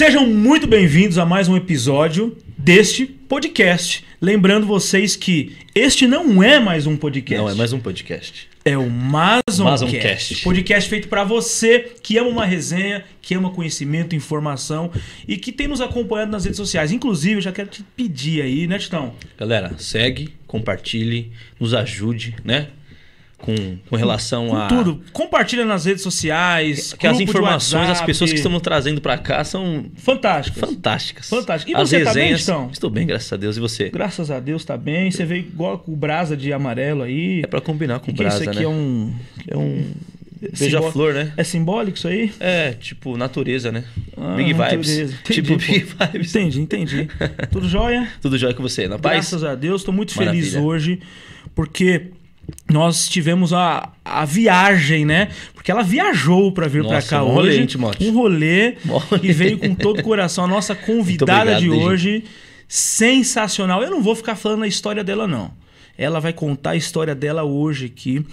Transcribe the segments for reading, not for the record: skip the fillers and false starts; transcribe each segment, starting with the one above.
Sejam muito bem-vindos a mais um episódio deste podcast. Lembrando vocês que este não é mais um podcast. Não, é mais um podcast. É o Mazoncast. Podcast. Podcast feito para você que ama uma resenha, que ama conhecimento, informação e que tem nos acompanhado nas redes sociais. Inclusive, eu já quero te pedir aí, né, Titão? Galera, segue, compartilhe, nos ajude, né? Com relação a... tudo. Compartilha nas redes sociais. Que as grupo de informações, WhatsApp. as pessoas que estamos trazendo para cá são... Fantásticas. Fantásticas. E as você resenhas... tá bem, Titão? Estou bem, graças a Deus. E você? Graças a Deus tá bem. Você veio igual com o brasa de amarelo aí. É para combinar com o que brasa, isso aqui né? é um Beija-flor, né? É simbólico isso aí? É, tipo, natureza, né? Ah, Big Vibes. natureza. Entendi, Tipo, pô. Big Vibes. Entendi. Tudo jóia? Tudo jóia com você, na paz? Graças a Deus, tô muito Maravilha. feliz hoje, porque nós tivemos a viagem, né? Porque ela viajou para vir para Nossa, cá um rolê, hoje. hein, Timóteo? Um rolê. E veio com todo o coração. A nossa convidada obrigado, de Deji. hoje, sensacional. Eu não vou ficar falando a história dela, não. Ela vai contar a história dela hoje aqui.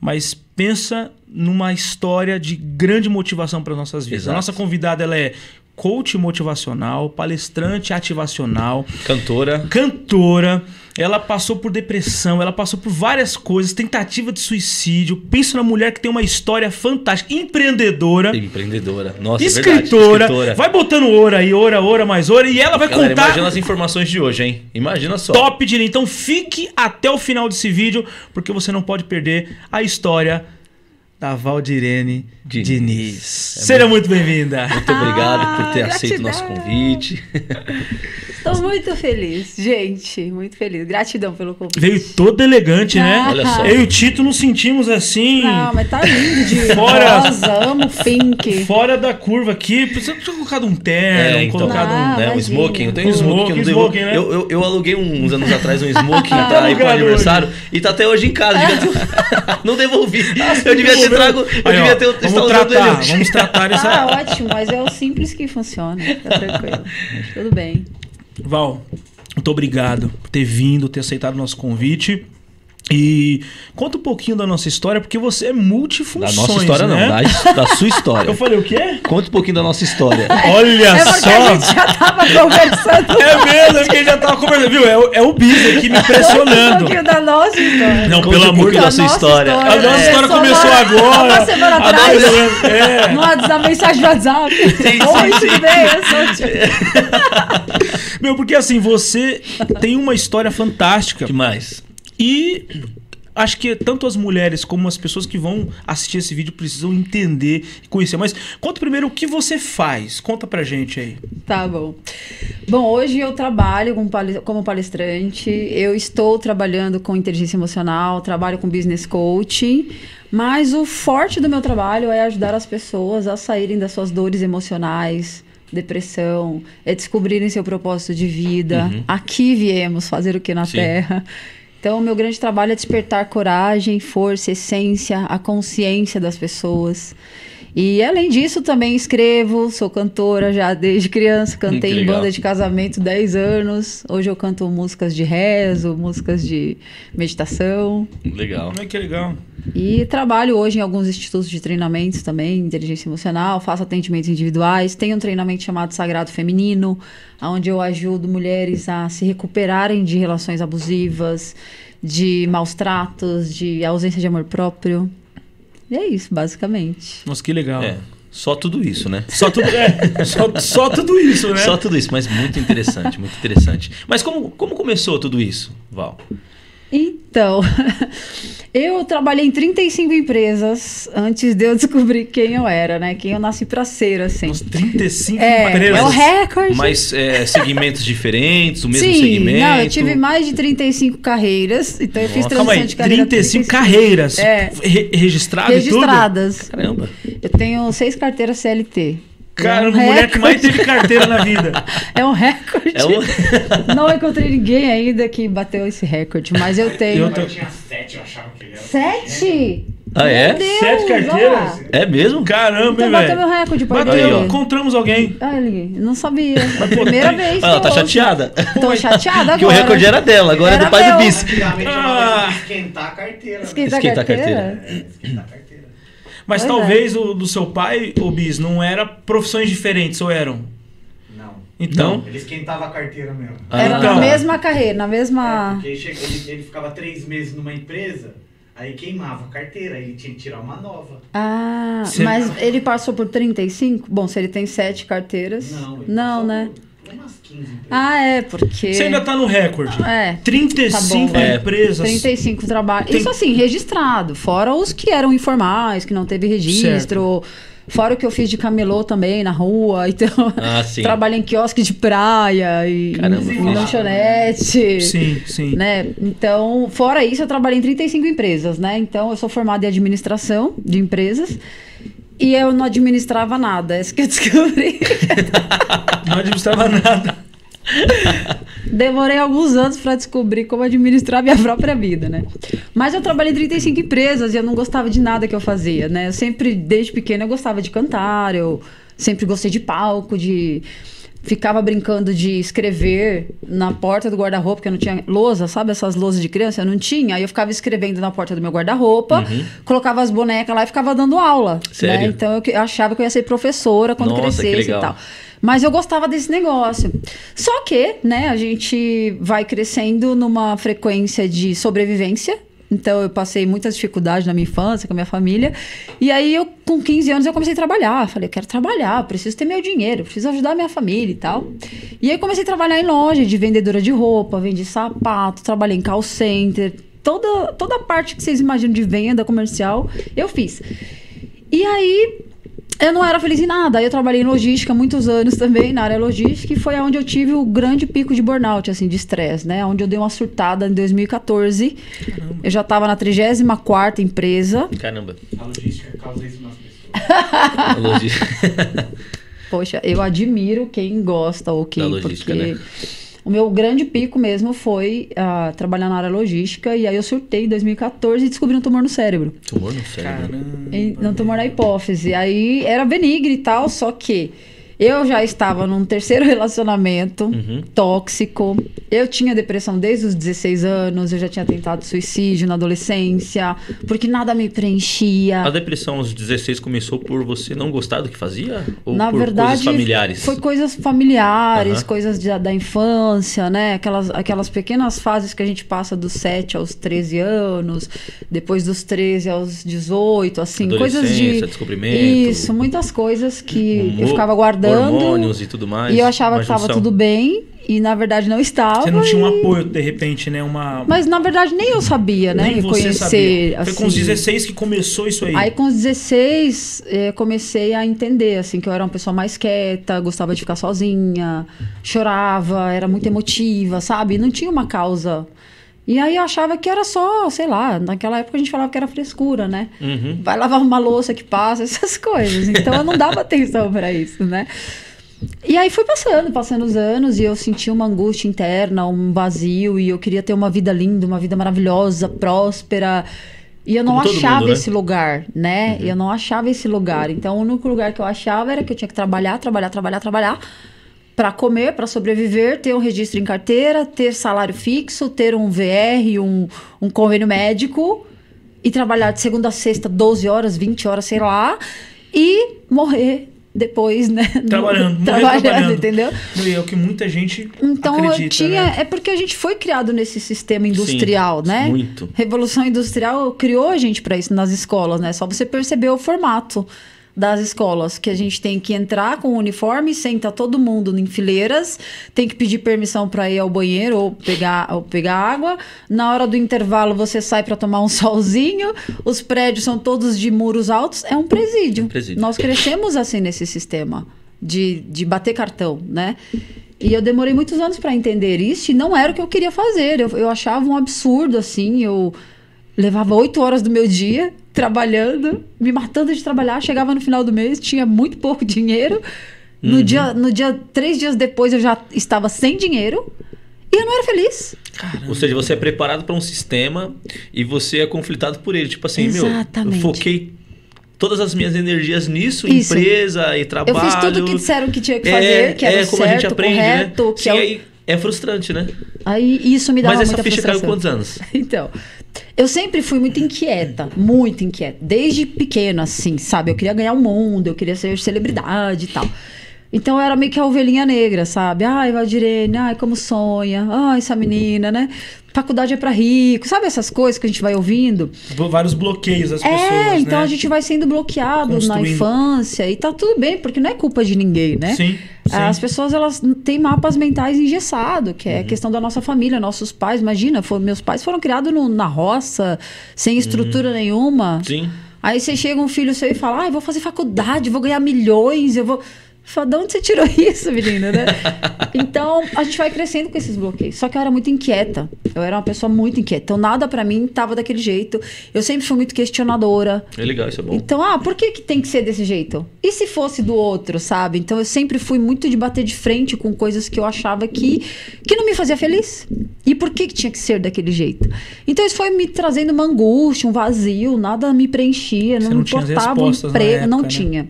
Mas pensa numa história de grande motivação para nossas vidas. Exato. A nossa convidada, ela é coach motivacional, palestrante ativacional, cantora. Ela passou por depressão, ela passou por várias coisas, tentativa de suicídio. Penso na mulher que tem uma história fantástica, empreendedora, Nossa, escritora. é verdade. Escritora. Vai botando ouro aí, ouro, mais ouro. E ela vai Galera, contar imagina as informações de hoje, hein? Imagina só. top de linha. Então fique até o final desse vídeo, porque você não pode perder a história da Valdirene Diniz. Seja muito bem-vinda. Muito obrigado por ter aceito o gratidão. nosso convite. Estou muito feliz, gente. Muito feliz. Gratidão pelo convite. Veio todo elegante, né? Olha só. Eu e o Tito nos sentimos assim, Não, mas tá lindo de Fora- rosa, amo pink. fora da curva aqui. Precisa ter colocado um terno, Então, colocado Não, um... né, um imagina. smoking. Eu tenho um Um smoking que eu não devo. smoking, né? Eu aluguei uns anos atrás um smoking Tá pra ir pro ligado aniversário e tá até hoje em casa. Não devolvi. Eu devia ter trago. Eu Aí, ó, devia ter vamos instalado ele tratar, hoje. vamos tratar essa... Ah, ótimo, mas é o simples que funciona. Tá tranquilo. Tudo bem. Val, muito obrigado por ter vindo, ter aceitado o nosso convite. E conta um pouquinho da nossa história, porque você é Da multifunções, nossa história, né? não, da sua história. Eu falei o quê? Conta um pouquinho da nossa história. Olha É porque a só! gente já tava conversando. É mesmo, é porque já tava conversando, viu? É o Bis aqui me Um impressionando. pouquinho da nossa história. Não, Conta pelo um amor de pouquinho da Deus. sua história. A nossa história começou Há agora. uma semana A atrás. nossa- é. Na mensagem do WhatsApp. Oi, tudo bem? Eu sou o Tio. Meu, porque assim, você tem uma história fantástica. O que mais? E acho que tanto as mulheres como as pessoas que vão assistir esse vídeo precisam entender e conhecer. Mas conta primeiro o que você faz. Conta pra gente aí. Tá bom. Bom, hoje eu trabalho como palestrante, eu estou trabalhando com inteligência emocional, trabalho com business coaching, mas o forte do meu trabalho é ajudar as pessoas a saírem das suas dores emocionais, depressão, é descobrirem seu propósito de vida. Aqui viemos fazer o que na Sim. Terra. Então, o meu grande trabalho é despertar coragem, força, essência, a consciência das pessoas. E, além disso, também escrevo, sou cantora já desde criança, cantei Que em legal. banda de casamento 10 anos. Hoje eu canto músicas de rezo, músicas de meditação. Legal. Como é que legal? E trabalho hoje em alguns institutos de treinamentos também, inteligência emocional, faço atendimentos individuais. Tenho um treinamento chamado Sagrado Feminino, onde eu ajudo mulheres a se recuperarem de relações abusivas, de maus tratos, de ausência de amor próprio. E é isso, basicamente. Nossa, que legal. É, só tudo isso, né? Só tudo, só tudo isso, né? Só tudo isso, mas muito interessante, muito interessante. Mas como começou tudo isso, Val? Então, eu trabalhei em 35 empresas antes de eu descobrir quem eu era, né? Quem eu nasci pra ser, assim. Uns 35 É empresas. o recorde. Mas segmentos diferentes, o mesmo Sim, segmento? não, eu tive mais de 35 carreiras, então eu fiz Nossa, Calma transição aí, de carreira. 35 carreiras É. registradas e tudo? Registradas. Caramba. Eu tenho 6 carteiras CLT. Cara, É um mulher que mais recorde. teve carteira na vida. É um recorde. É um... Não encontrei ninguém ainda que bateu esse recorde, mas eu tenho. Eu Eu tinha 7, eu achava que ele era. 7? Ah, é? Meu Deus, 7 carteiras? olha. É mesmo? Caramba, Então hein, bateu velho? meu recorde, pode Bateu, Aí, ó. encontramos alguém. Olha ali, eu não sabia. pô, Primeira tem- vez. Ah, ela que tá eu ouço. chateada. Tô chateada agora. Porque o recorde era dela, agora é do Era pai do meu. bis. Antigamente Ah. chamava de esquentar a carteira. né? Esquenta a Esquenta a carteira. carteira. Esquentar a carteira. Mas Pois talvez o do seu pai, o Bis, não era profissões diferentes, ou eram? Então, Ele esquentava a carteira mesmo. Era então. na mesma carreira, na mesma... Porque ele ficava 3 meses numa empresa, aí queimava a carteira, aí ele tinha que tirar uma nova. Ah, Você- mas ele passou por 35? Bom, se ele tem 7 carteiras... Não, ele Não, passou né? por umas 15 empresas. Ah, é, porque... você ainda tá no recorde. É. 35 Tá bom, vai. empresas. 35 trabalhos. Tem- Isso assim, registrado. Fora os que eram informais, que não teve registro. Fora o que eu fiz de camelô também na rua. Então, Ah, sim. trabalhei em quiosque de praia e Caramba. em lanchonete. Sim, sim. Né? Então, fora isso, eu trabalhei em 35 empresas, né? Então, eu sou formada em administração de empresas. E eu não administrava nada. É isso que eu descobri. Não administrava nada. Demorei alguns anos para descobrir como administrar minha própria vida, né? Mas eu trabalhei em 35 empresas e eu não gostava de nada que eu fazia, né? Eu sempre, desde pequena, eu gostava de cantar, eu sempre gostei de palco, ficava brincando de escrever na porta do guarda-roupa, porque eu não tinha lousa, sabe essas lousas de criança? Eu não tinha. Aí eu ficava escrevendo na porta do meu guarda-roupa, colocava as bonecas lá e ficava dando aula. Sério? Né? Então eu achava que eu ia ser professora quando Nossa, que crescesse e legal. tal. Mas eu gostava desse negócio. Só que, né, a gente vai crescendo numa frequência de sobrevivência. Então, eu passei muitas dificuldades na minha infância, com a minha família. E aí, com 15 anos, eu comecei a trabalhar. Falei, eu quero trabalhar, preciso ter meu dinheiro, preciso ajudar a minha família e tal. E aí, comecei a trabalhar em loja de vendedora de roupa, vendi sapato, trabalhei em call center. Toda a parte que vocês imaginam de venda comercial, eu fiz. E aí... eu não era feliz em nada. Aí eu trabalhei em logística há muitos anos também, na área logística, e foi onde eu tive o grande pico de burnout, assim, de estresse, né? Onde eu dei uma surtada em 2014. Caramba. Eu já estava na 34ª empresa. Caramba. A logística causa isso nas pessoas. A logística. Poxa, eu admiro quem gosta ou quem... Da logística, porque né? o meu grande pico mesmo foi trabalhar na área logística, e aí eu surtei em 2014 e descobri um tumor no cérebro. Tumor no cérebro. Não tumor na hipófise. Aí era benigno e tal, só que eu já estava num terceiro relacionamento tóxico. Eu tinha depressão desde os 16 anos, eu já tinha tentado suicídio na adolescência, porque nada me preenchia. A depressão aos 16 começou por você não gostar do que fazia? Ou Na por verdade, coisas familiares? foi coisas familiares, Aham. coisas da infância, né? Aquelas pequenas fases que a gente passa dos 7 aos 13 anos, depois dos 13 aos 18, assim, coisas de... Adolescência, descobrimento. Isso, muitas coisas que eu ficava guardando. Hormônios e tudo mais. E eu achava uma que estava junção. tudo bem, e na verdade não estava. Você não tinha um e- apoio, de repente, né? Mas na verdade nem eu sabia, né? Nem você Reconhecer, sabia. Foi assim. com os 16 que começou isso aí. Aí com os 16, comecei a entender, assim, que eu era uma pessoa mais quieta, gostava de ficar sozinha, chorava, era muito emotiva, sabe? Não tinha uma causa. E aí eu achava que era só, sei lá, naquela época a gente falava que era frescura, né? Uhum. Vai lavar uma louça que passa, essas coisas. Então eu não dava atenção pra isso, né? E aí foi passando os anos, e eu senti uma angústia interna, um vazio, e eu queria ter uma vida linda, uma vida maravilhosa, próspera. E eu não Como todo achava mundo, né? esse lugar, né? Eu não achava esse lugar. Então o único lugar que eu achava era que eu tinha que trabalhar para comer, para sobreviver, ter um registro em carteira, ter salário fixo, ter um VR, um convênio médico, e trabalhar de segunda a sexta, 12 horas, 20 horas, sei lá, e morrer depois, né? Trabalhando. Entendeu? E é o que muita gente Então acredita, eu tinha... né? É porque a gente foi criado nesse sistema industrial, Sim, né? muito. Revolução Industrial criou a gente para isso nas escolas, né? Só você perceber o formato das escolas, que a gente tem que entrar com o uniforme, senta todo mundo em fileiras, tem que pedir permissão para ir ao banheiro ou pegar água. Na hora do intervalo você sai para tomar um solzinho. Os prédios são todos de muros altos. É um presídio. Nós crescemos assim nesse sistema de bater cartão, né? E eu demorei muitos anos para entender isso, e não era o que eu queria fazer. Eu achava um absurdo, assim. Eu levava 8 horas do meu dia trabalhando, me matando de trabalhar. Chegava no final do mês, tinha muito pouco dinheiro. No dia 3 dias depois, eu já estava sem dinheiro. E eu não era feliz. Caramba. Ou seja, você é preparado para um sistema e você é conflitado por ele. Tipo assim, eu foquei todas as minhas energias nisso, Isso. Empresa e trabalho. Eu fiz tudo o que disseram que tinha que fazer, que era o como certo, a gente aprende, correto. né? Que Sim, é o... aí é frustrante, né? Aí isso me dava Mas essa muita ficha frustração. caiu quantos anos? Então, eu sempre fui muito inquieta, desde pequena, assim, sabe? Eu queria ganhar o mundo, eu queria ser celebridade e tal. Então eu era meio que a ovelhinha negra, sabe? Ai, Valdirene, ai, como sonha. Ai, essa menina, né? Faculdade é pra rico. Sabe essas coisas que a gente vai ouvindo? Vários bloqueios das pessoas, então né? a gente vai sendo bloqueado na infância. E tá tudo bem, porque não é culpa de ninguém, né? Sim. As pessoas, elas têm mapas mentais engessados, que é a questão da nossa família, nossos pais. Imagina, meus pais foram criados na roça, sem estrutura nenhuma. Sim. Aí você chega um filho seu e fala, vou fazer faculdade, vou ganhar milhões, eu vou... Fala, de onde você tirou isso, menina, né? Então, a gente vai crescendo com esses bloqueios. Só que eu era muito inquieta. Eu era uma pessoa muito inquieta. Então, nada pra mim tava daquele jeito. Eu sempre fui muito questionadora. É legal, isso é bom. Então, por que tem que ser desse jeito? E se fosse do outro, sabe? Então, eu sempre fui muito de bater de frente com coisas que eu achava que não me fazia feliz. E por que tinha que ser daquele jeito? Então, isso foi me trazendo uma angústia, um vazio. Nada me preenchia. Não importava o emprego. Não tinha.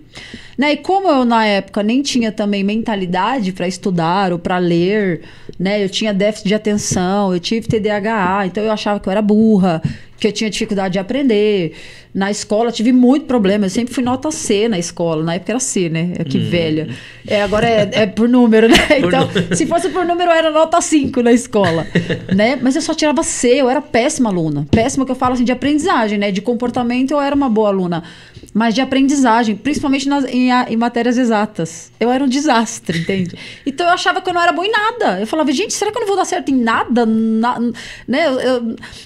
Né? E como eu, na época, nem tinha também mentalidade para estudar ou para ler, né? Eu tinha déficit de atenção, eu tive TDAH, então eu achava que eu era burra, que eu tinha dificuldade de aprender. Na escola, tive muito problema. Eu sempre fui nota C na escola. Na época era C, né? Que velha. Agora é por número, né? Então, se fosse por número, era nota 5 na escola. Né? Mas eu só tirava C. Eu era péssima aluna. Péssima que eu falo assim de aprendizagem, né? De comportamento, eu era uma boa aluna. Mas de aprendizagem, principalmente em matérias exatas. Eu era um desastre, entende? Então, eu achava que eu não era boa em nada. Eu falava, gente, será que eu não vou dar certo em nada? Né?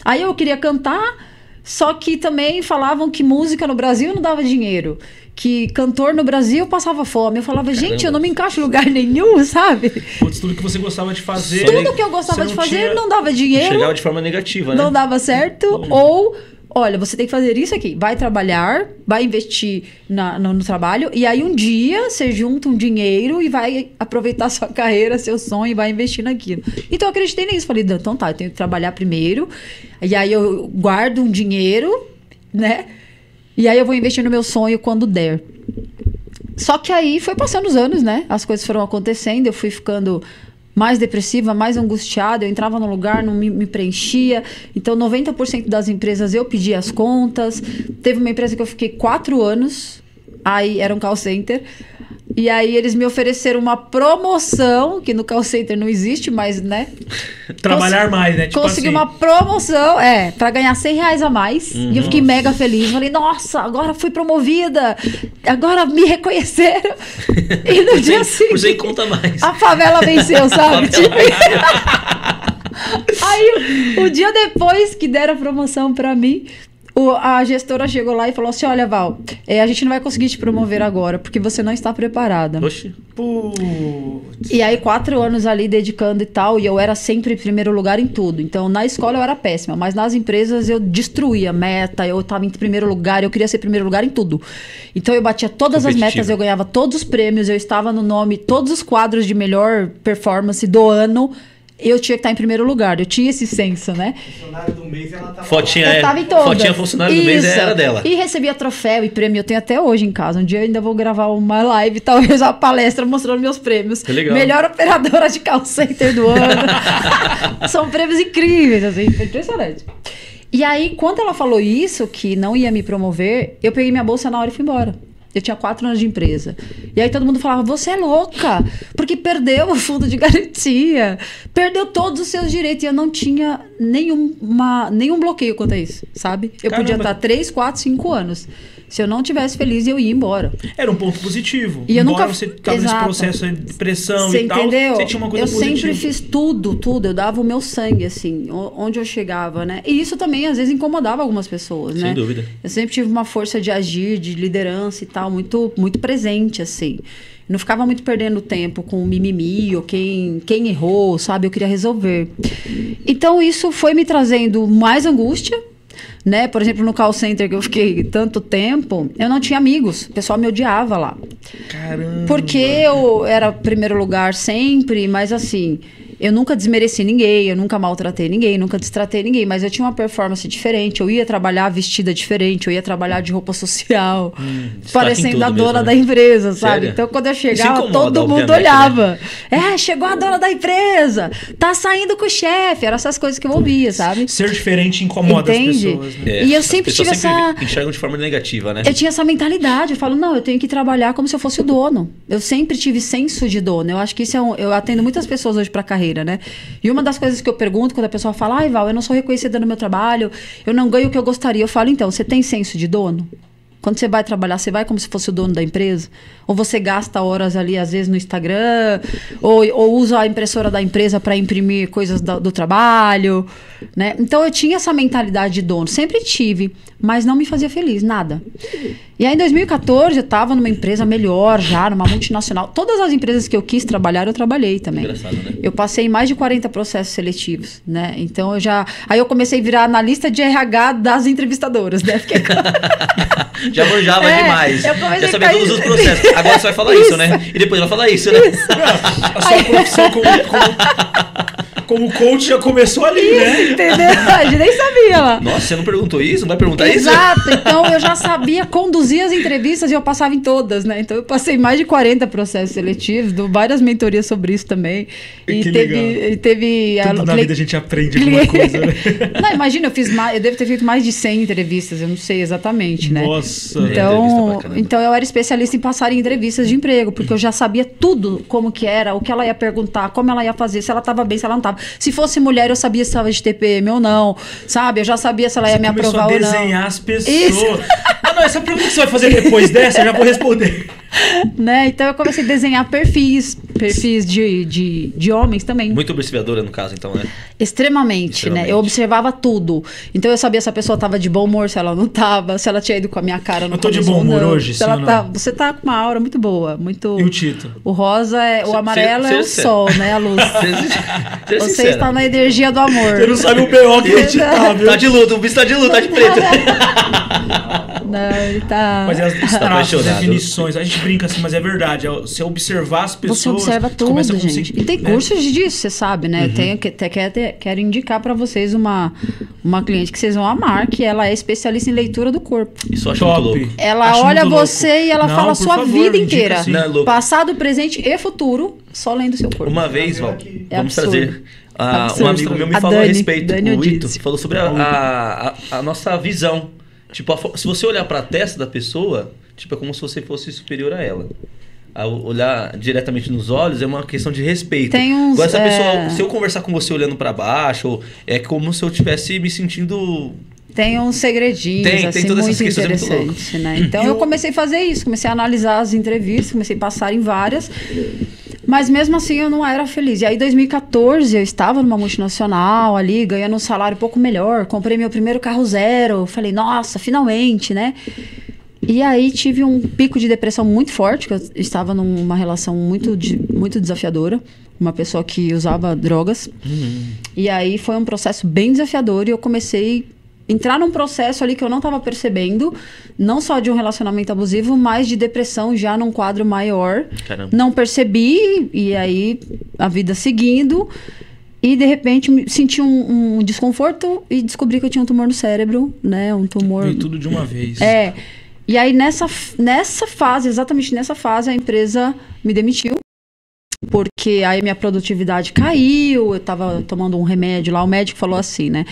Aí eu queria cantar... Só que também falavam que música no Brasil não dava dinheiro. Que cantor no Brasil passava fome. Eu falava, gente, eu não me encaixo em lugar nenhum, sabe? Putz, tudo que você gostava de fazer... Tudo que eu gostava de fazer não dava dinheiro. Chegava de forma negativa, né? Não dava certo. Ou... Olha, você tem que fazer isso aqui. Vai trabalhar, vai investir no trabalho. E aí, um dia, você junta um dinheiro e vai aproveitar sua carreira, seu sonho, e vai investir naquilo. Então, eu acreditei nisso. Falei, então tá, eu tenho que trabalhar primeiro. E aí, eu guardo um dinheiro, né? E aí, eu vou investir no meu sonho quando der. Só que aí, foi passando os anos, né? As coisas foram acontecendo, eu fui ficando... mais depressiva, mais angustiada, eu entrava no lugar, não me preenchia. Então, 90% das empresas eu pedia as contas. Teve uma empresa que eu fiquei 4 anos, aí era um call center, e aí eles me ofereceram uma promoção, que no call center não existe, mas, né? Trabalhar mais, né? Tipo consegui assim. uma promoção, pra ganhar R$100 a mais. E eu fiquei mega feliz. Falei, nossa, agora fui promovida. Agora me reconheceram. E no dia seguinte... Por 100 conta mais. A favela venceu, sabe? Aí, o dia depois que deram a promoção pra mim... A gestora chegou lá e falou assim, olha, Val, a gente não vai conseguir te promover agora, porque você não está preparada. Oxi. Putz. E aí, 4 anos ali dedicando e tal, e eu era sempre em primeiro lugar em tudo. Então, na escola eu era péssima, mas nas empresas eu destruía meta, eu estava em primeiro lugar, eu queria ser primeiro lugar em tudo. Então, eu batia todas as metas, eu ganhava todos os prêmios, eu estava no nome, todos os quadros de melhor performance do ano. Eu tinha que estar em primeiro lugar. Eu tinha esse senso, né? Funcionário do mês, ela tava... Fotinha, tava em todas. Fotinha funcionário do mês era dela. E recebia troféu e prêmio. Eu tenho até hoje em casa. Um dia eu ainda vou gravar uma live, talvez uma palestra mostrando meus prêmios. Que legal. Melhor operadora de call center do ano. São prêmios incríveis, assim. Foi impressionante. E aí, quando ela falou isso, que não ia me promover, eu peguei minha bolsa na hora e fui embora. Eu tinha 4 anos de empresa. E aí todo mundo falava, você é louca, porque perdeu o fundo de garantia, perdeu todos os seus direitos. E eu não tinha nenhum bloqueio quanto a isso, sabe? Eu podia estar 3, 4, 5 anos. Se eu não tivesse feliz, eu ia embora. Era um ponto positivo. E eu nunca... você estava nesse processo de depressão você e tal, entendeu? você tinha uma coisa positiva. Eu sempre fiz tudo. Eu dava o meu sangue, assim, onde eu chegava, né? E isso também, às vezes, incomodava algumas pessoas, né? Sem dúvida. Eu sempre tive uma força de agir, de liderança e tal, muito, muito presente, assim. Não ficava muito perdendo tempo com mimimi ou quem errou, sabe? Eu queria resolver. Então, isso foi me trazendo mais angústia, né? Por exemplo, no call center que eu fiquei tanto tempo, eu não tinha amigos. O pessoal me odiava lá. Caramba! Porque eu era primeiro lugar sempre, mas assim... eu nunca desmereci ninguém, eu nunca maltratei ninguém, nunca destratei ninguém, mas eu tinha uma performance diferente, eu ia trabalhar vestida diferente, eu ia trabalhar de roupa social, parecendo a dona da empresa, sabe? Sério? Então, quando eu chegava, todo mundo olhava. Né? Chegou a dona da empresa, tá saindo com o chefe, eram essas coisas que eu ouvia, sabe? Ser diferente incomoda as pessoas. Né? E eu sempre tive essa... enxergam de forma negativa, né? Eu tinha essa mentalidade, eu falo, não, eu tenho que trabalhar como se eu fosse o dono. Eu sempre tive senso de dono, eu acho que isso eu atendo muitas pessoas hoje pra carreira, né? E uma das coisas que eu pergunto quando a pessoa fala, ai, Val, eu não sou reconhecida no meu trabalho, eu não ganho o que eu gostaria. Eu falo, então, você tem senso de dono? Quando você vai trabalhar, você vai como se fosse o dono da empresa? Ou você gasta horas ali, às vezes, no Instagram? Ou usa a impressora da empresa para imprimir coisas do trabalho? Né? Então, eu tinha essa mentalidade de dono. Sempre tive, mas não me fazia feliz, nada. E aí, em 2014, eu estava numa empresa melhor já, numa multinacional. Todas as empresas que eu quis trabalhar, eu trabalhei também. Engraçado, né? Eu passei em mais de 40 processos seletivos, né? Então, Aí eu comecei a virar analista de RH das entrevistadoras, né? Fiquei... Já manjava demais. Eu comecei já sabia todos os processos. Agora você vai falar isso, né? E depois vai falar isso, né? A sua profissão como coach já começou ali, né? Entendeu? A gente nem sabia lá. Nossa, você não perguntou isso? Não vai perguntar isso? Exato. Então, eu já sabia conduzir as entrevistas e eu passava em todas, né? Então, eu passei mais de 40 processos seletivos, dou várias mentorias sobre isso também. E teve Tudo na vida a gente aprende alguma coisa, né? Não, imagina, eu devo ter feito mais de 100 entrevistas, eu não sei exatamente, né? Nossa. Então, eu era especialista em passar em entrevistas de emprego, porque eu já sabia tudo como que era, o que ela ia perguntar, como ela ia fazer, se ela estava bem, se ela não estava. Se fosse mulher, eu sabia se estava de TPM ou não, sabe? Eu já sabia se ela ia me aprovar ou não. Você desenhar as pessoas. Não, essa pergunta que você vai fazer depois dessa, eu já vou responder. Né? Então, eu comecei a desenhar perfis de homens também. Muito observadora, no caso, então, né? Extremamente, né? Eu observava tudo. Então, eu sabia se a pessoa estava de bom humor, se ela não estava, se ela tinha ido com a minha cara no Eu tô de bom humor hoje, sim, Você tá com uma aura muito boa, muito... E o Tito? O rosa, o amarelo é o sol, né? A luz. Você está na energia do amor. Você não sabe o B.O. que a gente tá, viu? Tá de luto, o bicho tá de luto, tá de preto. Não, ele tá... Mas as traços, definições, a gente brinca assim, mas é verdade. Você observar as pessoas... Você observa tudo, gente. E tem cursos disso, você sabe, né? Quero indicar pra vocês uma cliente que vocês vão amar, que ela é especialista em leitura do corpo. Isso eu acho muito louco. Ela olha você e ela fala a sua vida inteira. Assim. Passado, presente e futuro, só lendo o seu corpo. Uma vez, Val, vamos trazer... um amigo meu me falou a respeito, o Ito, falou sobre a nossa visão. Tipo, se você olhar pra testa da pessoa, tipo, é como se você fosse superior a ela. Olhar diretamente nos olhos é uma questão de respeito. Agora, essa pessoa, se eu conversar com você olhando pra baixo, é como se eu estivesse me sentindo... Tem uns segredinhos, assim, muito interessantes, né? Então, eu comecei a fazer isso. Comecei a analisar as entrevistas, comecei a passar em várias. Mas, mesmo assim, eu não era feliz. E aí, em 2014, eu estava numa multinacional ali, ganhando um salário um pouco melhor. Comprei meu primeiro carro zero. Falei, nossa, finalmente, né? E aí, tive um pico de depressão muito forte, que eu estava numa relação muito desafiadora. Uma pessoa que usava drogas. E aí, foi um processo bem desafiador e eu comecei... entrar num processo ali que eu não estava percebendo, não só de um relacionamento abusivo, mas de depressão já num quadro maior. Caramba. Não percebi, e aí a vida seguindo, e de repente senti um desconforto e descobri que eu tinha um tumor no cérebro, né? Um tumor... Veio tudo de uma vez. E aí nessa fase, exatamente nessa fase, a empresa me demitiu. Porque aí minha produtividade caiu, eu estava tomando um remédio lá, o médico falou assim, né?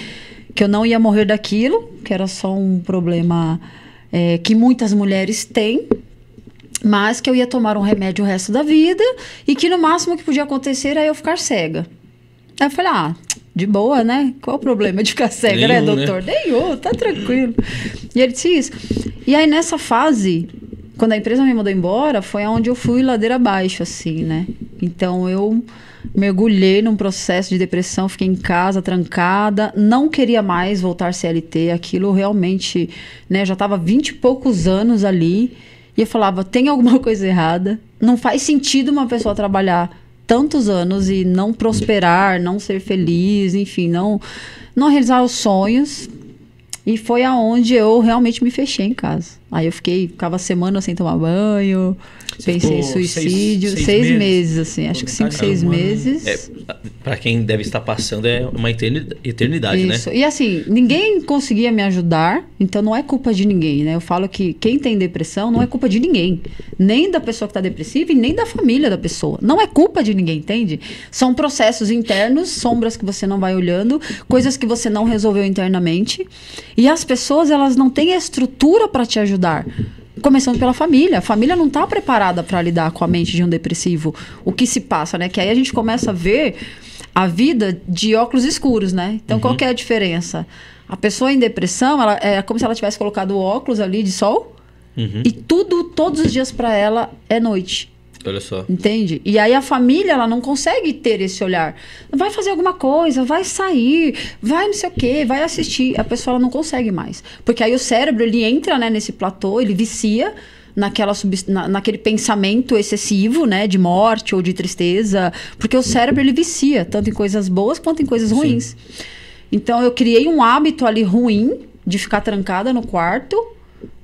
Que eu não ia morrer daquilo, que era só um problema que muitas mulheres têm, mas que eu ia tomar um remédio o resto da vida e que no máximo que podia acontecer era eu ficar cega. Aí eu falei, de boa, né? Qual o problema de ficar cega, né, doutor? Nenhum, tá tranquilo. E ele disse isso. E aí, nessa fase, quando a empresa me mandou embora, foi onde eu fui ladeira abaixo, assim, né? Então, eu... mergulhei num processo de depressão, fiquei em casa, trancada, não queria mais voltar CLT, aquilo realmente, né, já estava 20 e poucos anos ali, e eu falava, tem alguma coisa errada, não faz sentido uma pessoa trabalhar tantos anos e não prosperar, não ser feliz, enfim, não realizar os sonhos, e foi aonde eu realmente me fechei em casa. Aí eu ficava semana sem tomar banho, pensei em suicídio, 6 meses, assim, acho que 5, 6 meses. Pra quem deve estar passando, é uma eternidade, Isso. né? E assim, ninguém conseguia me ajudar, então não é culpa de ninguém, né? Eu falo que quem tem depressão não é culpa de ninguém, nem da pessoa que está depressiva e nem da família da pessoa. Não é culpa de ninguém, entende? São processos internos, sombras que você não vai olhando, coisas que você não resolveu internamente, e as pessoas, elas não têm a estrutura para te ajudar. Começando pela família. A família não está preparada para lidar com a mente de um depressivo. O que se passa, né? Que aí a gente começa a ver a vida de óculos escuros, né? Então, qual que é a diferença? A pessoa em depressão, ela é como se ela tivesse colocado o óculos ali de sol e todos os dias para ela é noite. Olha só. Entende? E aí a família, ela não consegue ter esse olhar. Vai fazer alguma coisa, vai sair, vai não sei o quê, vai assistir. A pessoa, ela não consegue mais. Porque aí o cérebro, ele entra, né, nesse platô, ele vicia naquele pensamento excessivo, né, de morte ou de tristeza. Porque o cérebro, ele vicia, tanto em coisas boas quanto em coisas ruins. Então, eu criei um hábito ali ruim de ficar trancada no quarto,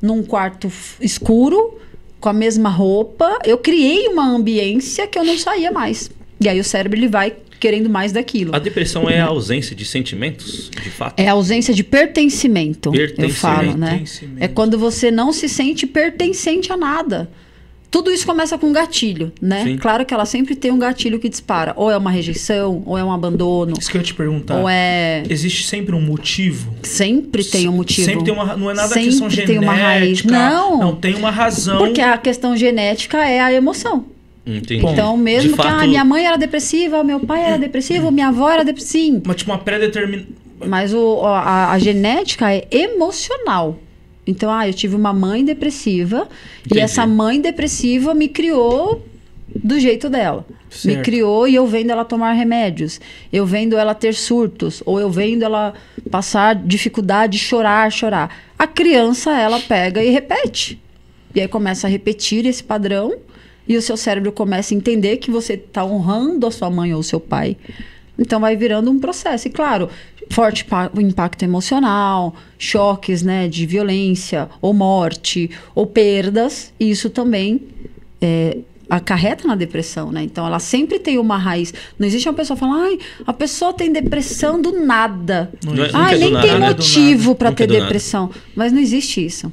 num quarto escuro, com a mesma roupa. Eu criei uma ambiência que eu não saía mais. E aí o cérebro, ele vai querendo mais daquilo. A depressão é a ausência de sentimentos, de fato? É a ausência de pertencimento, eu falo, né? É quando você não se sente pertencente a nada. Tudo isso começa com um gatilho, né? Sim. Claro que ela sempre tem um gatilho que dispara. Ou é uma rejeição, ou é um abandono. Isso que eu ia te perguntar. Ou é... Existe sempre um motivo? Sempre tem um motivo. Sempre tem uma... Não é nada sempre questão genética. Tem uma raiz. Não, tem uma razão. Porque a questão genética é a emoção. Entendi. Então, mesmo de que fato... minha mãe era depressiva, meu pai era depressivo, minha avó era depressiva. Mas tipo uma pré-determinação. Mas a genética é emocional. Então, eu tive uma mãe depressiva. Entendi. E essa mãe depressiva me criou do jeito dela. Certo. Me criou e eu vendo ela tomar remédios. Eu vendo ela ter surtos. Ou eu vendo ela passar dificuldade, chorar. A criança, ela pega e repete. E aí começa a repetir esse padrão. E o seu cérebro começa a entender que você está honrando a sua mãe ou o seu pai. Então vai virando um processo. E claro, forte impacto emocional, choques, né, de violência, ou morte, ou perdas. E isso também acarreta na depressão, né? Então ela sempre tem uma raiz. Não existe uma pessoa falando, a pessoa tem depressão do nada. Nem tem motivo para ter depressão. Mas não existe isso,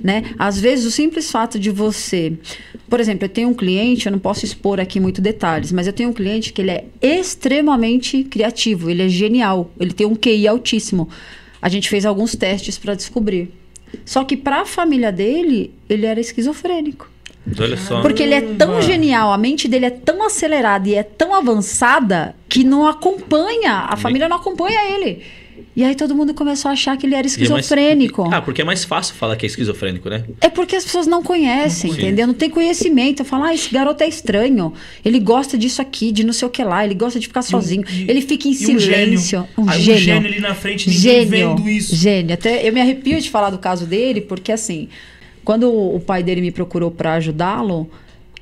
né? Às vezes o simples fato de você... Por exemplo, eu tenho um cliente, eu não posso expor aqui muito detalhes, mas eu tenho um cliente que ele é extremamente criativo, ele é genial, ele tem um QI altíssimo. A gente fez alguns testes para descobrir. Só que para a família dele, ele era esquizofrênico. Olha só. Porque ele é tão genial, a mente dele é tão acelerada e é tão avançada que não acompanha, a família não acompanha ele. E aí todo mundo começou a achar que ele era esquizofrênico. Porque é mais fácil falar que é esquizofrênico, né? É porque as pessoas não conhecem, entendeu? Não tem conhecimento. Falar, esse garoto é estranho. Ele gosta disso aqui, de não sei o que lá. Ele gosta de ficar sozinho. Ele fica em silêncio. Um gênio ali na frente, ninguém vendo isso. Gênio. Até eu me arrepio de falar do caso dele, porque assim, quando o pai dele me procurou para ajudá-lo,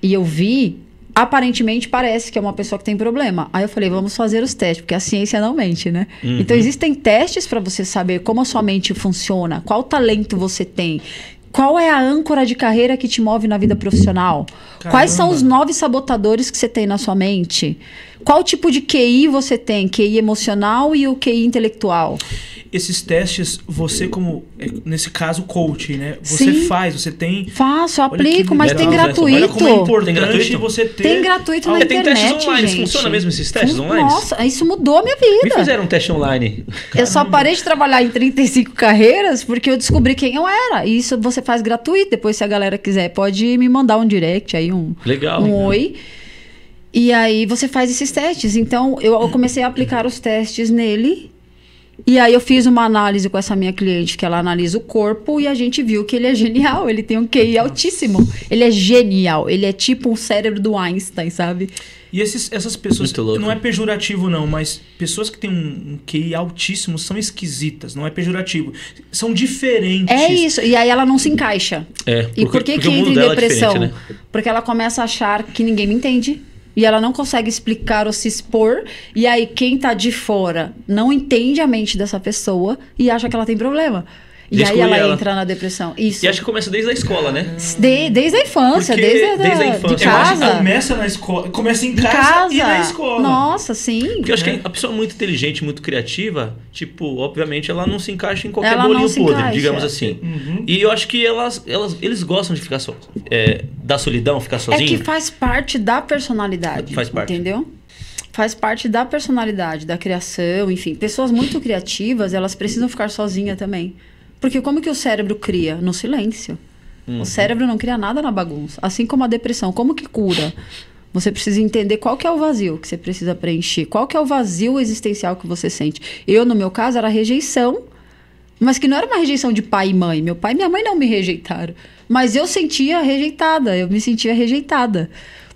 e eu vi... Aparentemente parece que é uma pessoa que tem problema. Aí eu falei, vamos fazer os testes, porque a ciência não mente, né? Então existem testes para você saber como a sua mente funciona, qual talento você tem, qual é a âncora de carreira que te move na vida profissional, quais são os 9 sabotadores que você tem na sua mente, qual tipo de QI você tem, QI emocional e o QI intelectual. Esses testes, você como, nesse caso, coach, né? Você faz, você tem... Faço, eu aplico, mas tem gratuito. Olha como é importante você ter... Tem gratuito na internet, tem testes online, gente. Funciona mesmo esses testes online? Nossa, isso mudou a minha vida. Me fizeram um teste online. Eu só parei de trabalhar em 35 carreiras porque eu descobri quem eu era. E isso você faz gratuito. Depois, se a galera quiser, pode me mandar um direct aí, Legal, oi. E aí você faz esses testes. Então, eu comecei a aplicar os testes nele. E aí eu fiz uma análise com essa minha cliente, que ela analisa o corpo, e a gente viu que ele é genial, ele tem um QI altíssimo. Ele é genial, ele é tipo um cérebro do Einstein, sabe? E essas pessoas, não é pejorativo não, mas pessoas que têm um QI altíssimo são esquisitas, não é pejorativo. São diferentes. É isso, e aí ela não se encaixa. E por que entra em depressão? Né? Porque ela começa a achar que ninguém me entende. E ela não consegue explicar ou se expor. E aí quem tá de fora não entende a mente dessa pessoa e acha que ela tem problema. E aí ela entra na depressão. Isso. E acho que começa desde a escola, né? Desde a infância, desde a infância. De casa. Eu acho que começa na escola, começa em casa e na escola. Nossa, sim. Porque eu acho que a pessoa muito inteligente, muito criativa, tipo, obviamente ela não se encaixa em qualquer bolinho podre, digamos assim. E eu acho que eles gostam de ficar da solidão, ficar sozinho. É que faz parte da personalidade. Faz parte. Entendeu? Faz parte da personalidade, da criação, enfim. Pessoas muito criativas, elas precisam ficar sozinhas também. Porque como que o cérebro cria? No silêncio. O cérebro não cria nada na bagunça. Assim como a depressão. Como que cura? Você precisa entender qual que é o vazio que você precisa preencher. Qual que é o vazio existencial que você sente. Eu, no meu caso, era rejeição. Mas que não era uma rejeição de pai e mãe. Meu pai e minha mãe não me rejeitaram. Mas eu sentia rejeitada. Eu me sentia rejeitada.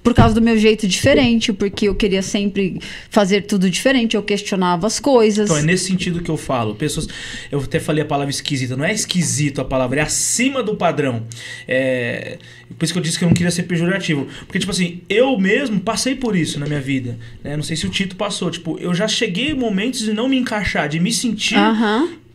Por causa do meu jeito diferente, porque eu queria sempre fazer tudo diferente, eu questionava as coisas. Então, é nesse sentido que eu falo. Pessoas, eu até falei a palavra esquisita, não é esquisito a palavra, é acima do padrão. Por isso que eu disse que eu não queria ser pejorativo. Porque, tipo assim, eu mesmo passei por isso na minha vida. Né? Não sei se o Tito passou. Tipo, eu já cheguei em momentos de não me encaixar, de me sentir...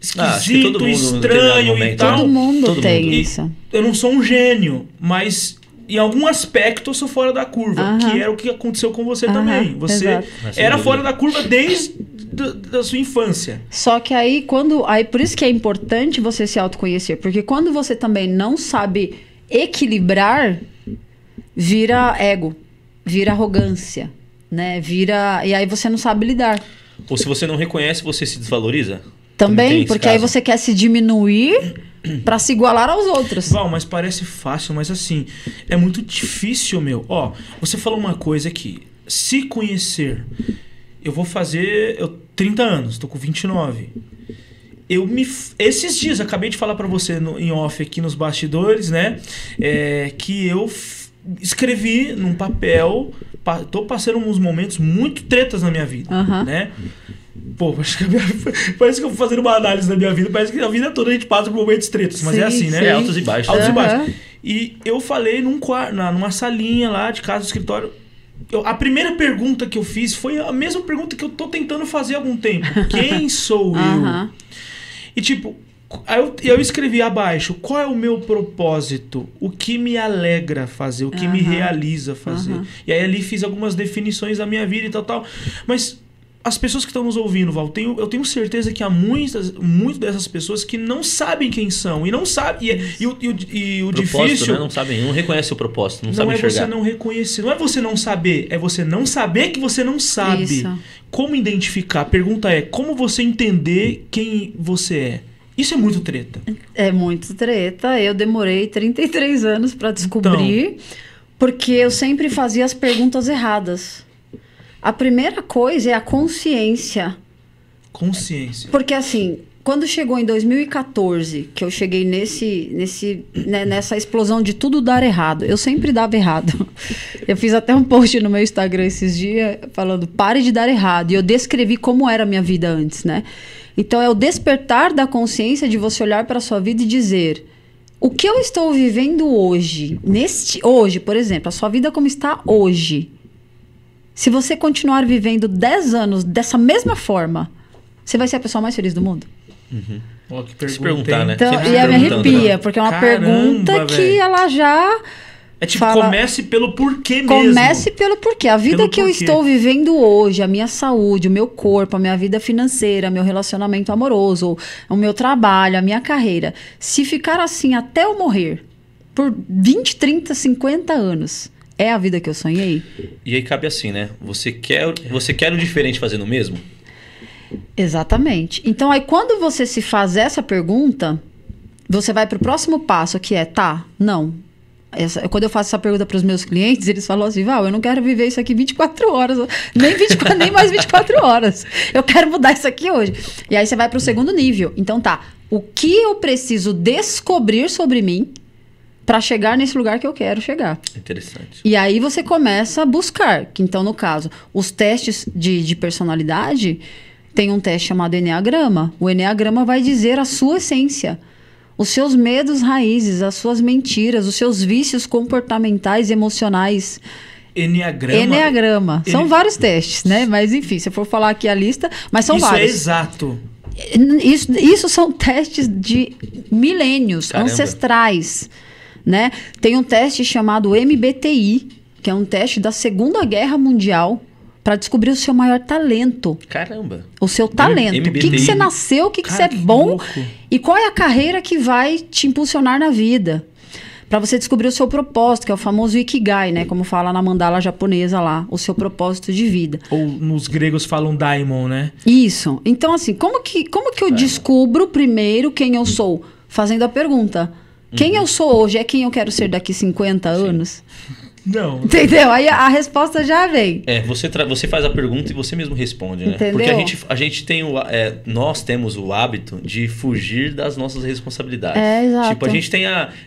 esquisito, estranho e tal. Todo mundo tem isso. Eu não sou um gênio, mas... Em algum aspecto eu sou fora da curva, que era o que aconteceu com você também. Você era fora da curva desde da sua infância. Só que aí por isso que é importante você se autoconhecer, porque quando você também não sabe equilibrar, vira ego, vira arrogância, né? E aí você não sabe lidar. Ou se você não reconhece, você se desvaloriza? Também porque aí você quer se diminuir pra se igualar aos outros. Val, mas parece fácil, mas assim, é muito difícil, meu. Ó, você falou uma coisa aqui. Se conhecer. Eu vou fazer 30 anos, tô com 29. Esses dias, acabei de falar pra você em off aqui nos bastidores, né? Que eu escrevi num papel. Tô passando uns momentos muito tretas na minha vida, né? Pô, parece que eu vou fazer uma análise da minha vida. Parece que a vida toda a gente passa por momentos tretos. Mas é assim, né? Altos e baixos. Altos e baixos. E eu falei numa salinha lá de casa, do escritório. A primeira pergunta que eu fiz foi a mesma pergunta que eu tô tentando fazer há algum tempo. Quem sou eu? E tipo, eu escrevi abaixo, qual é o meu propósito? O que me alegra fazer? O que me realiza fazer? E aí ali fiz algumas definições da minha vida e tal. Mas... as pessoas que estão nos ouvindo, Val, eu tenho certeza que há muitas dessas pessoas que não sabem quem são. E não sabem. E o difícil... Né? Não sabem, não reconhece o propósito, não sabe enxergar. Não é você não reconhecer. Não é você não saber, é você não saber que você não sabe. Isso. Como identificar? A pergunta é, como você entender quem você é? Isso é muito treta. É muito treta. Eu demorei 33 anos para descobrir, porque eu sempre fazia as perguntas erradas. A primeira coisa é a consciência. Consciência. Porque assim, quando chegou em 2014, que eu cheguei nessa explosão de tudo dar errado, eu sempre dava errado. Eu fiz até um post no meu Instagram esses dias falando, pare de dar errado. E eu descrevi como era a minha vida antes, né? Então é o despertar da consciência de você olhar para a sua vida e dizer, o que eu estou vivendo hoje, hoje, por exemplo, a sua vida como está hoje. Se você continuar vivendo 10 anos dessa mesma forma, você vai ser a pessoa mais feliz do mundo? Oh, que pergunta, se perguntar, né? Então, e me arrepia, porque é uma pergunta que ela já... É tipo, comece pelo porquê mesmo. Comece pelo porquê. A vida que eu estou vivendo hoje, a minha saúde, o meu corpo, a minha vida financeira, meu relacionamento amoroso, o meu trabalho, a minha carreira. Se ficar assim até eu morrer, por 20, 30, 50 anos... é a vida que eu sonhei? E aí cabe assim, né? Você quer o diferente fazendo o mesmo? Exatamente. Então, aí quando você se faz essa pergunta, você vai para o próximo passo, que é, não. Quando eu faço essa pergunta para os meus clientes, eles falam assim, Val, eu não quero viver isso aqui 24 horas, nem mais 24 horas. Eu quero mudar isso aqui hoje. E aí você vai para o segundo nível. Então, o que eu preciso descobrir sobre mim para chegar nesse lugar que eu quero chegar. Interessante. E aí você começa a buscar. Que, então, no caso, os testes de personalidade, tem um teste chamado Eneagrama. O Eneagrama vai dizer a sua essência. Os seus medos raízes, as suas mentiras, os seus vícios comportamentais, emocionais. Eneagrama. São vários testes, né? Mas, enfim, se eu for falar aqui a lista... Mas são vários. Isso é exato. Isso são testes de milênios, ancestrais, né? Tem um teste chamado MBTI, que é um teste da Segunda Guerra Mundial, para descobrir o seu maior talento. Caramba! O seu talento. O que você nasceu, o que você é bom e qual é a carreira que vai te impulsionar na vida. Para você descobrir o seu propósito, que é o famoso Ikigai, né? Como fala na mandala japonesa lá, o seu propósito de vida. Ou nos gregos falam daimon, né? Isso. Então, assim, como que eu descubro primeiro quem eu sou? Fazendo a pergunta. Quem eu sou hoje é quem eu quero ser daqui 50 anos? Não. Entendeu? Aí a resposta já vem. Você faz a pergunta e você mesmo responde, né? Entendeu? Porque a gente tem nós temos o hábito de fugir das nossas responsabilidades. Exato. Tipo, a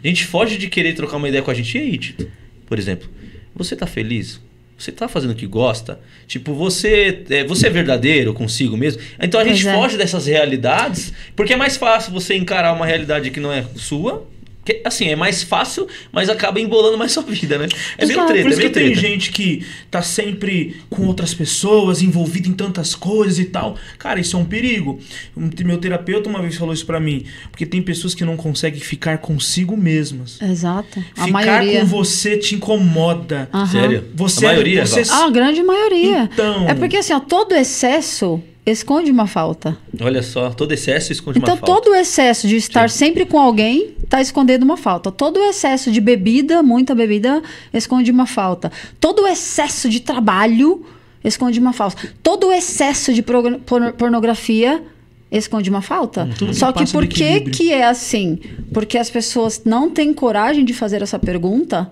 gente foge de querer trocar uma ideia com a gente. E aí, Tito? Por exemplo, você tá feliz? Você tá fazendo o que gosta? Tipo, você é verdadeiro consigo mesmo? Então a gente foge dessas realidades, porque é mais fácil você encarar uma realidade que não é sua. Que, assim, é mais fácil, mas acaba embolando mais sua vida, né? É meio treta, por isso que tem gente que tá sempre com outras pessoas, envolvido em tantas coisas e tal. Cara, isso é um perigo. Meu terapeuta uma vez falou isso pra mim. Porque tem pessoas que não conseguem ficar consigo mesmas. Exato. Ficar com você te incomoda. Sério? Você, a maioria? A grande maioria. Então... É porque assim, ó, todo excesso esconde uma falta. Olha só, todo excesso esconde uma falta. Então, todo o excesso de estar sempre com alguém está escondendo uma falta. Todo o excesso de bebida, muita bebida, esconde uma falta. Todo o excesso de trabalho esconde uma falta. Todo o excesso de pornografia esconde uma falta. Só que por que é assim? Porque as pessoas não têm coragem de fazer essa pergunta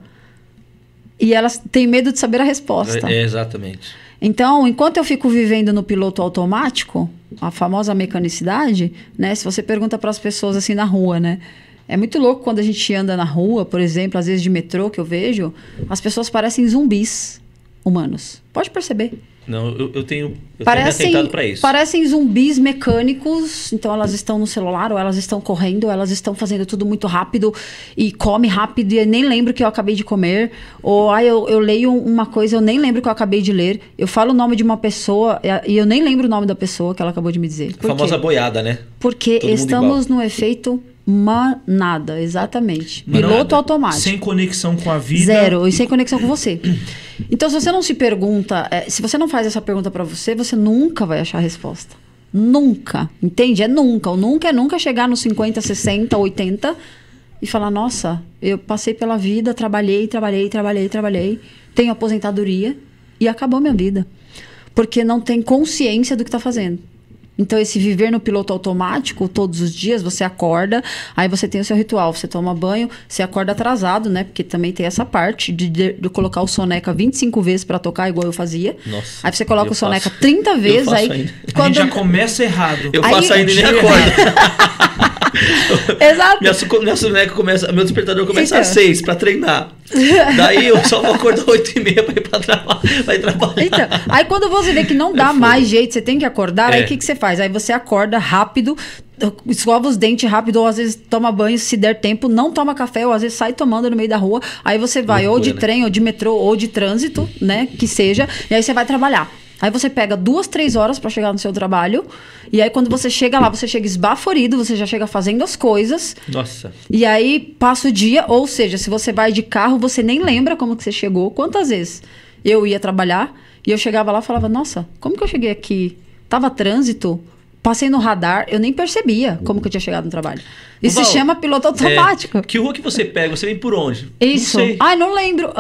e elas têm medo de saber a resposta. Exatamente. Então, enquanto eu fico vivendo no piloto automático, a famosa mecanicidade, né? Se você pergunta para as pessoas assim na rua, né? É muito louco quando a gente anda na rua, por exemplo, às vezes de metrô que eu vejo, as pessoas parecem zumbis humanos. Pode perceber. Não, eu tenho atentado para isso. Parecem zumbis mecânicos, então elas estão no celular, ou elas estão correndo, ou elas estão fazendo tudo muito rápido e come rápido e eu nem lembro o que eu acabei de comer. Ou eu leio uma coisa, eu nem lembro o que eu acabei de ler. Eu falo o nome de uma pessoa e eu nem lembro o nome da pessoa que ela acabou de me dizer. A famosa boiada, né? Porque estamos no efeito manada, exatamente. Manada. Piloto automático. Sem conexão com a vida. Zero, e sem conexão com você. Então, se você não se pergunta, se você não faz essa pergunta pra você, você nunca vai achar a resposta. Nunca. Entende? É nunca. O nunca é nunca chegar nos 50, 60, 80 e falar, nossa, eu passei pela vida, trabalhei, tenho aposentadoria e acabou minha vida. Porque não tem consciência do que tá fazendo. Então, esse viver no piloto automático, todos os dias, você acorda, aí você tem o seu ritual, você toma banho, você acorda atrasado, né? Porque também tem essa parte de colocar o soneca 25 vezes pra tocar, igual eu fazia. Nossa, aí você coloca o soneca 30 vezes, aí... A gente já começa errado. Eu faço ainda e nem acordo. Exato. Minha soneca começa, meu despertador começa às 6 pra treinar. Daí eu só vou acordar 8h30 pra ir pra trabalhar. Então, aí quando você vê que não dá mais jeito, você tem que acordar, aí o que você faz? Aí você acorda rápido, escova os dentes rápido, ou às vezes toma banho, se der tempo, não toma café, ou às vezes sai tomando no meio da rua. Aí você vai ou de trem, ou de metrô, ou de trânsito, né? Que seja, e aí você vai trabalhar. Aí você pega 2, 3 horas pra chegar no seu trabalho. E aí quando você chega lá, você chega esbaforido, você já chega fazendo as coisas. Nossa. E aí passa o dia, ou seja, se você vai de carro, você nem lembra como que você chegou. Quantas vezes eu ia trabalhar e eu chegava lá e falava, nossa, como que eu cheguei aqui? Tava trânsito, passei no radar, eu nem percebia como que eu tinha chegado no trabalho. Isso se chama piloto automático. Que rua que você pega? Você vem por onde? Isso. Não sei. Ai, não lembro.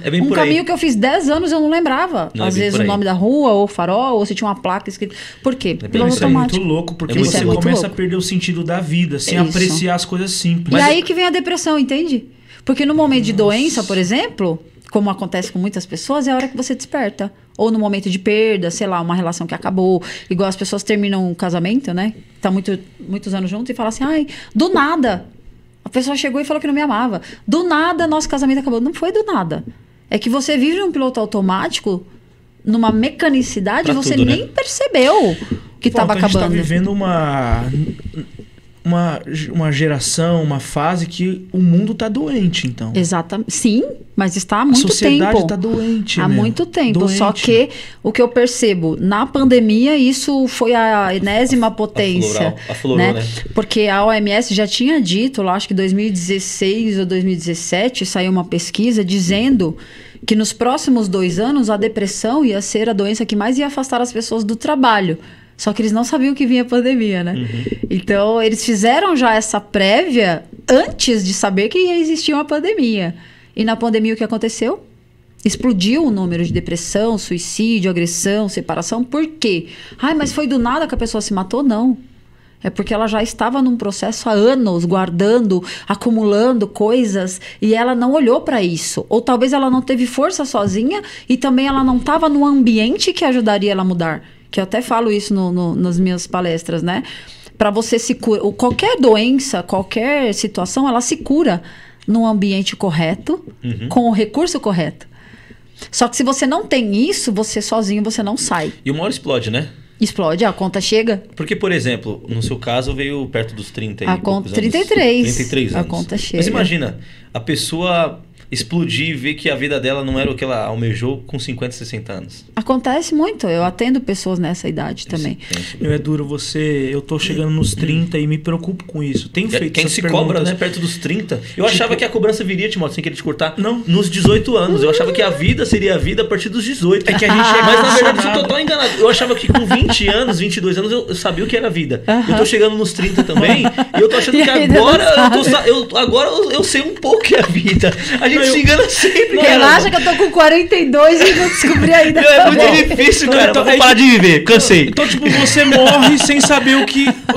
É bem por aí. Caminho que eu fiz 10 anos eu não lembrava. Às vezes o nome da rua, ou farol, ou se tinha uma placa escrita. Por quê? Piloto automático. É muito louco, porque você começa a perder o sentido da vida, sem apreciar as coisas simples. E aí que vem a depressão, entende? Porque no momento de doença, por exemplo, como acontece com muitas pessoas, é a hora que você desperta. Ou no momento de perda, sei lá, uma relação que acabou. Igual as pessoas terminam um casamento, né? Tá muitos anos juntos e falam assim, ai, do nada. A pessoa chegou e falou que não me amava. Do nada, nosso casamento acabou. Não foi do nada. É que você vive num piloto automático, numa mecanicidade, pra você tudo, nem percebeu que estava acabando. A gente tá vivendo uma uma geração, uma fase que o mundo tá doente, então. Exatamente. Sim, mas está há muito tempo. A sociedade tá doente, Há muito tempo. Doente. Só que o que eu percebo, na pandemia, isso foi a enésima potência. Aflorou, né? Porque a OMS já tinha dito, lá acho que 2016 ou 2017, saiu uma pesquisa dizendo que nos próximos 2 anos a depressão ia ser a doença que mais ia afastar as pessoas do trabalho. Só que eles não sabiam que vinha a pandemia, né? Então, eles fizeram já essa prévia antes de saber que ia existir uma pandemia. E na pandemia, o que aconteceu? Explodiu o número de depressão, suicídio, agressão, separação. Por quê? Mas foi do nada que a pessoa se matou? Não. É porque ela já estava num processo há anos, guardando, acumulando coisas, e ela não olhou para isso. Ou talvez ela não teve força sozinha e também ela não estava num ambiente que ajudaria ela a mudar. Que eu até falo isso nas minhas palestras, né? Para você se curar. Qualquer doença, qualquer situação, ela se cura num ambiente correto, com o recurso correto. Só que se você não tem isso, você sozinho, você não sai. E uma hora explode, né? Explode, a conta chega. Porque, por exemplo, no seu caso veio perto dos 30 a conta 33. 33 anos. A conta chega. Mas imagina, a pessoa explodir e ver que a vida dela não era o que ela almejou com 50, 60 anos. Acontece muito. Eu atendo pessoas nessa idade também. É duro eu tô chegando nos 30 e me preocupo com isso. Tenho feito Quem essas se perguntas. cobra, né, perto dos 30. Eu achava que a cobrança viria, Timóteo, sem querer te cortar, não. Nos 18 anos. Eu achava que a vida seria a vida a partir dos 18. É que a gente mas na verdade eu tô total enganado. Eu achava que com 20 anos, 22 anos, eu sabia o que era a vida. Eu tô chegando nos 30 também e eu tô achando que agora eu sei um pouco que é a vida. A gente se engana sempre. Relaxa que eu tô com 42 e não descobri ainda. É muito difícil, cara. Então, vou parar de viver. Cansei. Então, tipo, você morre sem saber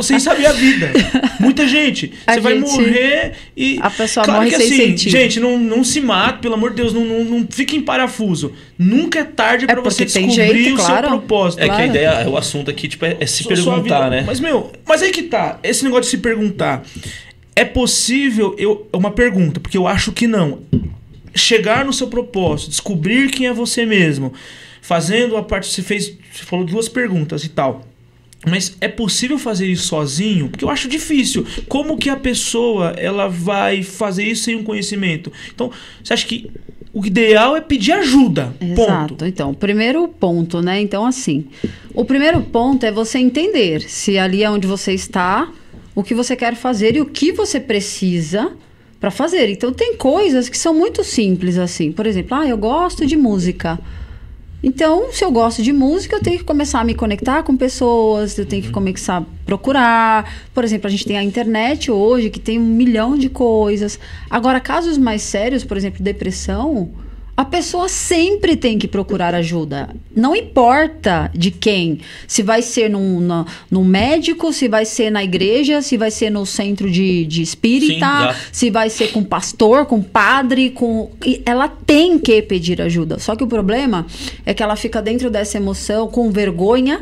sem saber a vida. Muita gente. Você vai morrer e... A pessoa morre sem sentido. Gente, não se mate, pelo amor de Deus. Não fique em parafuso. Nunca é tarde pra você descobrir o seu propósito. É que a ideia, o assunto aqui, tipo, é se perguntar, né? Mas aí que tá. Esse negócio de se perguntar. É possível... Uma pergunta, porque eu acho que não. Chegar no seu propósito, descobrir quem é você mesmo, fazendo a parte... Você falou 2 perguntas e tal. Mas é possível fazer isso sozinho? Porque eu acho difícil. Como que a pessoa ela vai fazer isso sem um conhecimento? Então, você acha que o ideal é pedir ajuda? Exato. Ponto. Então, o primeiro ponto, né? Então, assim, o primeiro ponto é você entender se ali é onde você está, o que você quer fazer e o que você precisa para fazer. Então, tem coisas que são muito simples, assim. Por exemplo, eu gosto de música. Então, se eu gosto de música, eu tenho que começar a me conectar com pessoas, eu tenho que começar a procurar. Por exemplo, a gente tem a internet hoje, que tem 1 milhão de coisas. Agora, casos mais sérios, por exemplo, depressão, a pessoa sempre tem que procurar ajuda. Não importa de quem. Se vai ser num médico, se vai ser na igreja, se vai ser no centro de espírita, se vai ser com pastor, com padre, ela tem que pedir ajuda. Só que o problema é que ela fica dentro dessa emoção com vergonha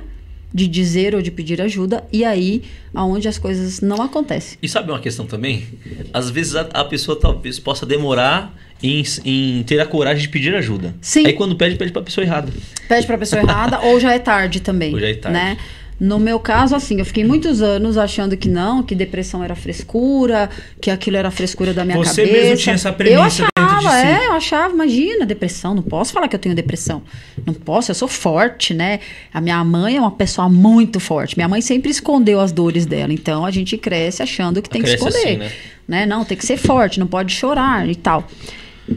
de dizer ou de pedir ajuda, e aí aonde as coisas não acontecem. E sabe uma questão também? Às vezes a pessoa talvez possa demorar em ter a coragem de pedir ajuda. Sim. Aí quando pede pra pessoa errada. Pede pra pessoa errada ou já é tarde também. Ou já é tarde. Né? No meu caso, assim, eu fiquei muitos anos achando que não, que depressão era frescura, que aquilo era frescura da minha cabeça. Você mesmo tinha essa premissa dentro de si. Eu achava, imagina, depressão, não posso falar que eu tenho depressão. Não posso, eu sou forte, né? A minha mãe é uma pessoa muito forte. Minha mãe sempre escondeu as dores dela, então a gente cresce achando que tem que esconder. Assim, né? Não, tem que ser forte, não pode chorar e tal.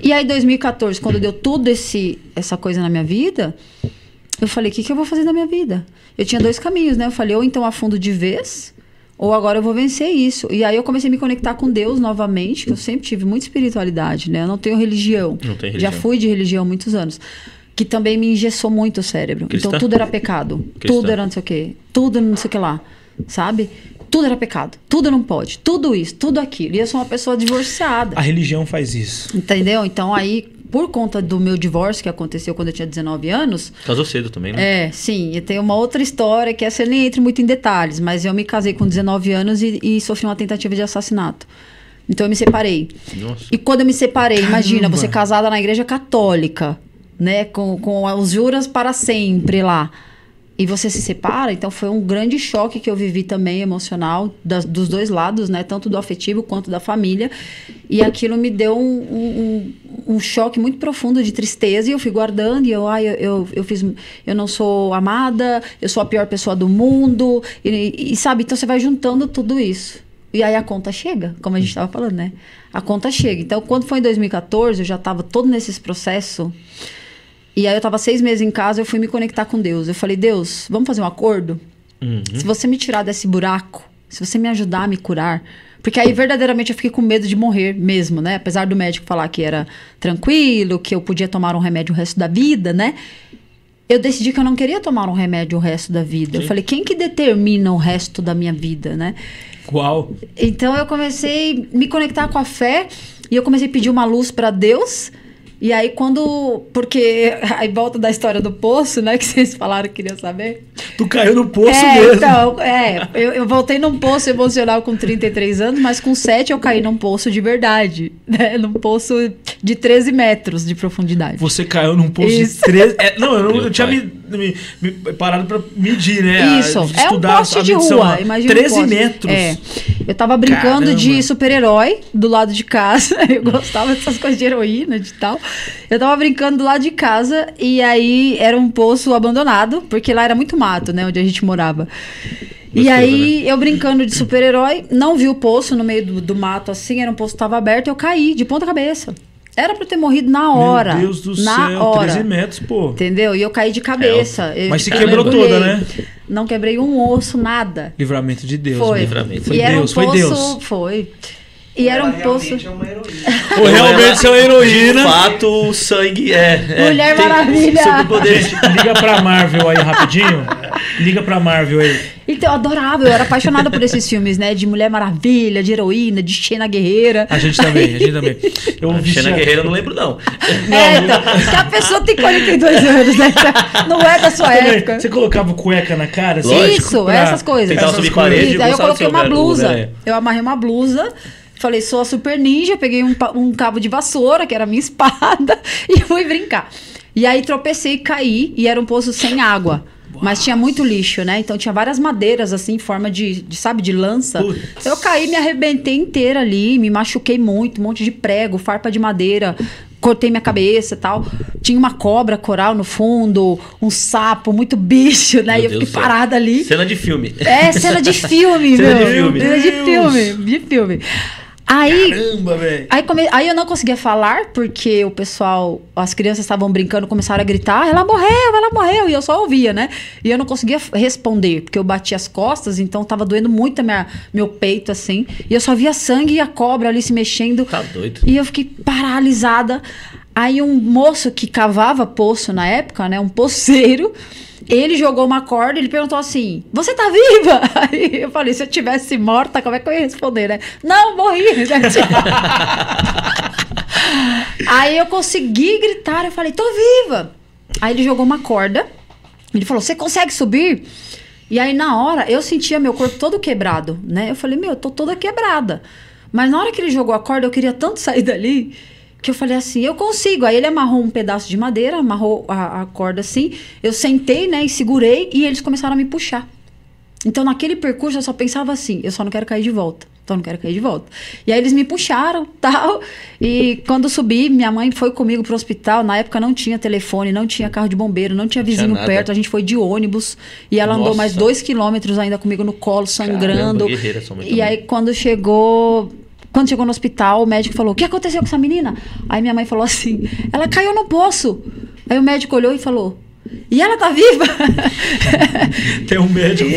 E aí, em 2014, quando deu tudo essa coisa na minha vida, eu falei, o que eu vou fazer na minha vida? Eu tinha 2 caminhos, né? Eu falei, ou então afundo de vez, ou agora eu vou vencer isso. E aí eu comecei a me conectar com Deus novamente, que eu sempre tive muita espiritualidade, né? Eu não tenho religião. Não tem religião. Já fui de religião há muitos anos. Que também me engessou muito o cérebro. Cristã? Então tudo era pecado. Cristã. Tudo era não sei o quê. Tudo não sei o que lá. Sabe? Tudo era pecado. Tudo não pode. Tudo isso, tudo aquilo. E eu sou uma pessoa divorciada. A religião faz isso. Entendeu? Então aí, por conta do meu divórcio que aconteceu quando eu tinha 19 anos... Casou cedo também, né? Sim. E tem uma outra história que essa eu nem entro muito em detalhes, mas eu me casei com 19 anos e sofri uma tentativa de assassinato. Então eu me separei. Nossa. E quando eu me separei, Caramba. imagina, você casada na igreja católica, né? Com os juras para sempre lá. e você se separa, então foi um grande choque que eu vivi também emocional, dos dois lados, né? Tanto do afetivo quanto da família. E aquilo me deu um choque muito profundo de tristeza, e eu fui guardando, e eu não sou amada, eu sou a pior pessoa do mundo, e sabe, então você vai juntando tudo isso. E aí a conta chega, como a gente estava falando, né? A conta chega. Então, quando foi em 2014, eu já estava todo nesse processo. E aí eu tava 6 meses em casa, eu fui me conectar com Deus. Eu falei, Deus, vamos fazer um acordo? Se você me tirar desse buraco, se você me ajudar a me curar... Porque aí, verdadeiramente, eu fiquei com medo de morrer mesmo, né? Apesar do médico falar que era tranquilo, que eu podia tomar um remédio o resto da vida, né? Eu decidi que eu não queria tomar um remédio o resto da vida. Sim. Eu falei, quem que determina o resto da minha vida, né? Qual? Então, eu comecei a me conectar com a fé e eu comecei a pedir uma luz para Deus... E aí porque aí volta da história do poço, né? Que vocês falaram que queriam saber. Tu caiu no poço mesmo. Então, eu voltei num poço emocional com 33 anos, mas com 7 eu caí num poço de verdade, né? Num poço de 13 metros de profundidade. Você caiu num poço de 13... eu tinha me parado pra medir, né? Isso, é um poste de rua, imagina 13 metros. Eu tava brincando de super-herói do lado de casa, eu gostava dessas coisas de heroína, de tal. Eu tava brincando do lado de casa e aí era um poço abandonado, porque lá era muito mato, né, onde a gente morava. E aí, eu brincando de super-herói, não vi o poço no meio do mato assim, era um poço que tava aberto, eu caí de ponta cabeça. Era pra eu ter morrido na hora. Meu Deus do céu, 13 metros, pô. Entendeu? E eu caí de cabeça. Mas se quebrou toda, né? Não quebrei um osso, nada. Livramento de Deus. Foi. Livramento. Foi Deus, foi Deus. Foi. E era um poço... É uma heroína. Realmente é uma heroína. De fato, o sangue Mulher Maravilha. Liga pra Marvel aí rapidinho. Liga pra Marvel aí. Então, eu adorava, eu era apaixonada por esses filmes, né? De Mulher Maravilha, de heroína, de Xena Guerreira. A gente também. Xena Guerreira eu não lembro, não. Então, que a pessoa tem 42 anos, né? Não é da sua época. Você colocava cueca na cara? Lógico, isso, essas coisas. Tentava subir parede. Aí eu coloquei uma blusa. Eu amarrei uma blusa. Falei, sou a super ninja, peguei um cabo de vassoura, que era a minha espada, e fui brincar. E aí tropecei e caí, e era um poço sem água. Mas tinha muito lixo, né? Então tinha várias madeiras, assim, em forma de lança. Putz. Eu caí, me arrebentei inteira ali, me machuquei muito, um monte de prego, farpa de madeira, cortei minha cabeça e tal. Tinha uma cobra coral no fundo, um sapo, muito bicho, né? E eu fiquei parada ali. Cena de filme. Cena de filme, Cena de filme. Cena de filme. Aí, caramba, velho. Aí eu não conseguia falar, porque o pessoal, as crianças estavam brincando, começaram a gritar, ela morreu, e eu só ouvia, né? E eu não conseguia responder, porque eu bati as costas, então tava doendo muito meu peito, assim, e eu só via sangue e a cobra ali se mexendo. Tá doido. E eu fiquei paralisada. Aí um moço que cavava poço na época, né, um poceiro, ele jogou uma corda, ele perguntou assim, você tá viva? Aí eu falei, se eu tivesse morta, como é que eu ia responder, né? Não, morri. Aí eu consegui gritar, eu falei, tô viva. Aí ele jogou uma corda, ele falou, você consegue subir? E aí na hora, eu sentia meu corpo todo quebrado, né? Eu falei, eu tô toda quebrada. Mas na hora que ele jogou a corda, eu queria tanto sair dali, que eu falei assim, eu consigo. Aí ele amarrou um pedaço de madeira, amarrou a corda assim. Eu sentei, né, e segurei, e eles começaram a me puxar. Então, naquele percurso, eu só pensava assim, eu só não quero cair de volta. Então, não quero cair de volta. E aí eles me puxaram, tal. E quando eu subi, minha mãe foi comigo pro hospital. Na época não tinha telefone, não tinha carro de bombeiro, não tinha vizinho perto. A gente foi de ônibus. E ela andou mais 2 quilômetros ainda comigo no colo, sangrando. Caramba, guerreira, sua mãe e aí, quando chegou no hospital, o médico falou, o que aconteceu com essa menina? Aí minha mãe falou assim, ela caiu no poço. Aí o médico olhou e falou, e ela tá viva? Tem um médico.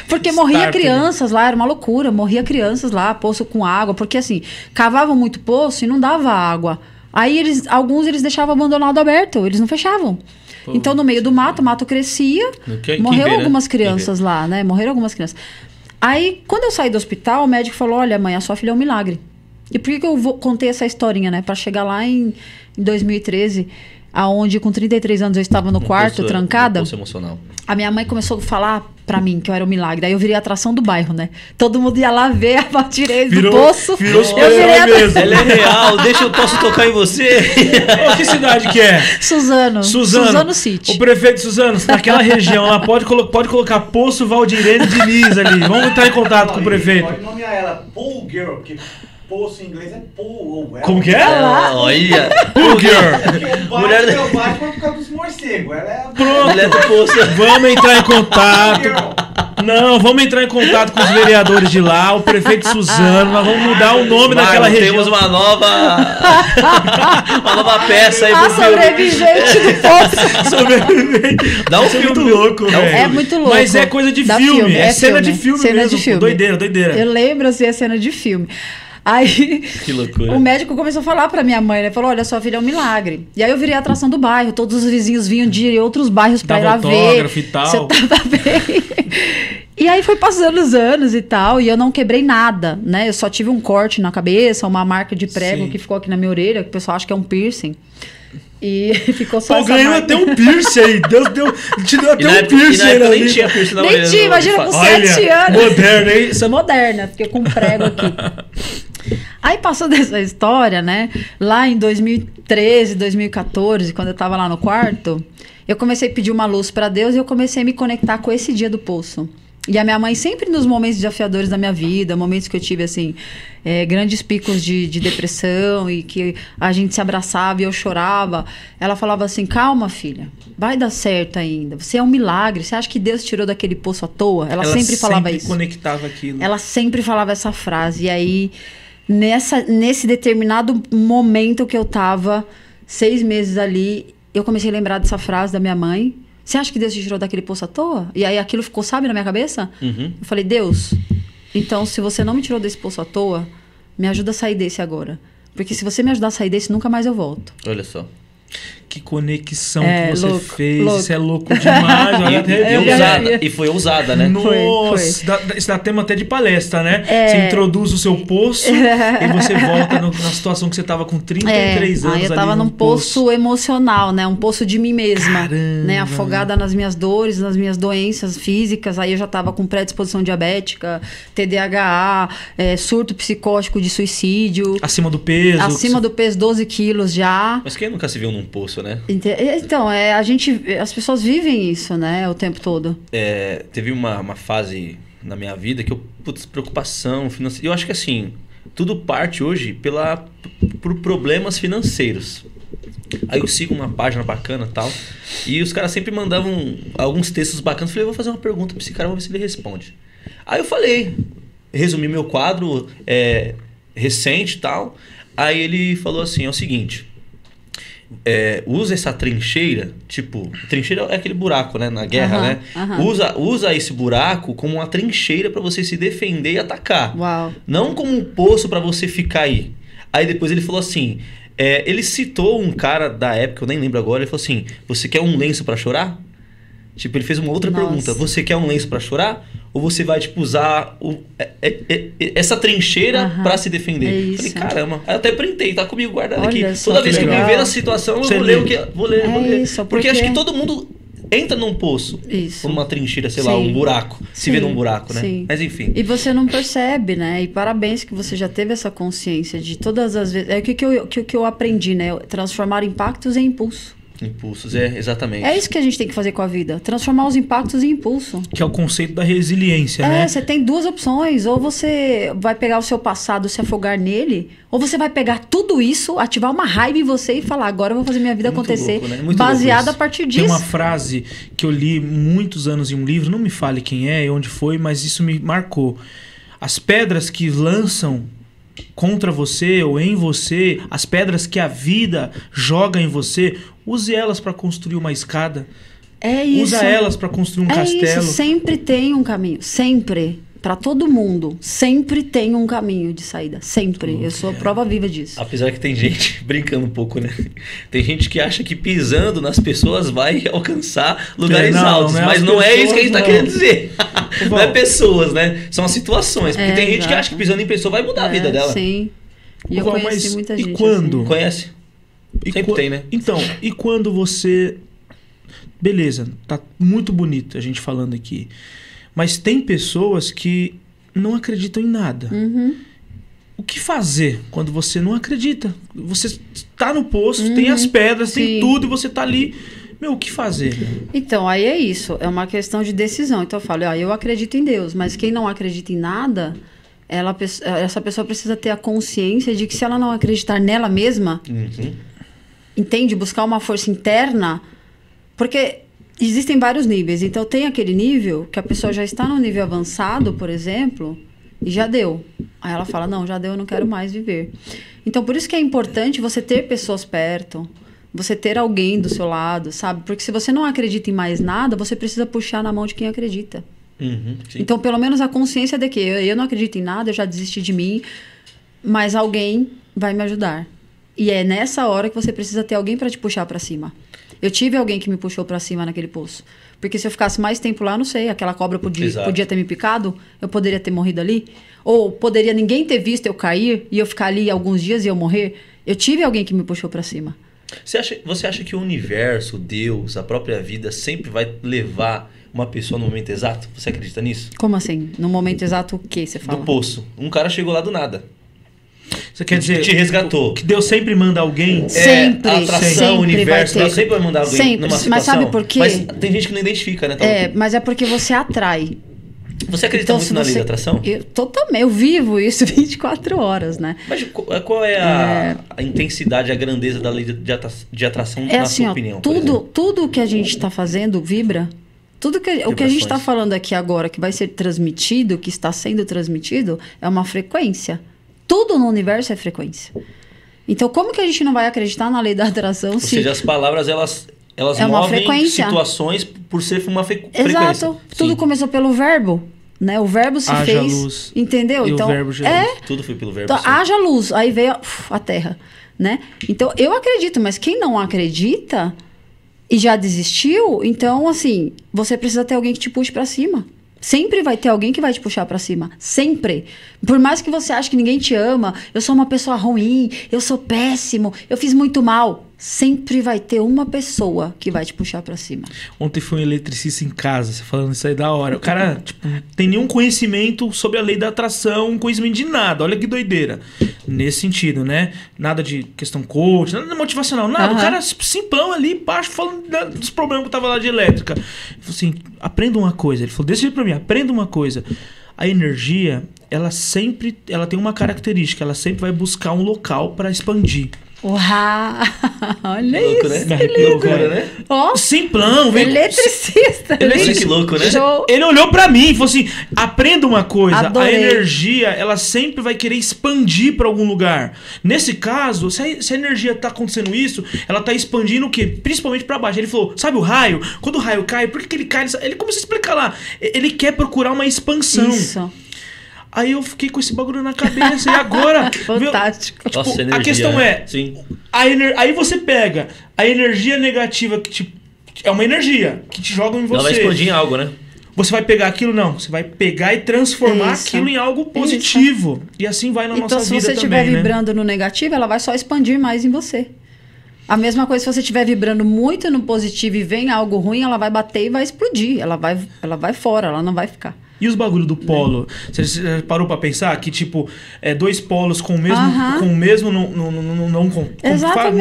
Porque morria crianças lá, era uma loucura. Morria crianças lá, poço com água. Porque assim, cavavam muito poço e não dava água. Aí alguns eles deixavam abandonado aberto, eles não fechavam. Pô, então no meio do mato, o mato crescia. Morreu algumas crianças lá, né? Morreram algumas crianças. Aí, quando eu saí do hospital, o médico falou, olha, mãe, a sua filha é um milagre. E por que eu contei essa historinha, né? Para chegar lá em 2013, aonde com 33 anos eu estava no quarto, trancada. Poço emocional. A minha mãe começou a falar pra mim que eu era um milagre. Aí eu virei a atração do bairro, né? Todo mundo ia lá ver a direita do poço. Virou mesmo. Ela é real, deixa eu posso tocar em você. Que cidade que é? Suzano City. O prefeito Suzano, naquela região lá, pode colocar Poço Valdirene Diniz ali. Vamos entrar em contato com o prefeito. Pode nomear ela Pool Girl, porque poço em inglês é pool. Como que é? Olha. Pool Girl. Mulher do Batman por causa dos morcegos. Ela é a mulher do poço. Vamos entrar em contato. Não, vamos entrar em contato com os vereadores de lá, o prefeito Suzano, nós vamos mudar o nome daquela região. Temos uma nova peça aí pro sobrevivente do poço. Sobrevivente. Dá um filme muito louco, velho. É muito louco. Mas é coisa de filme, é cena de filme mesmo. Doideira. Eu lembro assim, a cena de filme. Aí, que loucura. O médico começou a falar pra minha mãe, né? Falou, olha, sua filha é um milagre. E aí eu virei a atração do bairro. Todos os vizinhos vinham de outros bairros pra ir lá ver. E tal. Você tava bem. E aí foi passando os anos e tal, e eu não quebrei nada, né? Eu só tive um corte na cabeça, uma marca de prego que ficou aqui na minha orelha, que o pessoal acha que é um piercing. E ficou só essa ganhou marca. até um piercing aí. Deus te deu até um piercing aí. Nem tinha piercing na orelha. Nem tinha, imagina com 7 anos. Moderna, hein? Isso é moderna, porque com prego aqui. Aí passou dessa história, né? Lá em 2013, 2014, quando eu tava lá no quarto, eu comecei a pedir uma luz pra Deus e eu comecei a me conectar com esse dia do poço. E a minha mãe sempre nos momentos desafiadores da minha vida, momentos que eu tive, assim, grandes picos de depressão e que a gente se abraçava e eu chorava, ela falava assim, calma, filha, vai dar certo ainda, você é um milagre, você acha que Deus tirou daquele poço à toa? Ela sempre falava isso. Conectava aquilo. Ela sempre falava essa frase. E aí, nesse determinado momento que eu tava, 6 meses ali, eu comecei a lembrar dessa frase da minha mãe. Você acha que Deus te tirou daquele poço à toa? E aí aquilo ficou, sabe, na minha cabeça? Uhum. Eu falei, Deus, então se você não me tirou desse poço à toa, me ajuda a sair desse agora. Porque se você me ajudar a sair desse, nunca mais eu volto. Olha só. Que conexão que você fez. Louco. Isso é louco demais. E foi ousada, né? Nossa, foi. Isso dá tema até de palestra, né? Você introduz o seu poço e você volta na situação que você estava com 33 anos. Aí eu estava num poço emocional, né? Um poço de mim mesma. Caramba. Né? Afogada nas minhas dores, nas minhas doenças físicas. Aí eu já estava com predisposição diabética, TDAH, surto psicótico de suicídio. Acima do peso. Acima do peso, 12 quilos já. Mas quem nunca se viu num poço, né? Então, as pessoas vivem isso, né, o tempo todo. Teve uma fase na minha vida que preocupação financeira. Eu acho que assim, tudo parte hoje por problemas financeiros. Aí eu sigo uma página bacana e tal, e os caras sempre mandavam alguns textos bacanas. Eu falei, vou fazer uma pergunta pra esse cara, vamos ver se ele responde. Aí eu falei, resumi meu quadro recente e tal. Aí ele falou assim, é o seguinte... usa essa trincheira, tipo, trincheira é aquele buraco, né, na guerra, né? Usa esse buraco como uma trincheira para você se defender e atacar. Uau. Não como um poço para você ficar aí. Aí depois ele falou assim, ele citou um cara da época, eu nem lembro agora, ele falou assim, você quer um lenço para chorar? Tipo, ele fez uma outra pergunta, você quer um lenço para chorar? Ou você vai, tipo, usar essa trincheira pra se defender? É isso. Falei, caramba. Aí eu até printei, tá comigo guardado aqui. Só Toda vez que eu me ver na situação, eu vou ler o que... Vou ler. Isso, porque acho que todo mundo entra num poço. Isso. Numa trincheira, sei lá, um buraco. Se vê num buraco, né? Sim. Mas enfim. E você não percebe, né? E parabéns que você já teve essa consciência de todas as vezes... O que eu aprendi, né? Transformar impactos em impulso. Impulsos, exatamente. É isso que a gente tem que fazer com a vida. Transformar os impactos em impulso. Que é o conceito da resiliência, né? Você tem 2 opções. Ou você vai pegar o seu passado, se afogar nele, ou você vai pegar tudo isso, ativar uma raiva em você e falar, agora eu vou fazer minha vida acontecer, louco, né? baseada a partir disso. Tem uma frase que eu li muitos anos em um livro, não me fale quem é e onde foi, mas isso me marcou. As pedras que lançam contra você ou em você, as pedras que a vida joga em você, use elas para construir uma escada. É isso. Usa elas para construir um castelo. Isso. Sempre tem um caminho, sempre. Para todo mundo, sempre tem um caminho de saída, sempre. Eu sou a prova viva disso. Apesar que tem gente, brincando um pouco, né? Tem gente que acha que pisando nas pessoas vai alcançar lugares altos. Mas não é isso que a gente tá querendo dizer. Não é pessoas, né? São as situações. Porque tem gente que acha que pisando em pessoa vai mudar a vida dela. Sim. E eu conheci muita gente. E quando? Assim. Conhece? Sempre tem, né? Então, e quando você... Beleza, tá muito bonito a gente falando aqui. Mas tem pessoas que não acreditam em nada. O que fazer quando você não acredita? Você tá no poço, tem as pedras, tem tudo, e você tá ali... Meu, o que fazer? Então, aí é isso. É uma questão de decisão. Então, eu falo, eu acredito em Deus. Mas quem não acredita em nada, essa pessoa precisa ter a consciência de que se ela não acreditar nela mesma, entende? Buscar uma força interna. Porque existem vários níveis. Então, tem aquele nível que a pessoa já está no nível avançado, por exemplo, e já deu. Aí ela fala, não, já deu, eu não quero mais viver. Então, por isso que é importante você ter pessoas perto, você ter alguém do seu lado, sabe? Porque se você não acredita em mais nada, você precisa puxar na mão de quem acredita. Então, pelo menos a consciência de que eu não acredito em nada, eu já desisti de mim, mas alguém vai me ajudar. E é nessa hora que você precisa ter alguém para te puxar para cima. Eu tive alguém que me puxou para cima naquele poço. Porque se eu ficasse mais tempo lá, não sei, aquela cobra podia ter me picado, eu poderia ter morrido ali. Ou poderia ninguém ter visto eu cair e eu ficar ali alguns dias e eu morrer. Eu tive alguém que me puxou para cima. Você acha que o universo, Deus, a própria vida sempre vai levar uma pessoa no momento exato? Você acredita nisso? Como assim? No momento exato o que você fala? Do poço. Um cara chegou lá do nada. Você quer dizer... Te resgatou. Que Deus sempre manda alguém? Sempre. A atração, o universo, Deus sempre vai mandar alguém sempre. Numa situação. Mas sabe por quê? Mas tem gente que não identifica, né? Mas é porque você atrai. Você acredita muito na lei da atração? Totalmente. Eu vivo isso 24 horas, né? Mas qual é a intensidade, a grandeza da lei de atração, na sua opinião? Tudo que a gente está fazendo vibra. O que a gente está falando aqui agora, que vai ser transmitido, que está sendo transmitido, é uma frequência. Tudo no universo é frequência. Então, como que a gente não vai acreditar na lei da atração? Ou seja, as palavras, elas movem situações por ser uma frequência. Exato. Tudo começou pelo verbo, né? O verbo se fez. Luz. Entendeu? E então, o verbo gerou. Tudo foi pelo verbo. Então, haja luz. Aí veio a terra, né? Então, eu acredito, mas quem não acredita e já desistiu, então, assim, você precisa ter alguém que te puxe pra cima. Sempre vai ter alguém que vai te puxar pra cima. Sempre. Por mais que você ache que ninguém te ama, eu sou uma pessoa ruim, eu sou péssimo, eu fiz muito mal. Sempre vai ter uma pessoa que vai te puxar pra cima. Ontem foi um eletricista em casa, você falando isso aí da hora. O cara, não tem nenhum conhecimento sobre a lei da atração, conhecimento de nada. Olha que doideira. Nesse sentido, né? Nada de questão coach, nada motivacional, nada. O cara simplão ali, baixo, falando dos problemas que tava lá de elétrica. Ele falou assim, aprenda uma coisa. Ele falou desse jeito pra mim, aprenda uma coisa. A energia, ela tem uma característica, ela sempre vai buscar um local para expandir. Uau! Olha louco, isso, né? que lindo. Loucura, né? Ó, simplão, velho. Eletricista. Olha que louco, né? Ele olhou pra mim e falou assim, aprenda uma coisa, Adorei. A energia, ela sempre vai querer expandir pra algum lugar. Nesse caso, se a energia tá acontecendo isso, ela tá expandindo o quê? Principalmente pra baixo. Ele falou, sabe o raio? Quando o raio cai, por que ele cai? Ele começou a explicar lá. Ele quer procurar uma expansão. Isso. Aí eu fiquei com esse bagulho na cabeça. E agora... Fantástico. Tipo, Nossa, energia, a questão é... Sim. Aí você pega a energia negativa que é uma energia que te joga em você. Ela vai explodir em algo, né? Você vai pegar aquilo? Não. Você vai pegar e transformar aquilo em algo positivo. E assim vai na nossa vida também, né? Então, se você estiver vibrando no negativo, ela vai só expandir mais em você. A mesma coisa, se você estiver vibrando muito no positivo e vem algo ruim, ela vai bater e vai explodir. Ela vai fora, ela não vai ficar. E os bagulho do polo? Você parou pra pensar que, tipo, dois polos com o mesmo não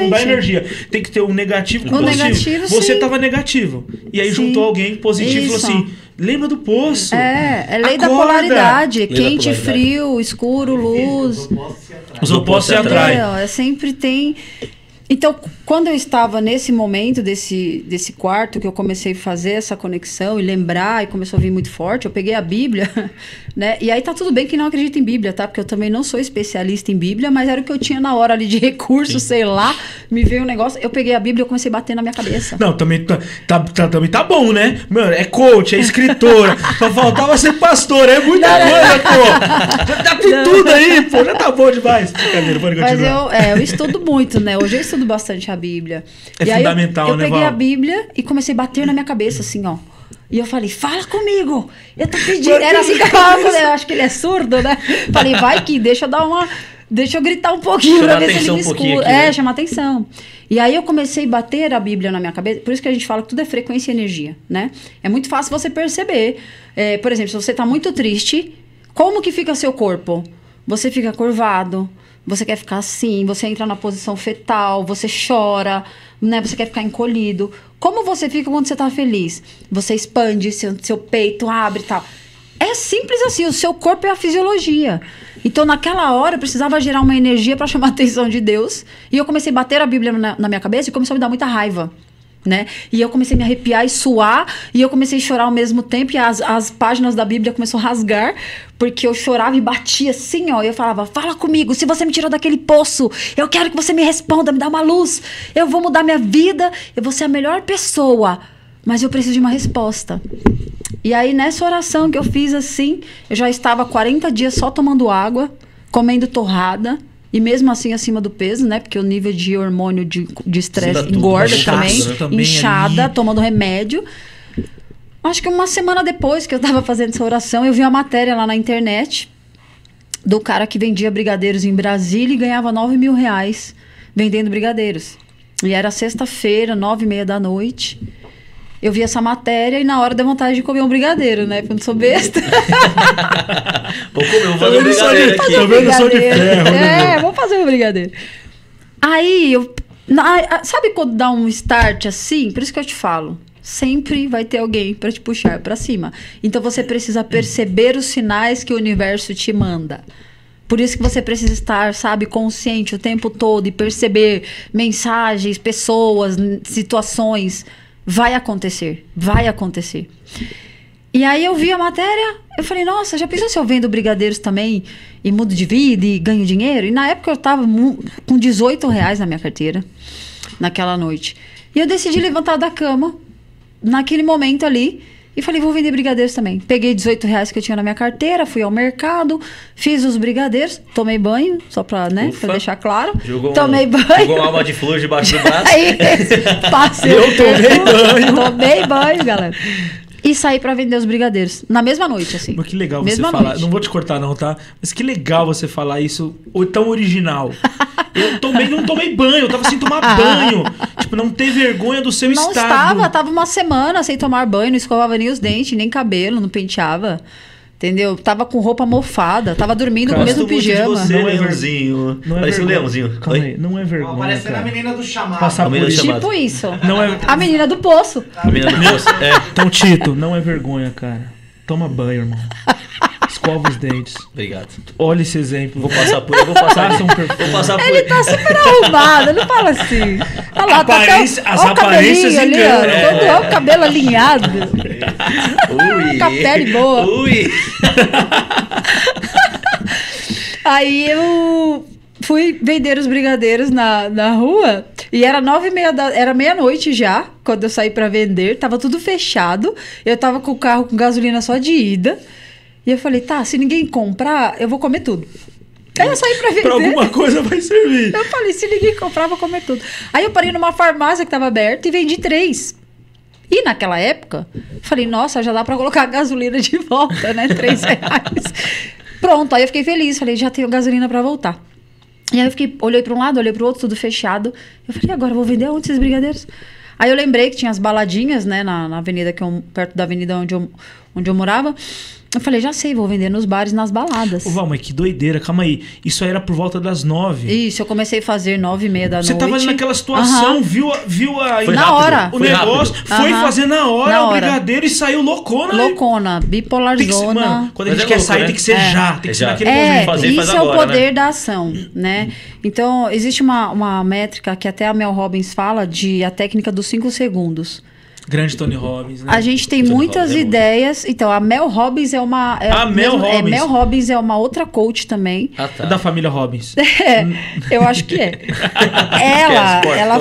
dá energia. Tem que ter o negativo com o positivo. Negativo, você sim. tava negativo. E aí juntou alguém positivo e falou assim, lembra do poço. É lei da polaridade. Quente, frio, escuro, luz. Os opostos se atraem. Sempre tem... Então, quando eu estava nesse momento desse quarto, que eu comecei a fazer essa conexão e lembrar, e começou a vir muito forte, eu peguei a Bíblia, né? E aí tá tudo bem que não acredita em Bíblia, tá? Porque eu também não sou especialista em Bíblia, mas era o que eu tinha na hora ali de recurso, sei lá, me veio um negócio, eu peguei a Bíblia e comecei a bater na minha cabeça. Não, também tá bom, né? Mano, é coach, é escritora, só faltava ser pastora, é muita coisa, pô. Já tem tudo aí, pô, já tá bom demais. Brincadeira, pode continuar. Mas eu estudo muito, né? Hoje eu estudo bastante a Bíblia. É e fundamental, aí né, eu peguei a Bíblia e comecei a bater na minha cabeça, assim, ó. E eu falei, fala comigo! Eu tô pedindo. Era assim que eu falava, eu acho que ele é surdo, né? Falei, vai que deixa eu dar uma... deixa eu gritar um pouquinho pra ver se ele me escuta. Chamar atenção. E aí eu comecei a bater a Bíblia na minha cabeça. Por isso que a gente fala que tudo é frequência e energia, né? É muito fácil você perceber. Por exemplo, se você tá muito triste, como que fica seu corpo? Você fica curvado, você quer ficar assim, você entra na posição fetal, você chora, né? Você quer ficar encolhido. Como você fica quando você tá feliz? Você expande, seu peito abre e tal. É simples assim, o seu corpo é a fisiologia. Então, naquela hora, eu precisava gerar uma energia para chamar a atenção de Deus. E eu comecei a bater a Bíblia na minha cabeça e começou a me dar muita raiva, né? E eu comecei a me arrepiar e suar. E eu comecei a chorar ao mesmo tempo. E as páginas da Bíblia começaram a rasgar. Porque eu chorava e batia assim, ó. E eu falava, fala comigo, se você me tirou daquele poço, eu quero que você me responda, me dá uma luz. Eu vou mudar minha vida, eu vou ser a melhor pessoa. Mas eu preciso de uma resposta. E aí, nessa oração que eu fiz assim, eu já estava 40 dias só tomando água, comendo torrada, e mesmo assim acima do peso, né? Porque o nível de hormônio de estresse engorda também, inchada, ali, tomando remédio. Acho que uma semana depois que eu estava fazendo essa oração, eu vi uma matéria lá na internet do cara que vendia brigadeiros em Brasília e ganhava R$9.000 vendendo brigadeiros. E era sexta-feira, 9h30 da noite. Eu vi essa matéria e na hora deu vontade de comer um brigadeiro, né? Porque eu não sou besta. Vou fazer um brigadeiro aqui. Tô vendo só de ferro. Vou fazer um brigadeiro. Aí, sabe quando dá um start assim? Por isso que eu te falo. Sempre vai ter alguém para te puxar para cima. Então, você precisa perceber os sinais que o universo te manda. Por isso que você precisa estar, sabe, consciente o tempo todo e perceber mensagens, pessoas, situações. Vai acontecer, vai acontecer. E aí eu vi a matéria, eu falei, nossa, já pensou se eu vendo brigadeiros também e mudo de vida e ganho dinheiro? E na época eu tava com R$18 na minha carteira, naquela noite. E eu decidi levantar da cama, naquele momento ali, e falei, vou vender brigadeiros também. Peguei R$18 que eu tinha na minha carteira, fui ao mercado, fiz os brigadeiros, tomei banho, só pra, né, pra deixar claro. Tomei banho. Jogou uma alma de flor debaixo do braço. Passei tomei banho, galera. E saí pra vender os brigadeiros. Na mesma noite, assim. Mas que legal você falar. Não vou te cortar não, tá? Mas que legal você falar isso tão original. Eu não tomei banho, eu tava sem tomar banho. Tipo, não ter vergonha do seu estado. Tava uma semana sem tomar banho, não escovava nem os dentes, nem cabelo, não penteava. Entendeu? Tava com roupa mofada, tava dormindo com o mesmo pijama. Você, não Leãozinho. Parece um Leãozinho. Calma aí, não é vergonha. Parecendo a menina do chamado. Passar por isso. Tipo isso. Não é... A menina do poço. A menina do poço, Então, Tito, não é vergonha, cara. Toma banho, irmão. Escova os dentes. Obrigado. Olha esse exemplo. Vou passar por ele. Ele tá super arrumado, não fala assim. Olha lá, as aparências enganam. Olha o cabelo alinhado. Ui. Com a pele boa. Ui. Aí eu fui vender os brigadeiros na rua e era 9h30 era meia-noite já, quando eu saí pra vender. Tava tudo fechado. Eu tava com o carro com gasolina só de ida. E eu falei, tá, se ninguém comprar, eu vou comer tudo. Aí eu saí pra vender. Pra alguma coisa vai servir. Eu falei, se ninguém comprar, eu vou comer tudo. Aí eu parei numa farmácia que tava aberta e vendi 3. E naquela época, falei, nossa, já dá pra colocar a gasolina de volta, né? R$3. Pronto, aí eu fiquei feliz. Falei, já tenho gasolina pra voltar. E aí eu olhei pra um lado, olhei pro outro, tudo fechado. Eu falei, agora eu vou vender onde esses brigadeiros? Aí eu lembrei que tinha as baladinhas, né? Na avenida, perto da avenida onde eu morava. Eu falei, já sei, vou vender nos bares, nas baladas. Ô, Val, mas que doideira, calma aí. Isso aí era por volta das 9. Isso, eu comecei a fazer 9h30 da noite. Você tava ali naquela situação, viu a foi na hora. O negócio, foi fazer na hora o brigadeiro e saiu loucona. Loucona, bipolarzona. Mano, quando a gente quer sair, tem que ser já. Tem que ser naquele momento. Isso é o poder da ação, né? Então, existe uma métrica que até a Mel Robbins fala a técnica dos 5 segundos. Grande Tony Robbins, né? A gente tem muitas ideias. Então, a Mel Robbins é uma... Mel Robbins é uma outra coach também. Ah, tá. Da família Robbins. Eu acho que é. Ela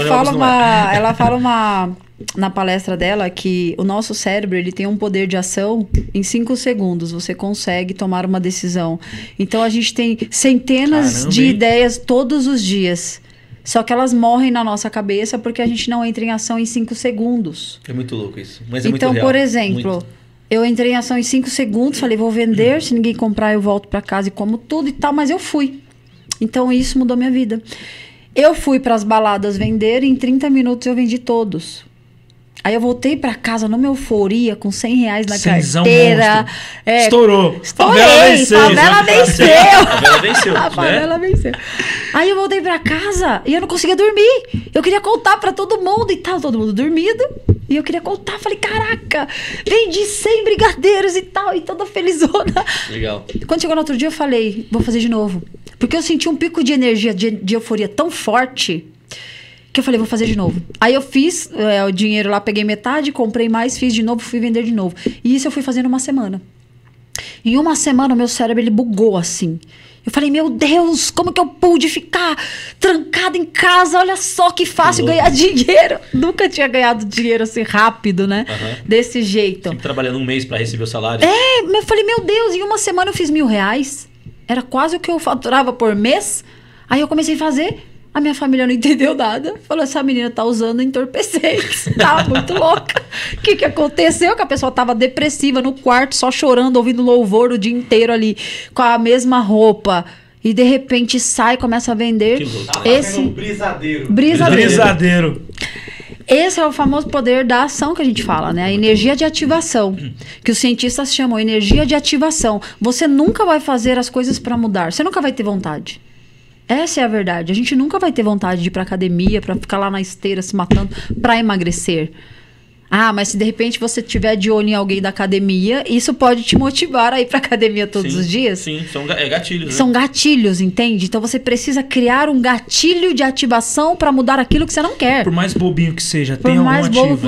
fala na palestra dela que o nosso cérebro ele tem um poder de ação em 5 segundos. Você consegue tomar uma decisão. Então, a gente tem centenas de ideias todos os dias. Só que elas morrem na nossa cabeça porque a gente não entra em ação em 5 segundos. É muito louco isso. Mas é então, muito real. Por exemplo, eu entrei em ação em 5 segundos, falei, vou vender, se ninguém comprar eu volto pra casa e como tudo e tal, mas eu fui. Então, isso mudou minha vida. Eu fui para as baladas vender e em 30 minutos eu vendi todos. Aí eu voltei para casa numa euforia, com R$100 na carteira. Estourou. Estourei. Favela venceu. Favela venceu. A favela venceu. Aí eu voltei para casa e eu não conseguia dormir. Eu queria contar para todo mundo e tal, todo mundo dormido. E eu queria contar, falei, caraca, vendi 100 brigadeiros e tal, e toda felizona. Legal. Quando chegou no outro dia, eu falei, vou fazer de novo. Porque eu senti um pico de energia, de euforia tão forte, que eu falei, vou fazer de novo. Aí eu fiz o dinheiro lá, peguei metade, comprei mais, fiz de novo, fui vender de novo. E isso eu fui fazendo uma semana. Em uma semana, o meu cérebro, ele bugou assim. Eu falei, meu Deus, como que eu pude ficar trancada em casa? Olha só que fácil ganhar dinheiro. Nunca tinha ganhado dinheiro assim rápido, né? Desse jeito. Sempre trabalhando um mês para receber o salário. Eu falei, meu Deus, em uma semana eu fiz R$1.000. Era quase o que eu faturava por mês. Aí eu comecei a fazer. A minha família não entendeu nada. Falou, essa menina tá usando entorpecentes. Tá muito louca. O que aconteceu? Que a pessoa tava depressiva no quarto, só chorando, ouvindo louvor o dia inteiro ali, com a mesma roupa. E de repente sai, começa a vender. Esse brisadeiro. Brisadeiro. Esse é o famoso poder da ação que a gente fala, né? A energia de ativação, que os cientistas chamam energia de ativação. Você nunca vai fazer as coisas para mudar. Você nunca vai ter vontade. Essa é a verdade. A gente nunca vai ter vontade de ir pra academia, pra ficar lá na esteira se matando, pra emagrecer. Ah, mas se de repente você tiver de olho em alguém da academia, isso pode te motivar a ir pra academia todos os dias? Sim, são gatilhos. Né? São gatilhos, entende? Então você precisa criar um gatilho de ativação pra mudar aquilo que você não quer. Por mais bobinho que seja, tem algum motivo.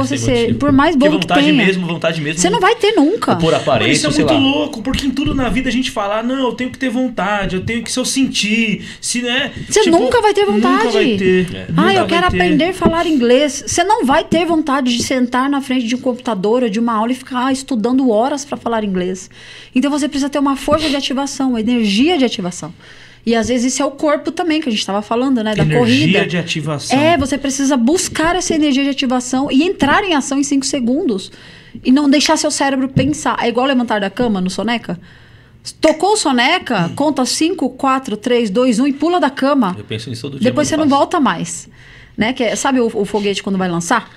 Por mais bobo que tenha. Vontade mesmo. Você não vai ter nunca. Por aparência, isso é muito louco, porque em tudo na vida a gente fala, não, eu tenho que ter vontade, eu tenho que, se eu sentir, se, né? Você nunca vai ter vontade. Nunca vai ter. Eu quero aprender a falar inglês. Você não vai ter vontade de sentar na frente de um computador ou de uma aula e ficar estudando horas para falar inglês. Então você precisa ter uma força de ativação, uma energia de ativação. E às vezes isso é o corpo também, que a gente estava falando, né? Da corrida. Energia de ativação. Você precisa buscar essa energia de ativação e entrar em ação em 5 segundos. E não deixar seu cérebro pensar. É igual levantar da cama no soneca? Tocou o soneca, conta 5, 4, 3, 2, 1 e pula da cama. Eu penso nisso todo dia. Depois você não volta mais. Né? Sabe o foguete quando vai lançar?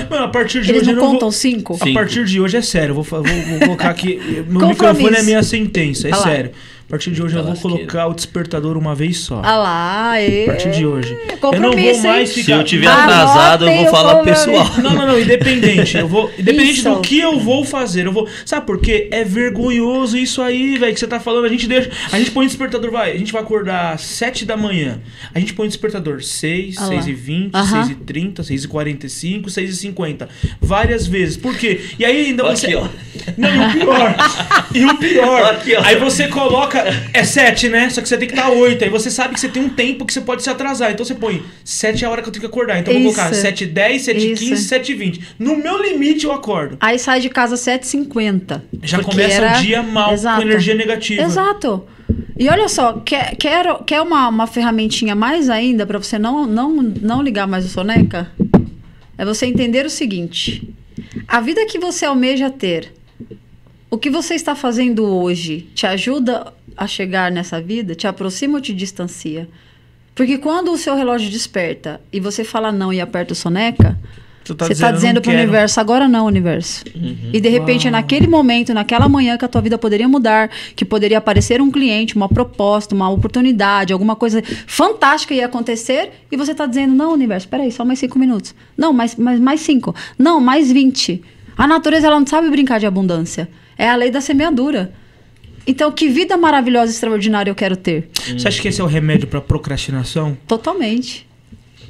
Mano, a partir de Eles hoje não contam 5? A partir de hoje é sério. Vou colocar aqui. Meu microfone é a minha sentença. É sério. A partir de hoje eu vou colocar o despertador uma vez só. Ah lá, A partir de hoje. Eu não vou mais ficar. Se eu tiver atrasado, eu vou falar pro pessoal. Não, independente. Independente do que eu vou fazer. Sabe por quê? É vergonhoso isso aí, velho, que você tá falando. A gente põe o despertador, a gente vai acordar às 7 da manhã. A gente põe o despertador 6, 6h20, 6h30, 6h45, 6h50. Várias vezes. Por quê? E aí ainda você. Aqui, ó. Não, e o pior. Aqui, ó. Aí você coloca. É 7, né? Só que você tem que estar 8. Aí você sabe que você tem um tempo que você pode se atrasar. Então você põe 7 é a hora que eu tenho que acordar. Então eu vou colocar 7h10, 7h15, 7h20. No meu limite eu acordo. Aí sai de casa 7h50. Já começa o dia mal, com energia negativa. Exato. E olha só, quer uma ferramentinha mais ainda para você não ligar mais o soneca? É você entender o seguinte. A vida que você almeja ter, o que você está fazendo hoje te ajuda a chegar nessa vida? Te aproxima ou te distancia? Porque quando o seu relógio desperta e você fala não e aperta o soneca, você está dizendo para o universo, agora não, universo. E de repente, naquele momento, naquela manhã que a tua vida poderia mudar, que poderia aparecer um cliente, uma proposta, uma oportunidade, alguma coisa fantástica ia acontecer, e você está dizendo, não, universo, peraí, só mais 5 minutos. Não, mais 5. Não, mais 20. A natureza, ela não sabe brincar de abundância. É a lei da semeadura. Então, que vida maravilhosa e extraordinária eu quero ter? Você acha que esse é o remédio para procrastinação? Totalmente.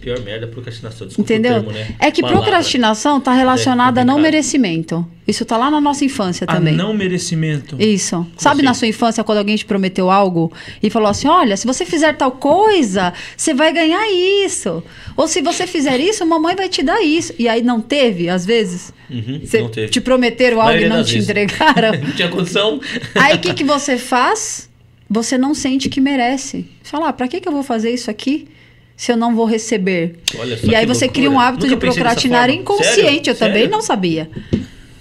Pior merda é procrastinação. Desculpa entendeu? O termo, né? É que procrastinação está relacionada a não merecimento. Isso está lá na nossa infância também. A não merecimento. Isso. Sabe na sua infância quando alguém te prometeu algo e falou assim, olha, se você fizer tal coisa, você vai ganhar isso. Ou se você fizer isso, mamãe vai te dar isso. E aí não teve, às vezes? Não teve. Te prometeram algo e não te entregaram. Não tinha condição. Aí o que você faz? Você não sente que merece. Você fala, pra que eu vou fazer isso aqui? Se eu não vou receber. Olha só, e aí você loucura. cria um hábito de procrastinar inconsciente. Sério? Também não sabia.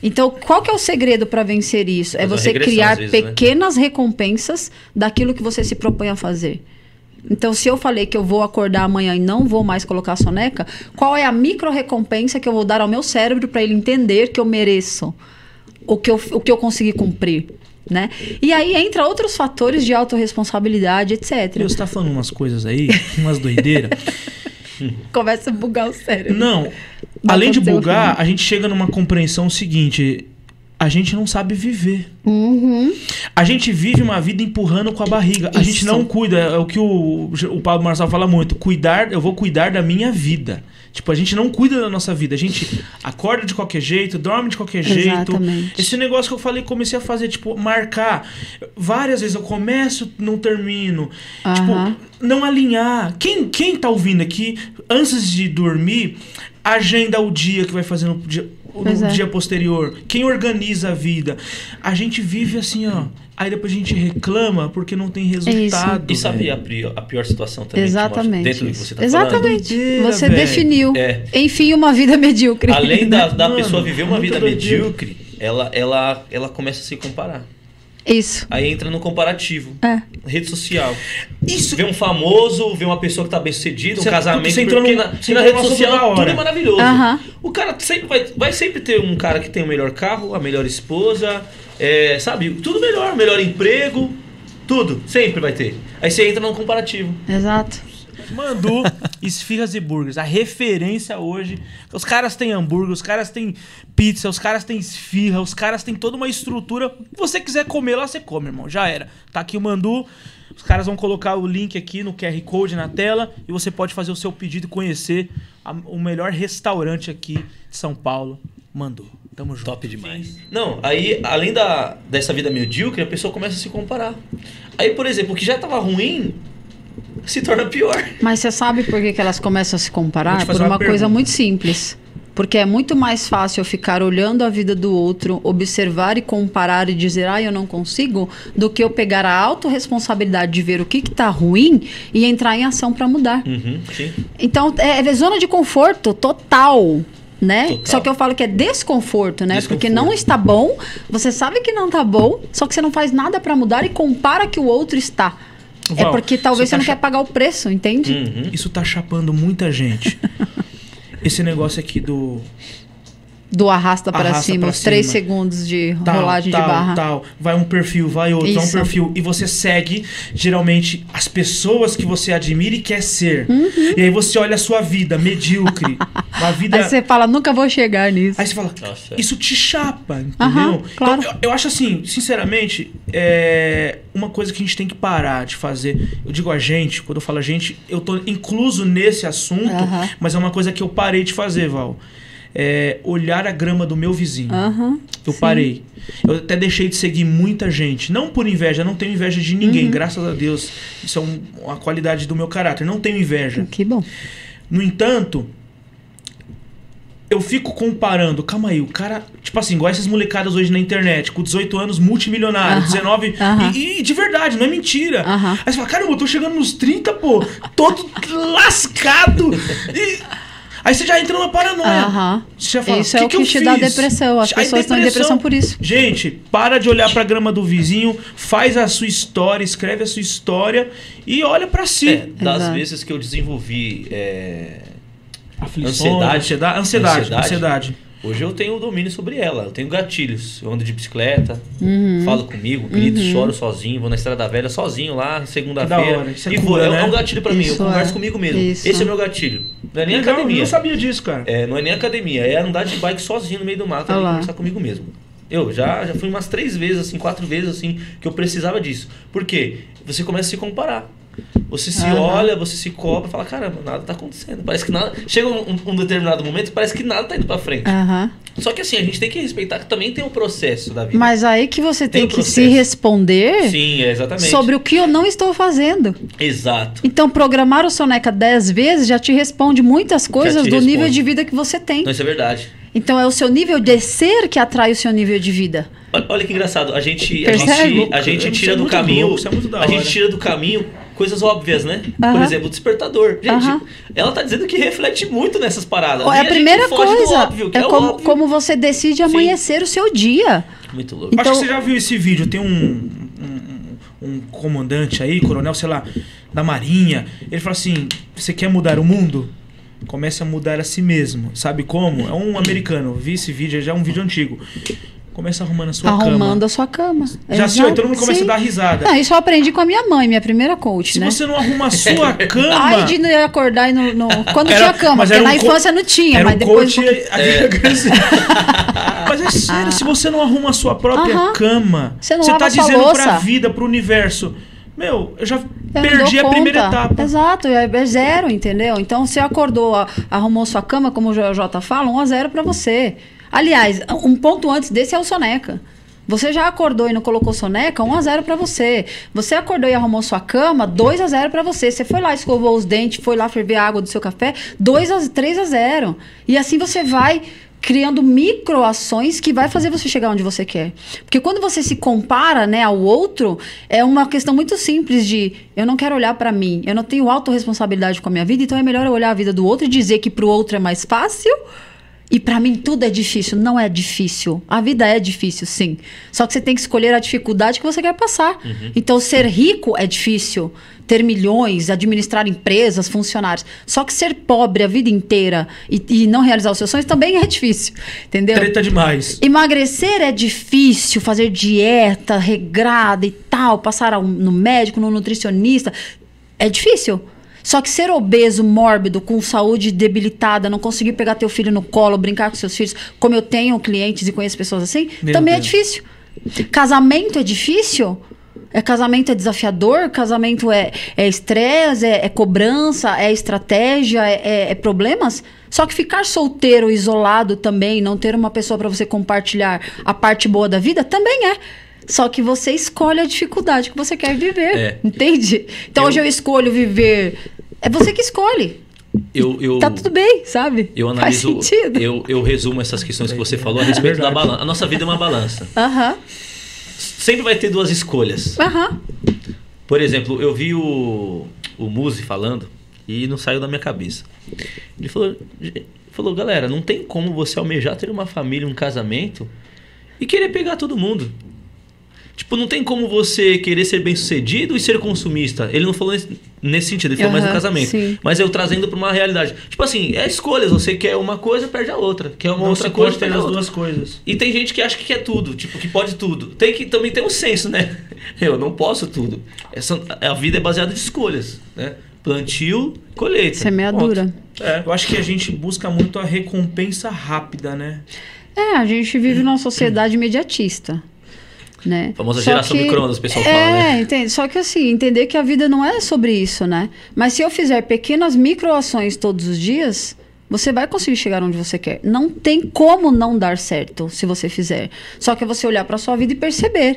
Então, qual que é o segredo para vencer isso? É você criar pequenas recompensas daquilo que você se propõe a fazer. Então, se eu falei que eu vou acordar amanhã e não vou mais colocar a soneca, qual é a micro-recompensa que eu vou dar ao meu cérebro para ele entender que eu mereço o que eu consegui cumprir? Né? E aí entra outros fatores de autorresponsabilidade, etc. Você está falando umas coisas aí, umas doideiras. Começa a bugar o cérebro. Não, além de bugar, a gente chega numa compreensão seguinte: a gente não sabe viver. A gente vive uma vida empurrando com a barriga. A gente não cuida, é o que o Pablo Marçal fala muito: eu vou cuidar da minha vida. Tipo, a gente não cuida da nossa vida. A gente acorda de qualquer jeito, dorme de qualquer jeito. Exatamente. Esse negócio que eu falei, comecei a fazer, tipo, marcar. Várias vezes eu começo, não termino. Tipo, não alinhar. Quem tá ouvindo aqui, antes de dormir, agenda o dia que vai fazer no dia posterior. Quem organiza a vida. A gente vive assim, ó. Aí depois a gente reclama porque não tem resultado. E sabe a pior situação também? Exatamente. Dentro do que você tá Exatamente. falando? Você definiu. Enfim, uma vida medíocre. Além da pessoa viver uma vida medíocre, ela começa a se comparar. Isso. Aí entra no comparativo. Rede social. Vê um famoso, vê uma pessoa que tá bem sucedida, um casamento. Você entrou na rede social tudo é maravilhoso. O cara vai sempre ter um cara que tem o melhor carro, a melhor esposa, sabe? Tudo melhor emprego, tudo. Sempre vai ter. Aí você entra num comparativo. Exato. Mandu, esfirras e burgers. A referência hoje. Os caras têm hambúrguer, os caras têm pizza, os caras têm esfirra, os caras têm toda uma estrutura. Se você quiser comer lá, você come, irmão. Já era. Tá aqui o Mandu. Os caras vão colocar o link aqui no QR Code na tela e você pode fazer o seu pedido e conhecer o melhor restaurante aqui de São Paulo. Mandu. Tamo junto. Top demais. Não, aí, além dessa vida medíocre, a pessoa começa a se comparar. Aí, por exemplo, o que já tava ruim se torna pior. Mas você sabe por que elas começam a se comparar? Por uma coisa muito simples. Porque é muito mais fácil eu ficar olhando a vida do outro, observar e comparar e dizer, eu não consigo, do que eu pegar a autorresponsabilidade de ver o que tá ruim e entrar em ação para mudar. Sim. Então, é zona de conforto total. Né? Total. Só que eu falo que é desconforto, né? Porque não está bom, você sabe que não tá bom, só que você não faz nada para mudar e compara que o outro está. Val, é porque talvez você não quer pagar o preço, entende? Isso tá chapando muita gente. Esse negócio aqui do arrasta para cima, os 3 segundos de rolagem de barra. Vai um perfil, vai outro, vai um perfil. E você segue, geralmente, as pessoas que você admira e quer ser. E aí você olha a sua vida medíocre. Uma vida... Aí você fala, nunca vou chegar nisso. Aí você fala, isso te chapa, entendeu? Claro. Então, eu acho assim, sinceramente, uma coisa que a gente tem que parar de fazer. Eu digo a gente, quando eu falo a gente, eu tô incluso nesse assunto, mas é uma coisa que eu parei de fazer, Val. Olhar a grama do meu vizinho. Eu parei. Eu até deixei de seguir muita gente. Não por inveja, não tenho inveja de ninguém. Graças a Deus. Isso é uma qualidade do meu caráter. Não tenho inveja. Que bom. No entanto, eu fico comparando. Calma aí, o cara... Tipo assim, igual essas molecadas hoje na internet. Com 18 anos, multimilionário. 19... E de verdade, não é mentira. Aí você fala, caramba, eu tô chegando nos 30, pô. Todo lascado. Aí você já entra numa paranoia. Você já fala, isso é o que te dá depressão. As pessoas estão em depressão por isso. Gente, para de olhar pra grama do vizinho, faz a sua história, escreve a sua história e olha pra si. Das vezes que eu desenvolvi ansiedade. Hoje eu tenho domínio sobre ela. Eu tenho gatilhos. Eu ando de bicicleta, falo comigo, grito, choro sozinho, vou na Estrada Velha sozinho lá, segunda-feira. E vou. É um gatilho pra mim. Eu converso comigo mesmo. Esse é o meu gatilho. Não é nem academia. Eu não sabia disso, cara. Não é nem academia. É andar de bike sozinho no meio do mato e conversar comigo mesmo. Eu já fui umas 3 vezes, assim, 4 vezes, assim, que eu precisava disso. Por quê? Você começa a se comparar. Você se olha, você se cobra e fala, caramba, nada tá acontecendo. Parece que nada... Chega um determinado momento, parece que nada tá indo pra frente. Só que assim, a gente tem que respeitar que também tem um processo da vida. Mas aí que você tem que se responder. Sim, exatamente. Sobre o que eu não estou fazendo. Exato. Então, programar o Soneca 10 vezes já te responde muitas coisas do nível de vida que você tem. Não, isso é verdade. Então, é o seu nível de ser que atrai o seu nível de vida. Olha que engraçado. A gente tira do caminho... A gente tira do caminho coisas óbvias, né? Por exemplo, o despertador. Gente, ela tá dizendo que reflete muito nessas paradas. É a primeira coisa. Óbvio, que como você decide amanhecer o seu dia. Muito louco. Então, acho que você já viu esse vídeo. Tem um comandante aí, coronel, sei lá, da Marinha. Ele fala assim, você quer mudar o mundo? Comece a mudar a si mesmo. Sabe como? É um americano. Vi esse vídeo, já é um vídeo antigo. Começa arrumando a sua cama. Arrumando a sua cama. Já assistiu? Todo mundo começa a dar risada. Não, isso eu aprendi com a minha mãe, minha primeira coach, né? Se você não arruma a sua cama... Ai, de não acordar e não... Quando tinha cama, porque na infância não tinha, mas depois... Mas é sério, se você não arruma a sua própria cama, você tá dizendo pra vida, pro universo... Meu, eu já perdi a primeira etapa. Exato, é 0, entendeu? Então, você acordou, arrumou sua cama, como o Jota fala, 1-0 pra você. Aliás, um ponto antes desse é o soneca. Você já acordou e não colocou soneca, 1-0 pra você. Você acordou e arrumou sua cama, 2-0 pra você. Você foi lá, escovou os dentes, foi lá ferver a água do seu café, 3-0. E assim você vai criando microações que vai fazer você chegar onde você quer. Porque quando você se compara, né, ao outro, é uma questão muito simples de eu não quero olhar pra mim, eu não tenho autorresponsabilidade com a minha vida, então é melhor eu olhar a vida do outro e dizer que pro outro é mais fácil. E pra mim tudo é difícil. Não é difícil. A vida é difícil, sim. Só que você tem que escolher a dificuldade que você quer passar. Então, ser rico é difícil. Ter milhões, administrar empresas, funcionários. Só que ser pobre a vida inteira e não realizar os seus sonhos também é difícil. Entendeu? Treta demais. Emagrecer é difícil. Fazer dieta regrada e tal. Passar no médico, no nutricionista. É difícil. Só que ser obeso, mórbido, com saúde debilitada, não conseguir pegar teu filho no colo, brincar com seus filhos, como eu tenho clientes e conheço pessoas assim, também é difícil. Casamento é difícil? Casamento é desafiador? Casamento é estresse, é cobrança, é estratégia, é problemas? Só que ficar solteiro, isolado também, não ter uma pessoa para você compartilhar a parte boa da vida, também é. Só que você escolhe a dificuldade que você quer viver, entende? Então hoje eu escolho viver... É você que escolhe. Tá tudo bem, sabe? Eu analiso... Faz sentido. Eu resumo essas questões que você falou a respeito da balança. A nossa vida é uma balança. Sempre vai ter duas escolhas. Por exemplo, eu vi o Muzi falando e não saiu da minha cabeça. Ele falou, galera, não tem como você almejar ter uma família, um casamento e querer pegar todo mundo. Tipo, não tem como você querer ser bem-sucedido e ser consumista. Ele não falou nesse sentido, ele falou mais no casamento. Sim. Mas eu trazendo para uma realidade. Tipo assim, é escolhas. Você quer uma coisa, perde a outra. Quer uma outra coisa, perde as duas coisas. E tem gente que acha que quer tudo, tipo, que pode tudo. Tem que também ter um senso, né? Eu não posso tudo. A vida é baseada em escolhas, né? Plantio, colheita. Semeadura. Eu acho que a gente busca muito a recompensa rápida, né? A gente vive numa sociedade imediatista. Né? A famosa geração micro-ondas, o pessoal fala, né? Entende? Só que assim, entender que a vida não é sobre isso, né? Mas se eu fizer pequenas microações todos os dias, você vai conseguir chegar onde você quer. Não tem como não dar certo se você fizer. Só que é você olhar para sua vida e perceber.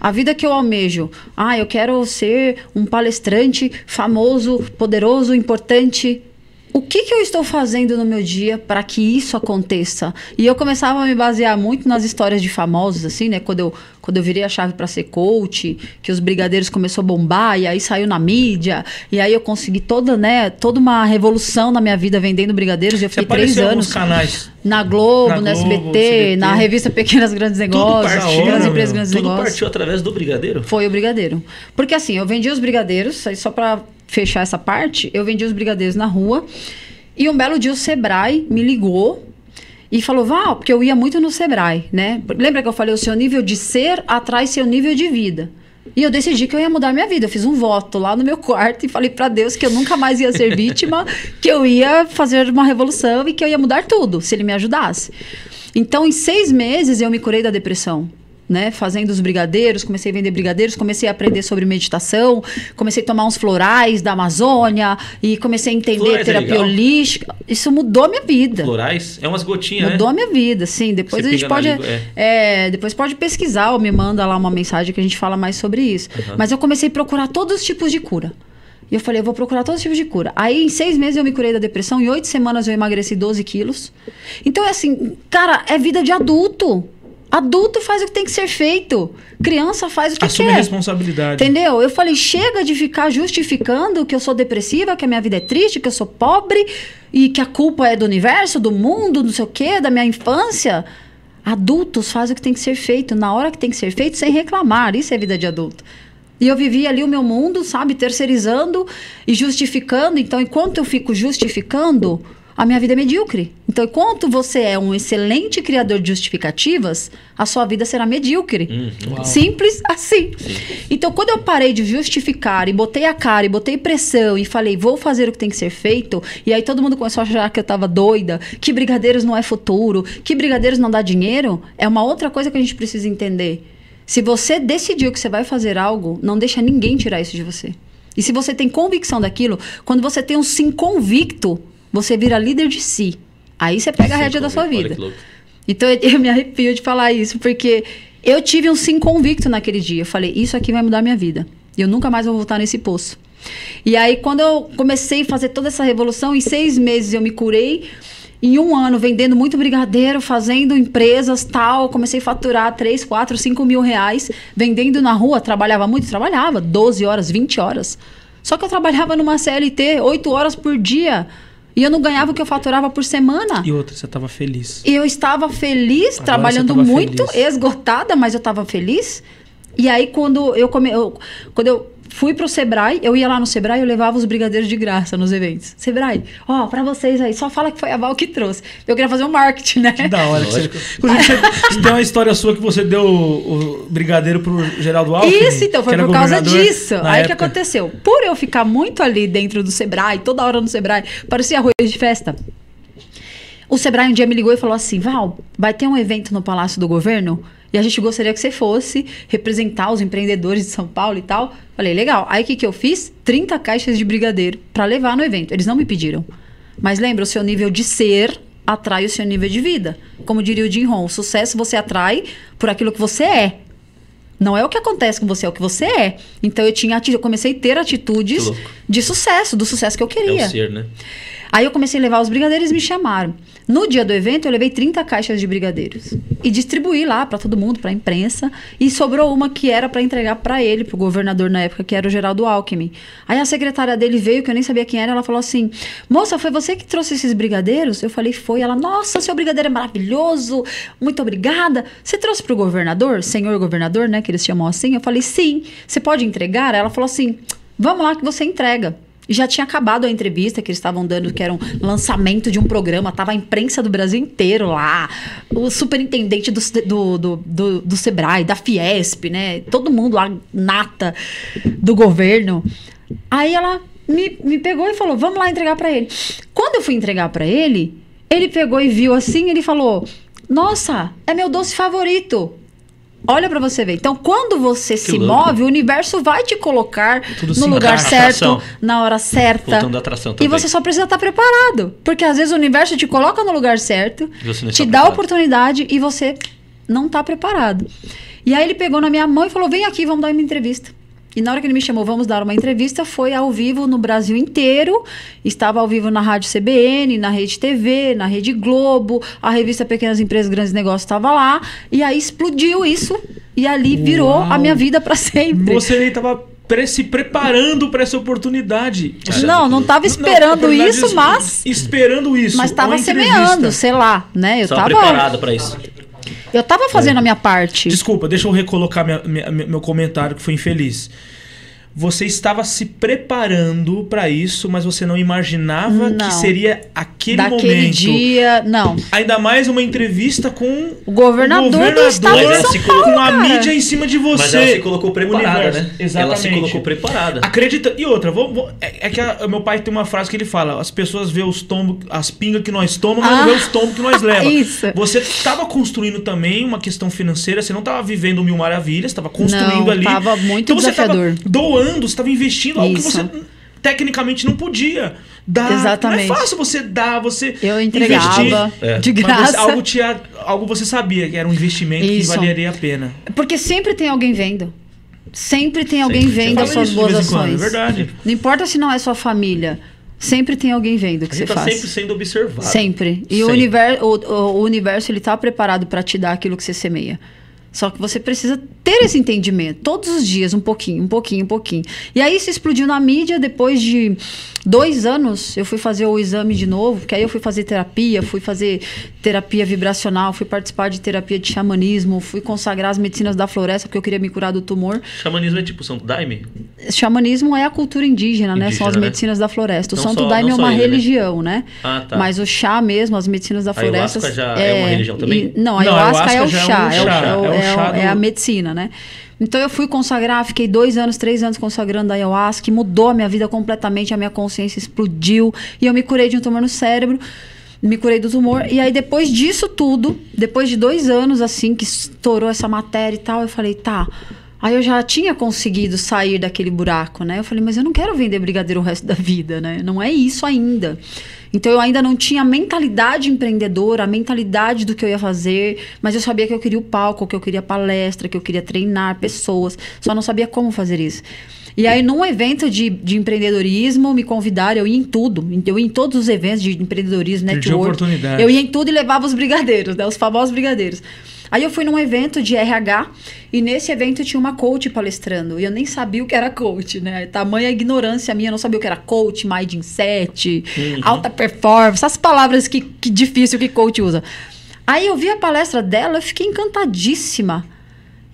A vida que eu almejo. Eu quero ser um palestrante famoso, poderoso, importante. O que eu estou fazendo no meu dia para que isso aconteça? E eu começava a me basear muito nas histórias de famosos, assim, né? Quando eu virei a chave para ser coach, que os brigadeiros começou a bombar, e aí saiu na mídia, e aí eu consegui toda uma revolução na minha vida vendendo brigadeiros. Eu fiquei 3 anos canais. Na Globo, no SBT, na revista Pequenas Grandes Negócios, Pequenas Empresas Grandes Negócios. Tudo partiu através do brigadeiro? Foi o brigadeiro. Porque assim, eu vendia os brigadeiros, só para fechar essa parte, eu vendia os brigadeiros na rua, e um belo dia o Sebrae me ligou e falou, Val, porque eu ia muito no Sebrae, né? Lembra que eu falei, o seu nível de ser atrai seu nível de vida. E eu decidi que eu ia mudar minha vida. Eu fiz um voto lá no meu quarto e falei pra Deus que eu nunca mais ia ser vítima, que eu ia fazer uma revolução e que eu ia mudar tudo, se ele me ajudasse. Então, em 6 meses, eu me curei da depressão. Né? Fazendo os brigadeiros, comecei a vender brigadeiros, comecei a aprender sobre meditação, comecei a tomar uns florais da Amazônia e comecei a entender florais terapia holística. Isso mudou a minha vida. Florais? É umas gotinhas, mudou a minha vida, sim. Depois você a gente pode depois pode pesquisar ou me manda lá uma mensagem que a gente fala mais sobre isso. Mas eu comecei a procurar todos os tipos de cura. E eu falei, eu vou procurar todos os tipos de cura. Aí, em 6 meses, eu me curei da depressão. Em 8 semanas, eu emagreci 12 quilos. Então, é assim, cara, é vida de adulto. Adulto faz o que tem que ser feito. Criança faz o que assume quer. A responsabilidade. Entendeu? Eu falei, chega de ficar justificando que eu sou depressiva, que a minha vida é triste, que eu sou pobre e que a culpa é do universo, do mundo, não sei o quê, da minha infância. Adultos fazem o que tem que ser feito na hora que tem que ser feito sem reclamar. Isso é vida de adulto. E eu vivia ali o meu mundo, sabe? Terceirizando e justificando. Então, enquanto eu fico justificando, a minha vida é medíocre. Então, enquanto você é um excelente criador de justificativas, a sua vida será medíocre. Simples assim. Sim. Então, quando eu parei de justificar e botei a cara e botei pressão e falei, vou fazer o que tem que ser feito, e aí todo mundo começou a achar que eu tava doida, que brigadeiros não é futuro, que brigadeiros não dá dinheiro, é uma outra coisa que a gente precisa entender. Se você decidiu que você vai fazer algo, não deixa ninguém tirar isso de você. E se você tem convicção daquilo, quando você tem um sim convicto, você vira líder de si. Aí você pega a rédea da sua vida. Então eu me arrepio de falar isso, porque eu tive um sim convicto naquele dia. Eu falei, isso aqui vai mudar a minha vida. E eu nunca mais vou voltar nesse poço. E aí, quando eu comecei a fazer toda essa revolução, em 6 meses eu me curei. Em 1 ano, vendendo muito brigadeiro, fazendo empresas, tal. Comecei a faturar 3, 4, 5 mil reais. Vendendo na rua, trabalhava muito? Trabalhava, 12 horas, 20 horas. Só que eu trabalhava numa CLT 8 horas por dia. E eu não ganhava o que eu faturava por semana. E outra, você estava feliz. Eu estava feliz, agora trabalhando muito, esgotada, mas eu estava feliz. E aí, quando eu fui pro Sebrae, eu ia lá no Sebrae, eu levava os brigadeiros de graça nos eventos. Sebrae, ó, pra vocês aí, só fala que foi a Val que trouxe. Eu queria fazer um marketing, né? Que da hora. Inclusive, você tem uma história sua que você deu o brigadeiro pro Geraldo Alckmin. Isso, então, foi por causa disso. Aí o que aconteceu? Por eu ficar muito ali dentro do Sebrae, toda hora no Sebrae, parecia arroz de festa. O Sebrae um dia me ligou e falou assim, Val, vai ter um evento no Palácio do Governo e a gente gostaria que você fosse representar os empreendedores de São Paulo e tal. Falei, legal. Aí o que eu fiz? 30 caixas de brigadeiro para levar no evento. Eles não me pediram. Mas lembra, o seu nível de ser atrai o seu nível de vida. Como diria o Jim Rohn, o sucesso você atrai por aquilo que você é. Não é o que acontece com você, é o que você é. Então eu comecei a ter atitudes de sucesso, do sucesso que eu queria. É o ser, né? Aí eu comecei a levar os brigadeiros e me chamaram. No dia do evento, eu levei 30 caixas de brigadeiros. E distribuí lá para todo mundo, para a imprensa. E sobrou uma que era para entregar para ele, pro governador na época, que era o Geraldo Alckmin. Aí a secretária dele veio, que eu nem sabia quem era, ela falou assim, moça, foi você que trouxe esses brigadeiros? Eu falei, foi. Ela, nossa, seu brigadeiro é maravilhoso, muito obrigada. Você trouxe pro governador, senhor governador, né, que eles chamam assim? Eu falei, sim. Você pode entregar? Ela falou assim, vamos lá que você entrega. Já tinha acabado a entrevista que eles estavam dando, que era um lançamento de um programa. Tava a imprensa do Brasil inteiro lá. O superintendente do Sebrae, da Fiesp, né? Todo mundo lá, nata do governo. Aí ela me pegou e falou, vamos lá entregar para ele. Quando eu fui entregar para ele, ele pegou e viu assim, ele falou, nossa, é meu doce favorito. Olha pra você ver. Então, quando você se move, o universo vai te colocar no lugar certo, na hora certa. Voltando da atração também. E você só precisa estar preparado. Porque às vezes o universo te coloca no lugar certo, te dá a oportunidade e você não tá preparado. E aí ele pegou na minha mão e falou, vem aqui, vamos dar uma entrevista. E na hora que ele me chamou, vamos dar uma entrevista, foi ao vivo no Brasil inteiro. Estava ao vivo na Rádio CBN, na Rede TV, na Rede Globo. A revista Pequenas Empresas, Grandes Negócios estava lá. E aí explodiu isso. E ali virou a minha vida para sempre. Você nem estava se preparando para essa oportunidade. Não estava esperando isso, mas... Esperando isso. Mas estava semeando, sei lá, né? Eu estava preparada para isso. Eu tava fazendo a minha parte. Desculpa, deixa eu recolocar meu comentário que foi infeliz. Você estava se preparando para isso, mas você não imaginava que seria daquele dia, não. Ainda mais uma entrevista com o governador do estado de São Paulo, com a mídia em cima de você. Mas ela se colocou preparada, né? Exatamente. Ela se colocou preparada. Acredita. E outra, é que meu pai tem uma frase que ele fala, as pessoas vê os tombos, as pingas que nós tomamos, mas não vê os tombos que nós levamos. Isso. Você estava construindo também uma questão financeira, você não estava vivendo mil maravilhas, estava construindo ali. Estava muito desafiador. Você estava doando, você estava investindo algo que você tecnicamente não podia dar. Exatamente. Não é fácil você dar, você eu entregava de graça. Mas algo você sabia que era um investimento que valeria a pena. Porque sempre tem alguém vendo. Sempre tem alguém vendo as suas boas ações. É verdade. Não importa se não é sua família. Sempre tem alguém vendo o que você faz. Sempre sendo observado. Sempre. E o universo ele tá preparado para te dar aquilo que você semeia. Só que você precisa ter esse entendimento. Todos os dias, um pouquinho. E aí isso explodiu na mídia. Depois de 2 anos, eu fui fazer o exame de novo. Porque aí eu fui fazer terapia, fui fazer terapia vibracional, fui participar de terapia de xamanismo, fui consagrar as medicinas da floresta porque eu queria me curar do tumor. Xamanismo é tipo Santo Daime? Xamanismo é a cultura indígena, né? São as medicinas da floresta. O Santo Daime é uma religião, né? Ah, tá. Mas o chá mesmo, as medicinas da floresta... A ayahuasca já é uma religião também? Não, a ayahuasca é o chá. É a medicina, né? Então eu fui consagrar, fiquei 2 anos, 3 anos consagrando a ayahuasca, mudou a minha vida completamente, a minha consciência explodiu e eu me curei de um tumor no cérebro. Me curei do tumor. E aí, depois disso tudo, depois de 2 anos, assim, que estourou essa matéria e tal, eu falei, tá. Aí eu já tinha conseguido sair daquele buraco, né? Eu falei, mas eu não quero vender brigadeiro o resto da vida, né? Não é isso ainda. Então, eu ainda não tinha a mentalidade empreendedora, a mentalidade do que eu ia fazer, mas eu sabia que eu queria o palco, que eu queria palestra, que eu queria treinar pessoas. Só não sabia como fazer isso. E aí, num evento de empreendedorismo, me convidaram, eu ia em tudo. Eu ia em todos os eventos de empreendedorismo, network. Eu ia em tudo e levava os brigadeiros, né? Os famosos brigadeiros. Aí eu fui num evento de RH e nesse evento tinha uma coach palestrando. E eu nem sabia o que era coach, né? Tamanha ignorância minha, eu não sabia o que era coach, mindset, alta performance, essas palavras que difícil que coach usa. Aí eu vi a palestra dela, eu fiquei encantadíssima.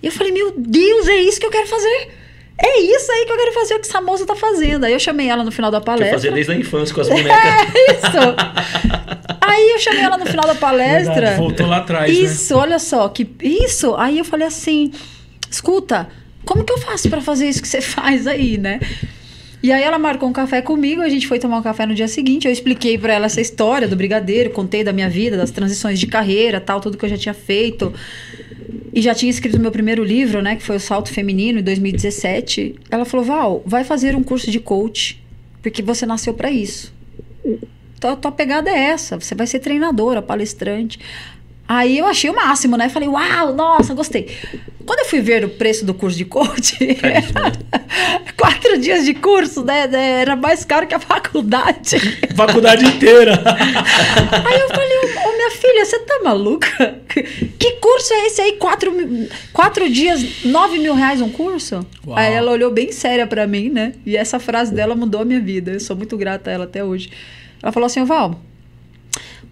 E eu falei, meu Deus, é isso que eu quero fazer. É isso aí que eu quero fazer, o que essa moça tá fazendo. Aí eu chamei ela no final da palestra. Que eu fazia desde a infância com as bonecas. É isso. Aí eu chamei ela no final da palestra. Verdade, voltou lá atrás, isso, né? Olha só, isso. Aí eu falei assim, escuta, como que eu faço pra fazer isso que você faz aí, né? E aí ela marcou um café comigo, a gente foi tomar um café no dia seguinte, eu expliquei pra ela essa história do brigadeiro, contei da minha vida, das transições de carreira, tal, tudo que eu já tinha feito. E já tinha escrito meu primeiro livro, né? Que foi o Salto Feminino, em 2017. Ela falou, Val, vai fazer um curso de coach, porque você nasceu pra isso. Então, a tua pegada é essa. Você vai ser treinadora, palestrante. Aí eu achei o máximo, né? Falei, uau, nossa, gostei. Quando eu fui ver o preço do curso de coach, 4 dias de curso, né? Era mais caro que a faculdade. Faculdade inteira. Aí eu falei, ô minha filha, você tá maluca? Que curso é esse aí? 4 dias, 9 mil reais um curso? Uau. Aí ela olhou bem séria pra mim, né? E essa frase dela mudou a minha vida. Eu sou muito grata a ela até hoje. Ela falou assim, Val,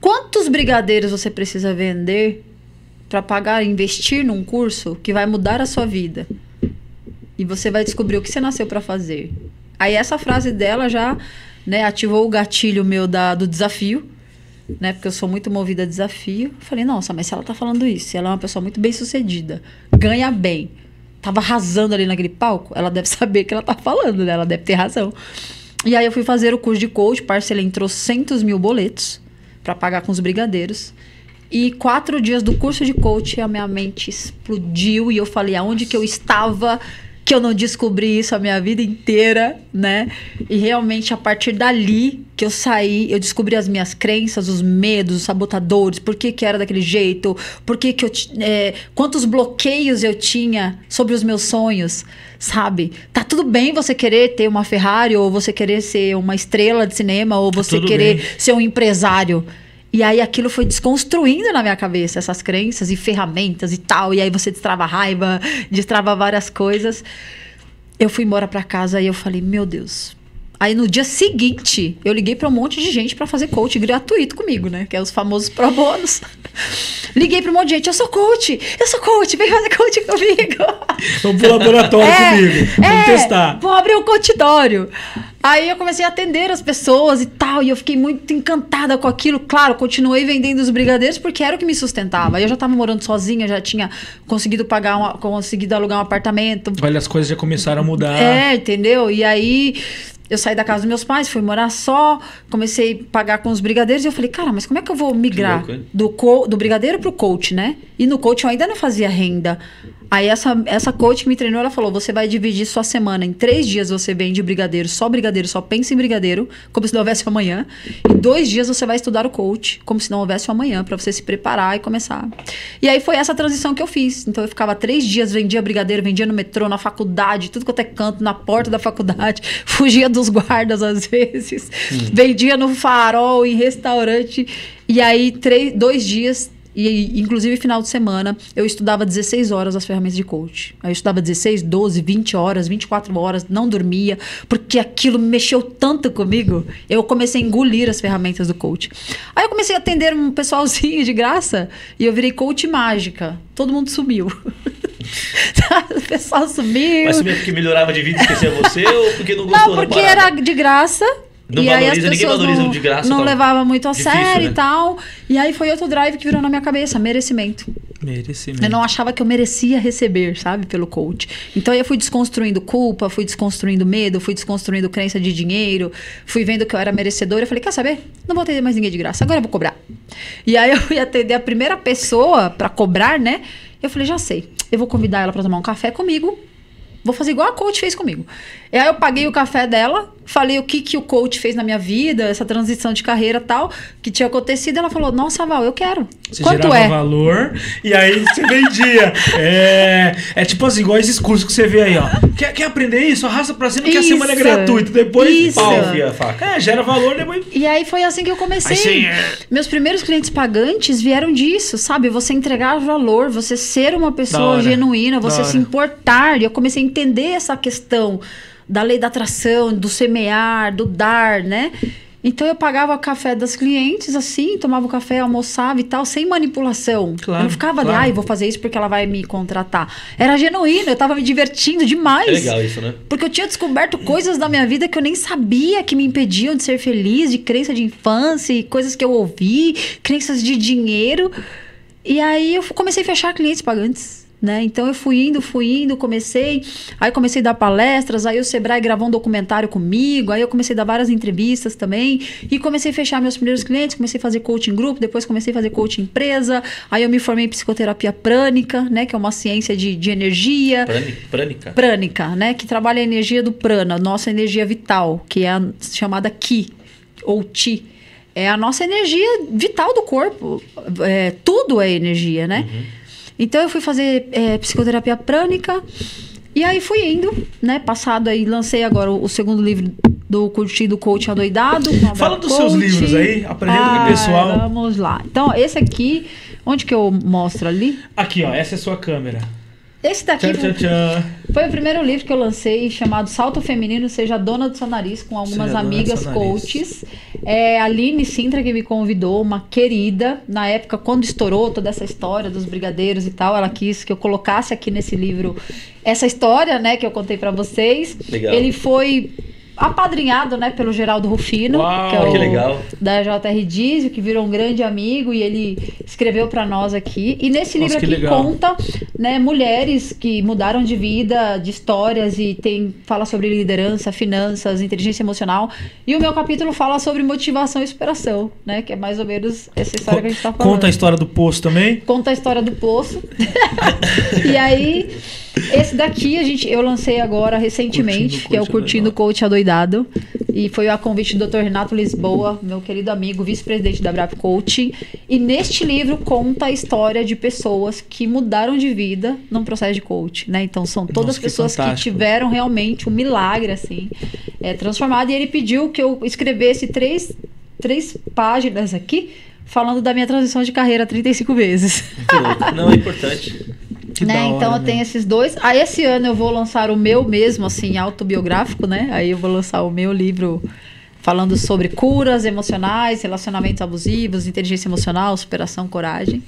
quantos brigadeiros você precisa vender para pagar, investir num curso que vai mudar a sua vida? E você vai descobrir o que você nasceu para fazer. Aí essa frase dela já, né, ativou o gatilho meu do desafio, né? Porque eu sou muito movida a desafio. Eu falei, nossa, mas se ela tá falando isso, se ela é uma pessoa muito bem sucedida, ganha bem, tava arrasando ali naquele palco, ela deve saber o que ela tá falando, né? Ela deve ter razão. E aí eu fui fazer o curso de coach, parcelei em trocentos mil boletos para pagar com os brigadeiros. E 4 dias do curso de coach, a minha mente explodiu e eu falei aonde que eu estava, que eu não descobri isso a minha vida inteira, né? E realmente a partir dali que eu saí, eu descobri as minhas crenças, os medos, os sabotadores, por que era daquele jeito, por que eu quantos bloqueios eu tinha sobre os meus sonhos, sabe? Tá tudo bem você querer ter uma Ferrari, ou você querer ser uma estrela de cinema, ou você querer ser um empresário. E aí aquilo foi desconstruindo na minha cabeça, essas crenças e ferramentas e tal. E aí você destrava raiva, destrava várias coisas. Eu fui embora pra casa e eu falei, meu Deus. Aí no dia seguinte, eu liguei pra um monte de gente pra fazer coach gratuito comigo, né? Que é os famosos pro bonos. Liguei pra um monte de gente, eu sou coach, vem fazer coach comigo. Vamos pro laboratório comigo, vamos testar. Vou abrir um coachidório. Aí eu comecei a atender as pessoas e tal, e eu fiquei muito encantada com aquilo. Claro, continuei vendendo os brigadeiros porque era o que me sustentava. Aí eu já tava morando sozinha, já tinha conseguido conseguido alugar um apartamento. Olha, as coisas já começaram a mudar. Entendeu? E aí eu saí da casa dos meus pais, fui morar só, comecei a pagar com os brigadeiros e eu falei, cara, mas como é que eu vou migrar do brigadeiro pro coach, né? E no coach eu ainda não fazia renda. Aí essa coach que me treinou, ela falou, você vai dividir sua semana em 3 dias você vende brigadeiro, só pensa em brigadeiro, como se não houvesse amanhã. Em 2 dias você vai estudar o coach, como se não houvesse amanhã, para você se preparar e começar. E aí foi essa transição que eu fiz. Então eu ficava 3 dias, vendia brigadeiro, vendia no metrô, na faculdade, tudo quanto é canto, na porta da faculdade, fugia dos guardas às vezes, vendia no farol, em restaurante. E aí 2 dias... E, inclusive, final de semana, eu estudava 16 horas as ferramentas de coach. Aí eu estudava 16, 12, 20 horas, 24 horas, não dormia, porque aquilo mexeu tanto comigo. Eu comecei a engolir as ferramentas do coach. Aí eu comecei a atender um pessoalzinho de graça e eu virei coach mágica. Todo mundo sumiu. O pessoal sumiu. Mas sumiu porque melhorava de vida e esquecia você ou porque não gostou? Não, porque era de graça. Não e valoriza, aí as ninguém valoriza o de graça. Não levava muito a difícil, sério, né? e tal. E aí foi outro drive que virou na minha cabeça, merecimento. Eu não achava que eu merecia receber, sabe, pelo coach. Então eu fui desconstruindo culpa, fui desconstruindo medo, fui desconstruindo crença de dinheiro, fui vendo que eu era merecedora. Eu falei, quer saber? Não vou atender mais ninguém de graça, agora eu vou cobrar. E aí eu fui atender a primeira pessoa pra cobrar, né? Eu falei, já sei, eu vou convidar ela pra tomar um café comigo. Vou fazer igual a coach fez comigo. E aí eu paguei o café dela, falei o que o coach fez na minha vida, essa transição de carreira e tal, que tinha acontecido. Ela falou, nossa, Val, eu quero. Você Quanto gerava é? valor e aí você vendia. É tipo assim, igual esses cursos que você vê aí, ó. Quer aprender isso? Arrasta pra cima que a semana é gratuita. Depois, pau, via faca. Gera valor, depois... E aí foi assim que eu comecei. Meus primeiros clientes pagantes vieram disso, sabe? Você entregar valor, você ser uma pessoa genuína, você se importar. E eu comecei a entender essa questão da lei da atração, do semear, do dar, né? Então eu pagava o café das clientes assim, tomava o café, almoçava e tal, sem manipulação. Claro, eu não ficava ali, vou fazer isso porque ela vai me contratar. Era genuíno, eu tava me divertindo demais. É legal isso, né? Porque eu tinha descoberto coisas da minha vida que eu nem sabia que me impediam de ser feliz, de crença de infância, e coisas que eu ouvi, crenças de dinheiro. E aí eu comecei a fechar clientes pagantes. Né? Então eu fui indo, comecei a dar palestras, aí o Sebrae gravou um documentário comigo, aí eu comecei a dar várias entrevistas também, e comecei a fechar meus primeiros clientes, comecei a fazer coaching grupo, depois comecei a fazer coaching empresa, aí eu me formei em psicoterapia prânica, né? Que é uma ciência de energia. Prânica? Prânica, né? Que trabalha a energia do prana, nossa energia vital, que é a chamada Ki, ou Ti. É a nossa energia vital do corpo, tudo é energia, né? Uhum. Então, eu fui fazer psicoterapia prânica e aí fui indo, né? Passado aí, lancei agora o segundo livro do Curtindo Coach Adoidado. Fala dos seus livros aí, apresenta com o pessoal. Vamos lá. Então, esse aqui, onde que eu mostro ali? Aqui, ó, essa é a sua câmera. Esse daqui foi o primeiro livro que eu lancei, chamado Salto Feminino, Seja Dona do Seu Nariz, com algumas amigas coaches. A Aline Sintra que me convidou, uma querida. Na época, quando estourou toda essa história dos brigadeiros e tal, ela quis que eu colocasse aqui nesse livro essa história, né, que eu contei pra vocês. Legal. Ele foi apadrinhado, né, pelo Geraldo Rufino, Uau, que é o que legal. da JR Dizio, que virou um grande amigo, e ele escreveu para nós aqui. E nesse livro aqui conta, né, mulheres que mudaram de vida, de histórias, e fala sobre liderança, finanças, inteligência emocional. E o meu capítulo fala sobre motivação e superação, né, que é mais ou menos essa história que a gente tá falando. Conta a história do poço também? Conta a história do poço. E aí, esse daqui eu lancei agora recentemente, que é o Curtindo Coach Adoidado. E foi a convite do Dr. Renato Lisboa, meu querido amigo, vice-presidente da Brap Coaching. E neste livro conta a história de pessoas que mudaram de vida num processo de coach, né? Então são todas pessoas que tiveram realmente um milagre, assim, transformado. E ele pediu que eu escrevesse três páginas aqui, falando da minha transição de carreira 35 vezes. Não, é importante. Né? Então eu tenho esses dois. Aí esse ano eu vou lançar o meu mesmo, assim, autobiográfico, né? Aí eu vou lançar o meu livro falando sobre curas emocionais, relacionamentos abusivos, inteligência emocional, superação, coragem.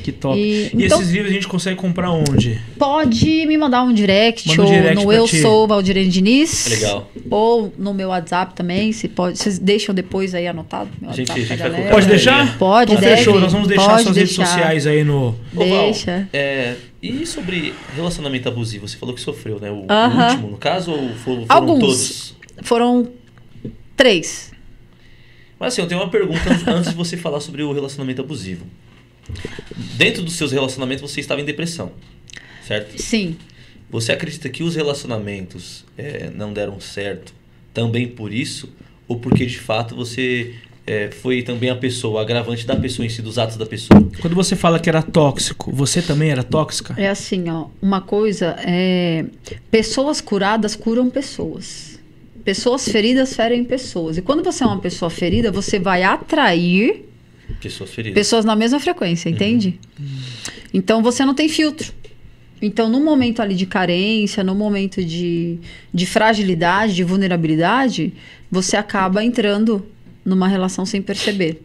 Que top. E então, esses livros a gente consegue comprar onde? Pode me mandar um direct, ou no Eu Sou Valdirene Diniz. Legal. Ou no meu WhatsApp também, vocês deixam depois aí anotado? Meu WhatsApp pra galera. Pode deixar? Pode, então, fechou, nós vamos deixar suas redes sociais aí no... Deixa. E sobre relacionamento abusivo? Você falou que sofreu, né? O último, no caso, ou foram alguns, todos? Foram 3. Mas assim, eu tenho uma pergunta antes de você falar sobre o relacionamento abusivo. Dentro dos seus relacionamentos, você estava em depressão, certo? Sim. Você acredita que os relacionamentos não deram certo também por isso? Ou porque, de fato, você... foi também a pessoa, o agravante da pessoa em si, dos atos da pessoa? Quando você fala que era tóxico, você também era tóxica? É assim, ó, uma coisa pessoas curadas curam pessoas. Pessoas feridas ferem pessoas. E quando você é uma pessoa ferida, você vai atrair Pessoas feridas. Pessoas na mesma frequência, entende? Então, você não tem filtro. Então, no momento ali de carência, no momento de fragilidade, de vulnerabilidade, você acaba entrando numa relação sem perceber.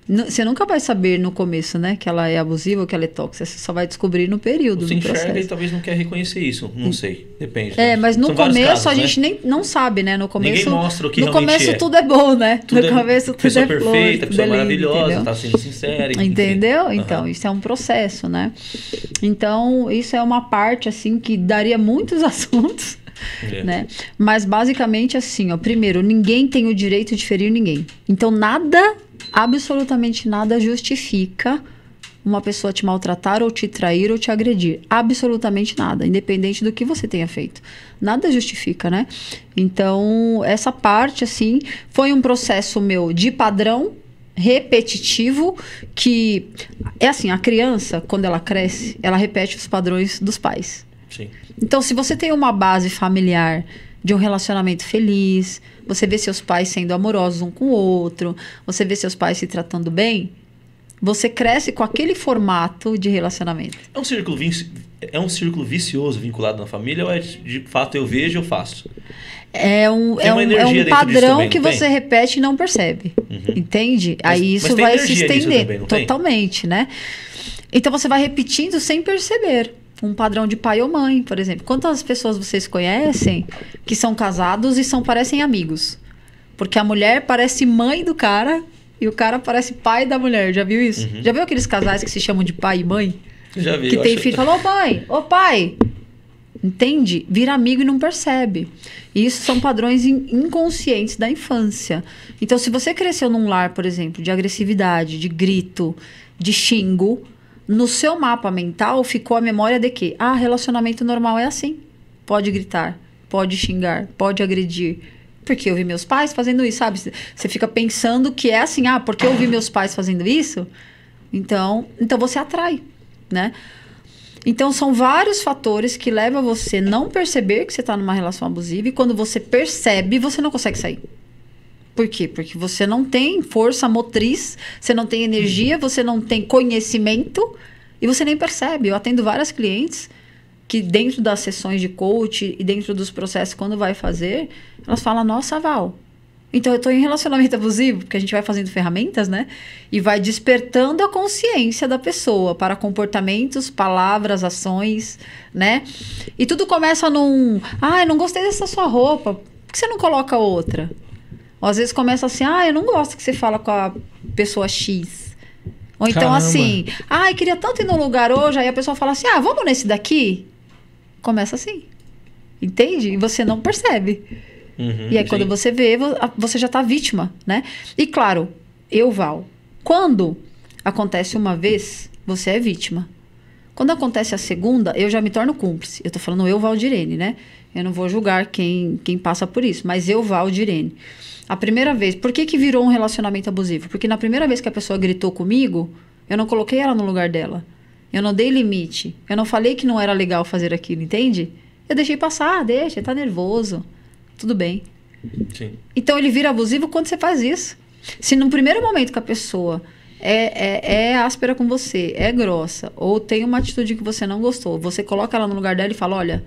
Você nunca vai saber no começo, né? Que ela é abusiva ou que ela é tóxica. Você só vai descobrir no período, você no enxerga processo. e talvez não quer reconhecer isso. Não sei. Depende. Mas no começo casos, a gente nem não sabe, né? No começo, ninguém mostra o que no realmente começo é. tudo é bom, né? Tudo no começo tudo pessoa é flor, perfeita, tudo pessoa é lindo, maravilhosa, entendeu? tá sendo sincera. Entendeu? Então, isso é um processo, né? Então, isso é uma parte, assim, que daria muitos assuntos, né? Mas, basicamente, assim, ó. Primeiro, ninguém tem o direito de ferir ninguém. Então, nada, absolutamente nada justifica uma pessoa te maltratar ou te trair ou te agredir. Absolutamente nada, independente do que você tenha feito. Nada justifica, né? Então, essa parte, assim, foi um processo meu de padrão repetitivo, que é assim, a criança, quando ela cresce, ela repete os padrões dos pais. Sim. Então, se você tem uma base familiar de um relacionamento feliz, você vê seus pais sendo amorosos um com o outro, você vê seus pais se tratando bem, você cresce com aquele formato de relacionamento. É um círculo vicioso vinculado na família ou é de fato eu vejo e eu faço? É um padrão que você repete e não percebe. Entende? Aí isso vai se estender também, totalmente, né? Então você vai repetindo sem perceber. Um padrão de pai ou mãe, por exemplo. Quantas pessoas vocês conhecem que são casados e parecem amigos? Porque a mulher parece mãe do cara e o cara parece pai da mulher. Já viu isso? Já viu aqueles casais que se chamam de pai e mãe? Já vi. Que tem filho e fala, ô mãe, ô pai. Entende? Vira amigo e não percebe. E isso são padrões inconscientes da infância. Então, se você cresceu num lar, por exemplo, de agressividade, de grito, de xingo, no seu mapa mental ficou a memória de que relacionamento normal é assim. Pode gritar, pode xingar, pode agredir. Porque eu vi meus pais fazendo isso, sabe? Você fica pensando que é assim, porque eu vi meus pais fazendo isso, então você atrai, né? Então, são vários fatores que levam você a não perceber que você está numa relação abusiva, e quando você percebe, você não consegue sair. Por quê? Porque você não tem força motriz, você não tem energia, você não tem conhecimento e você nem percebe. Eu atendo várias clientes que dentro das sessões de coach e dentro dos processos, quando vai fazer, elas falam, nossa, Val, então eu estou em relacionamento abusivo, porque a gente vai fazendo ferramentas, né? E vai despertando a consciência da pessoa para comportamentos, palavras, ações, né? E tudo começa num, eu não gostei dessa sua roupa, por que você não coloca outra? Ou às vezes começa assim, eu não gosto que você fala com a pessoa X. Ou então assim, queria tanto ir num lugar hoje, aí a pessoa fala assim, vamos nesse daqui? Começa assim, entende? E você não percebe. E aí quando você vê, você já está vítima, né? E claro, Val, quando acontece uma vez, você é vítima. Quando acontece a segunda, eu já me torno cúmplice. Eu tô falando Valdirene, né? Eu não vou julgar quem passa por isso, mas Valdirene. A primeira vez, por que virou um relacionamento abusivo? Porque na primeira vez que a pessoa gritou comigo, eu não coloquei ela no lugar dela. Eu não dei limite. Eu não falei que não era legal fazer aquilo, entende? Eu deixei passar, deixa, tá nervoso. Tudo bem. Sim. Então, ele vira abusivo quando você faz isso. Se no primeiro momento que a pessoa é áspera com você, é grossa, ou tem uma atitude que você não gostou, você coloca ela no lugar dela e fala, olha,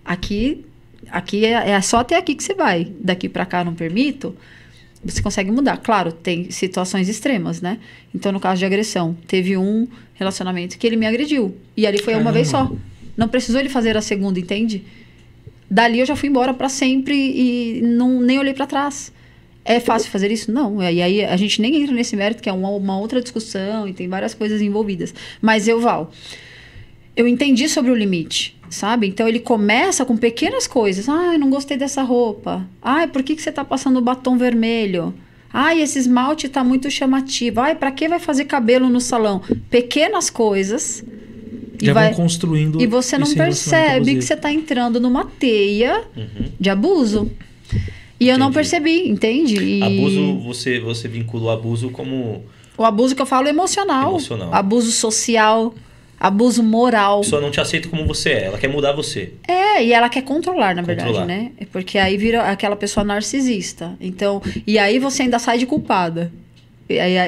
aqui é só até aqui que você vai. Daqui pra cá não permito. Você consegue mudar. Claro, tem situações extremas, né? Então, no caso de agressão, teve um relacionamento que ele me agrediu. E ali foi uma vez só. Não precisou ele fazer a segunda, entende? Dali eu já fui embora para sempre e nem olhei para trás. É fácil fazer isso? Não. E aí a gente nem entra nesse mérito, que é uma outra discussão e tem várias coisas envolvidas. Mas Val, eu entendi sobre o limite, sabe? Então ele começa com pequenas coisas. Não gostei dessa roupa. Por que você tá passando batom vermelho? Esse esmalte tá muito chamativo. Pra que vai fazer cabelo no salão? Pequenas coisas. Já vão construindo. E você não percebe que você está entrando numa teia de abuso. E eu não percebi, entende? Abuso, você vincula o abuso como... O abuso que eu falo é emocional. Abuso social, abuso moral. A pessoa não te aceita como você é, ela quer mudar você. E ela quer controlar, na verdade, né? Porque aí vira aquela pessoa narcisista. Então, e aí você ainda sai de culpada.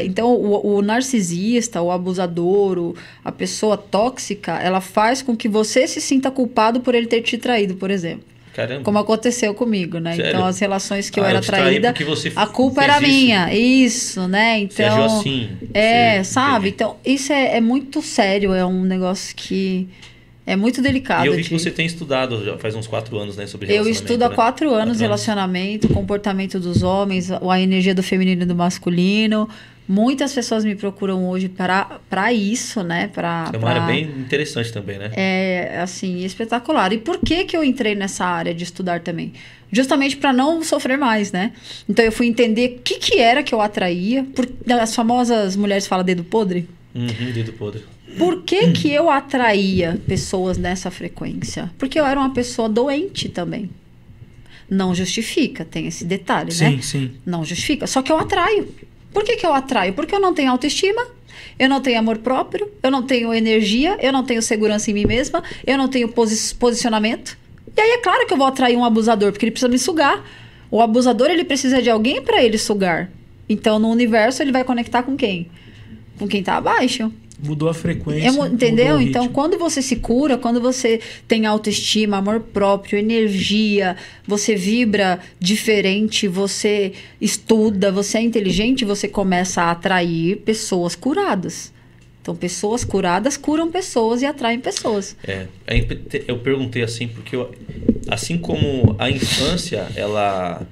Então, o narcisista, o abusador, a pessoa tóxica, ela faz com que você se sinta culpado por ele ter te traído, por exemplo. Caramba. Como aconteceu comigo, né? Sério? Então, as relações que eu era traída, a culpa era isso. minha. Isso, né? Então, você agiu assim. sabe? Entendi. Então, isso é muito sério. É um negócio que é muito delicado. E eu vi que você tem estudado já faz uns 4 anos, né? Sobre relacionamento. Eu estudo há 4 anos relacionamento, comportamento dos homens, a energia do feminino e do masculino. Muitas pessoas me procuram hoje para isso, né? É uma área bem interessante também, né? É, assim, espetacular. E por que eu entrei nessa área de estudar também? Justamente para não sofrer mais, né? Então, eu fui entender o que era que eu atraía. As famosas mulheres falam dedo podre. Dedo podre. Por que eu atraía pessoas nessa frequência? Porque eu era uma pessoa doente também. Não justifica, tem esse detalhe, né? Sim. Não justifica, só que eu atraio. Por que eu atraio? Porque eu não tenho autoestima, eu não tenho amor próprio, eu não tenho energia, eu não tenho segurança em mim mesma, eu não tenho posicionamento. E aí é claro que eu vou atrair um abusador, porque ele precisa me sugar. O abusador, ele precisa de alguém para ele sugar. Então, no universo, ele vai conectar com quem? Com quem tá abaixo. Mudou a frequência. Entendeu? Então, quando você se cura, quando você tem autoestima, amor próprio, energia, você vibra diferente, você estuda, você é inteligente, você começa a atrair pessoas curadas. Então, pessoas curadas curam pessoas e atraem pessoas. Eu perguntei assim, porque assim como a infância, ela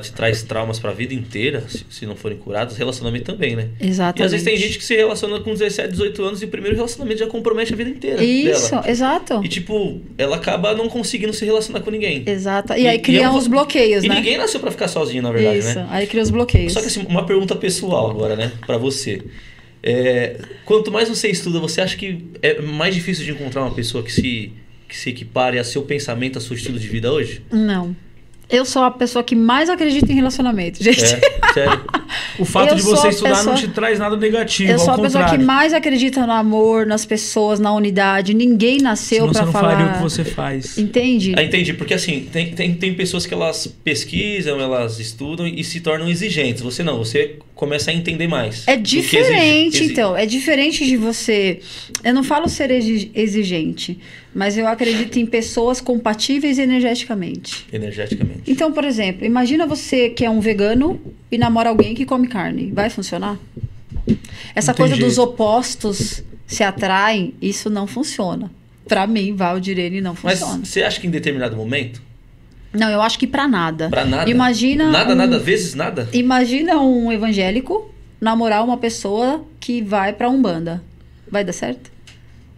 te traz traumas para a vida inteira, se não forem curados, relacionamento também, né? Exatamente. E às vezes tem gente que se relaciona com 17, 18 anos e o primeiro relacionamento já compromete a vida inteira Isso, dela. Exato. E tipo, ela acaba não conseguindo se relacionar com ninguém. Exato. E aí cria uns bloqueios, né? E ninguém nasceu para ficar sozinho, na verdade, né? Aí cria os bloqueios. Só que assim, uma pergunta pessoal agora, né? Para você. Quanto mais você estuda, você acha que é mais difícil de encontrar uma pessoa que se equipare a seu pensamento, a seu estilo de vida hoje? Não. Eu sou a pessoa que mais acredita em relacionamento, gente. Sério? O fato de você estudar não te traz nada negativo, eu sou a pessoa que mais acredita no amor, nas pessoas, na unidade. Ninguém nasceu para falar... Senão você não faria o que você faz. Entende? Entendi, porque assim, tem pessoas que elas pesquisam, elas estudam e se tornam exigentes. Você não, você começa a entender mais. É diferente, então. É diferente de você... Eu não falo ser exigente, mas eu acredito em pessoas compatíveis energeticamente. Então, por exemplo, imagina você que é um vegano e namora alguém que come carne. Vai funcionar? Essa coisa dos opostos se atraem, isso não funciona. Pra mim, Valdirene, não funciona. Mas você acha que em determinado momento? Não, eu acho que pra nada. Pra nada? Imagina nada, vezes nada? Imagina um evangélico namorar uma pessoa que vai pra Umbanda. Vai dar certo?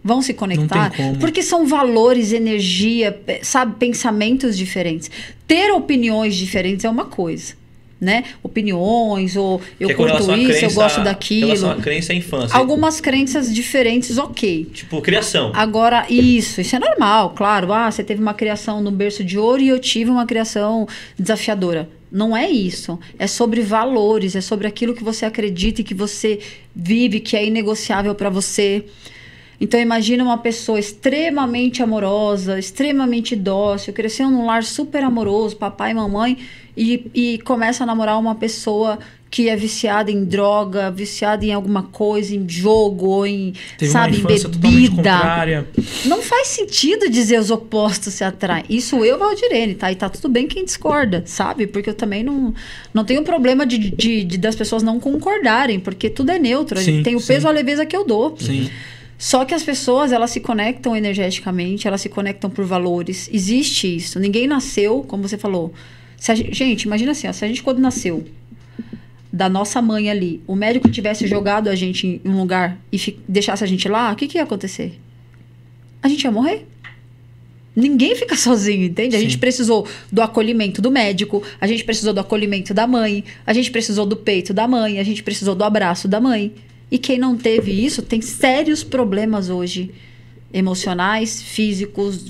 Vão se conectar? Não tem como. Porque são valores, energia, sabe, pensamentos diferentes. Ter opiniões diferentes é uma coisa, né? Opiniões, ou eu curto isso, eu gosto daquilo. Em relação à crença e à infância. Algumas crenças diferentes, ok. Tipo, criação. Agora, isso é normal, claro. Você teve uma criação no berço de ouro e eu tive uma criação desafiadora. Não é isso. É sobre valores, é sobre aquilo que você acredita e que você vive, que é inegociável para você. Então, imagina uma pessoa extremamente amorosa, extremamente dócil, cresceu num lar super amoroso, papai e mamãe, e começa a namorar uma pessoa que é viciada em droga, viciada em alguma coisa, em jogo, ou em, sabe, em bebida. Não faz sentido dizer os opostos se atraem. Isso eu, Valdirene, tá? E tá tudo bem quem discorda, sabe? Porque eu também não tenho problema das pessoas não concordarem, porque tudo é neutro. Sim, tem o peso ou a leveza que eu dou. Sim. Só que as pessoas, elas se conectam energeticamente, elas se conectam por valores. Existe isso. Ninguém nasceu, como você falou. Gente, imagina assim, se a gente quando nasceu, da nossa mãe ali, o médico tivesse jogado a gente em um lugar e deixasse a gente lá, o que ia acontecer? A gente ia morrer. Ninguém fica sozinho, entende? A gente precisou do acolhimento do médico, a gente precisou do acolhimento da mãe, a gente precisou do peito da mãe, a gente precisou do abraço da mãe. E quem não teve isso tem sérios problemas hoje, emocionais, físicos,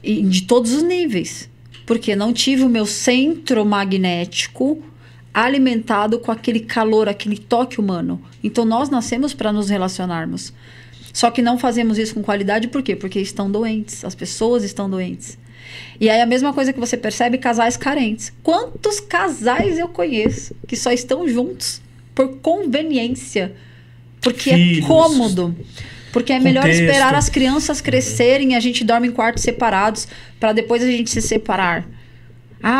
de todos os níveis. Porque não tive o meu centro magnético alimentado com aquele calor, aquele toque humano. Então, nós nascemos para nos relacionarmos. Só que não fazemos isso com qualidade, por quê? Porque estão doentes, as pessoas estão doentes. E aí, a mesma coisa que você percebe, casais carentes. Quantos casais eu conheço que só estão juntos por conveniência. Porque é cômodo. Porque é melhor esperar as crianças crescerem e a gente dorme em quartos separados para depois a gente se separar.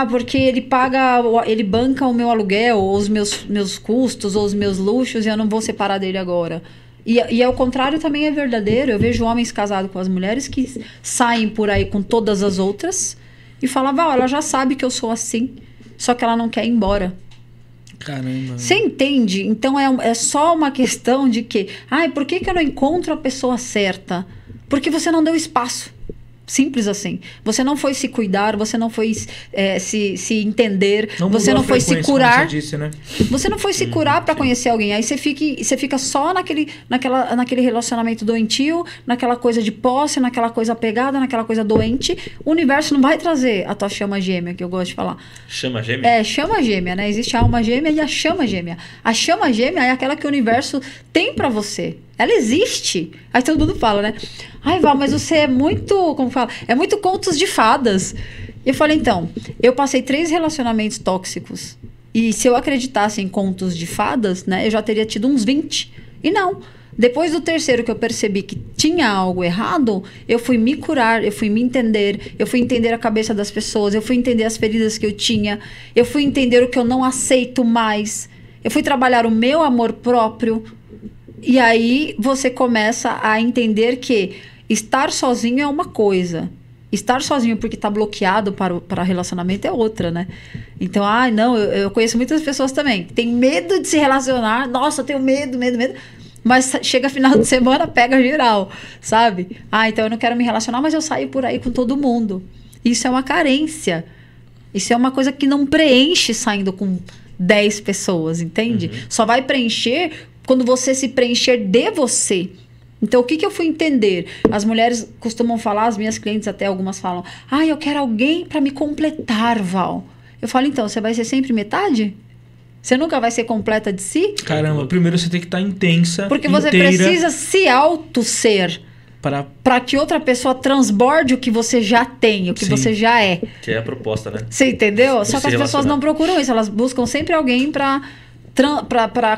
Porque ele banca o meu aluguel, ou os meus custos, ou os meus luxos, e eu não vou separar dele agora. E ao contrário também é verdadeiro. Eu vejo homens casados com as mulheres que saem por aí com todas as outras e falam, ela já sabe que eu sou assim, só que ela não quer ir embora. Caramba. Você entende? Então é só uma questão de que... por que eu não encontro a pessoa certa? Porque você não deu espaço. Simples assim. Você não foi se cuidar, você não foi se entender, você não foi se curar. Disse, né? Você não foi se curar para conhecer alguém. Aí você fica só naquele relacionamento doentio, naquela coisa de posse, naquela coisa apegada, naquela coisa doente. O universo não vai trazer a tua chama gêmea, que eu gosto de falar. Chama gêmea? Chama gêmea, né? Existe a alma gêmea e a chama gêmea. A chama gêmea é aquela que o universo tem para você. Ela existe. Aí todo mundo fala, né? Val, mas você é muito... Como fala? É muito contos de fadas. E eu falei, então, eu passei 3 relacionamentos tóxicos. E se eu acreditasse em contos de fadas, né? Eu já teria tido uns 20. E não. Depois do 3º que eu percebi que tinha algo errado, eu fui me curar, eu fui me entender, eu fui entender a cabeça das pessoas, eu fui entender as feridas que eu tinha, eu fui entender o que eu não aceito mais, eu fui trabalhar o meu amor próprio. E aí você começa a entender que estar sozinho é uma coisa. Estar sozinho porque está bloqueado para relacionamento é outra, né? Então, eu conheço muitas pessoas também que têm medo de se relacionar. Nossa, eu tenho medo. Mas chega final de semana, pega geral, sabe? Então eu não quero me relacionar, mas eu saio por aí com todo mundo. Isso é uma carência. Isso é uma coisa que não preenche saindo com 10 pessoas, entende? Só vai preencher quando você se preencher de você. Então, o que eu fui entender? As mulheres costumam falar, as minhas clientes até algumas falam, eu quero alguém para me completar, Val. Eu falo, então, você vai ser sempre metade? Você nunca vai ser completa de si? Caramba, primeiro você tem que estar intensa, porque você precisa se auto-ser para que outra pessoa transborde o que você já tem, o que você já é. Que é a proposta, né? Você entendeu? Só que as pessoas não procuram isso. Elas buscam sempre alguém para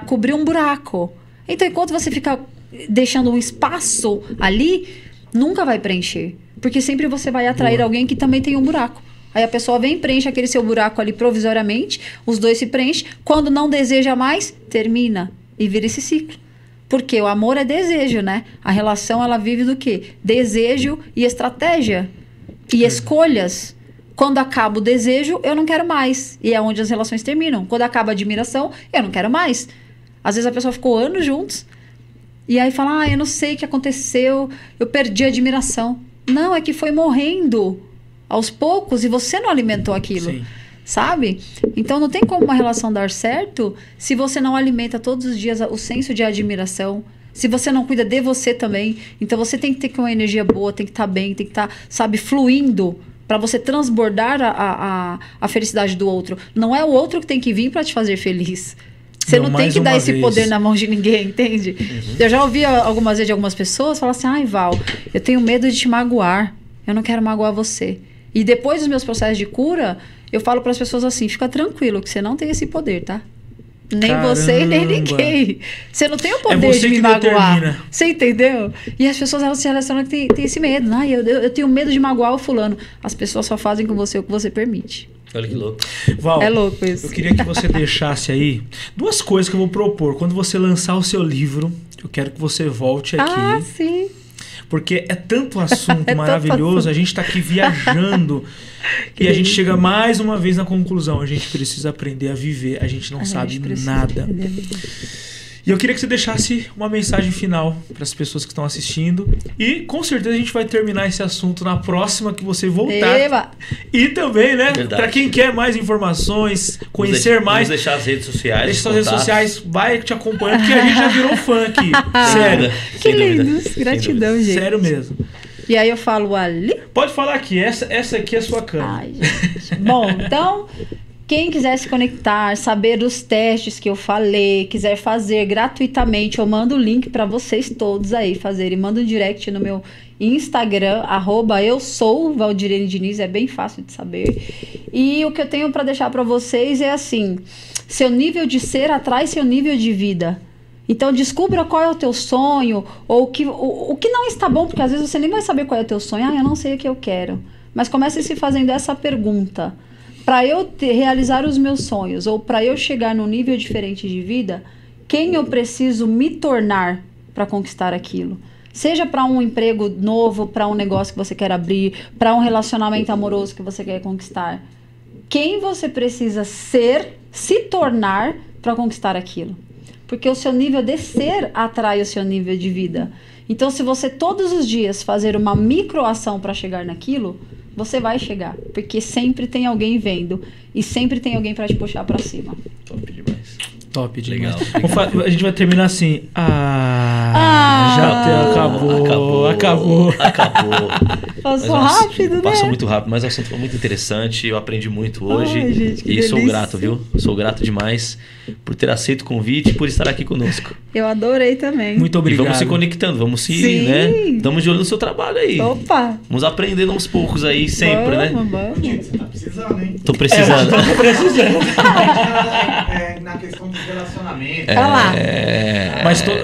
cobrir um buraco. Então, enquanto você fica deixando um espaço ali, nunca vai preencher. Porque sempre você vai atrair alguém que também tem um buraco. Aí a pessoa vem, preenche aquele seu buraco ali provisoriamente, os dois se preenchem. Quando não deseja mais, termina e vira esse ciclo. Porque o amor é desejo, né? A relação, ela vive do quê? Desejo e estratégia. E escolhas. Quando acaba o desejo, eu não quero mais. E é onde as relações terminam. Quando acaba a admiração, eu não quero mais. Às vezes a pessoa ficou anos juntos. E aí fala, eu não sei o que aconteceu, eu perdi a admiração. Não, é que foi morrendo aos poucos e você não alimentou aquilo. Sim. Sabe? Então não tem como uma relação dar certo se você não alimenta todos os dias o senso de admiração. Se você não cuida de você também. Então você tem que ter uma energia boa, tem que estar bem, tem que estar, sabe, fluindo para você transbordar a felicidade do outro. Não é o outro que tem que vir para te fazer feliz. Você não tem que dar esse poder na mão de ninguém, entende? Eu já ouvi algumas vezes de algumas pessoas falar assim, Val, eu tenho medo de te magoar. Eu não quero magoar você. E depois dos meus processos de cura, eu falo para as pessoas assim, fica tranquilo que você não tem esse poder, tá? Nem você, nem ninguém. Você não tem o poder de me magoar. Determina. Você entendeu? E as pessoas, elas se relacionam que tem esse medo. Eu tenho medo de magoar o fulano. As pessoas só fazem com você o que você permite. Olha que louco. Val, é louco isso. Eu queria que você deixasse aí 2 coisas que eu vou propor. Quando você lançar o seu livro, eu quero que você volte aqui. Sim. Porque é tanto assunto maravilhoso, a gente está aqui viajando e a gente chega mais uma vez na conclusão. A gente precisa aprender a viver, a gente não sabe nada. E eu queria que você deixasse uma mensagem final para as pessoas que estão assistindo. E com certeza a gente vai terminar esse assunto na próxima que você voltar. Eba. E também, né, para quem quer mais informações, conhecer mais. Vamos deixar as redes sociais. Deixa suas redes sociais, vai te acompanhando, porque a gente já virou fã aqui. Sério. Que lindos. Gratidão, gente. Sério mesmo. E aí eu falo ali? Pode falar aqui, essa aqui é a sua câmera. Ai, gente. Bom, então... Quem quiser se conectar, saber dos testes que eu falei, quiser fazer gratuitamente, eu mando o link para vocês todos aí fazerem. Manda um direct no meu Instagram, @eusouvaldiriene Diniz, é bem fácil de saber. E o que eu tenho para deixar para vocês é assim, Seu nível de ser atrai seu nível de vida. Então, descubra qual é o teu sonho, ou o que não está bom, porque às vezes você nem vai saber qual é o teu sonho. Eu não sei o que eu quero. Mas comece se fazendo essa pergunta. Para eu realizar os meus sonhos, ou para eu chegar num nível diferente de vida, quem eu preciso me tornar para conquistar aquilo? Seja para um emprego novo, para um negócio que você quer abrir, para um relacionamento amoroso que você quer conquistar. Quem você precisa ser, se tornar para conquistar aquilo? Porque o seu nível de ser atrai o seu nível de vida. Então, se você todos os dias fazer uma microação para chegar naquilo, você vai chegar. Porque sempre tem alguém vendo e sempre tem alguém para te puxar para cima. Top demais. Top demais. Legal. A gente vai terminar assim. Acabou. Passou rápido, né? Passou muito rápido, mas o assunto foi muito interessante. Eu aprendi muito hoje. Ai, gente, que e delícia. Sou grato, viu? Sou grato demais por ter aceito o convite e por estar aqui conosco. Eu adorei também. Muito obrigado. E vamos se conectando, vamos se, Sim. né? Estamos de olho no seu trabalho aí. Opa! Vamos aprendendo aos poucos aí, sempre, Vamos. Você tá precisando, hein? Tô precisando. Tô precisando. Na questão dos relacionamentos. Tá lá.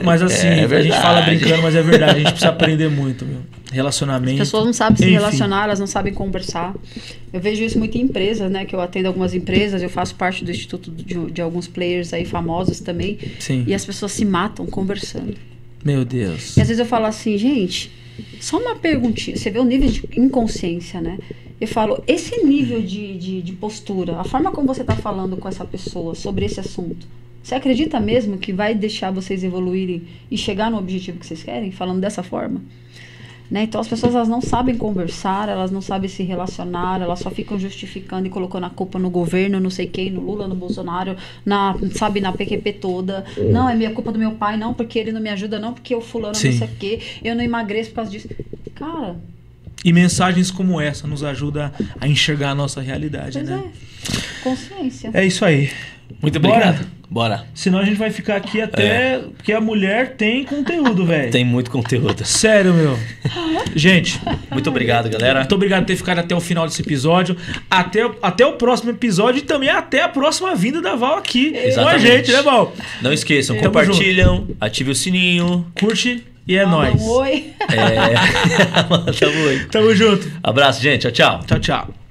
Mas assim, a gente verdade. fala brincando, mas é verdade. A gente precisa aprender muito, meu. Relacionamento. As pessoas não sabem se Enfim. relacionar, elas não sabem conversar. Eu vejo isso muito em empresas, né? Que eu atendo algumas empresas, eu faço parte do instituto de alguns players aí famosos também. Sim. E as pessoas se matam conversando. Meu Deus. E às vezes eu falo assim, gente, só uma perguntinha. Você vê o nível de inconsciência, né? Eu falo, esse nível de postura, a forma como você está falando com essa pessoa sobre esse assunto, você acredita mesmo que vai deixar vocês evoluírem e chegar no objetivo que vocês querem, falando dessa forma? Né? Então as pessoas elas não sabem conversar, elas não sabem se relacionar, elas só ficam justificando e colocando a culpa no governo, não sei quem, no Lula, no Bolsonaro, na PQP toda. Não, é minha culpa do meu pai, não, porque ele não me ajuda, não, porque o fulano Sim. não sei o quê, eu não emagreço por causa disso. Cara... E mensagens como essa nos ajudam a enxergar a nossa realidade, Pois né? Consciência. É isso aí. Muito Bora? obrigado. Bora. Senão a gente vai ficar aqui até... Porque a mulher tem conteúdo, velho. Tem muito conteúdo. Sério, meu. Gente, Muito obrigado, galera. muito obrigado por ter ficado até o final desse episódio. Até o próximo episódio e também até a próxima vinda da Val aqui com a Exatamente. gente, né, Val? Não esqueçam, Tamo compartilham, ative o sininho. Curte e é Manda nóis. um oi. Tamo aí. Tamo junto. Abraço, gente. Tchau, tchau. Tchau, tchau.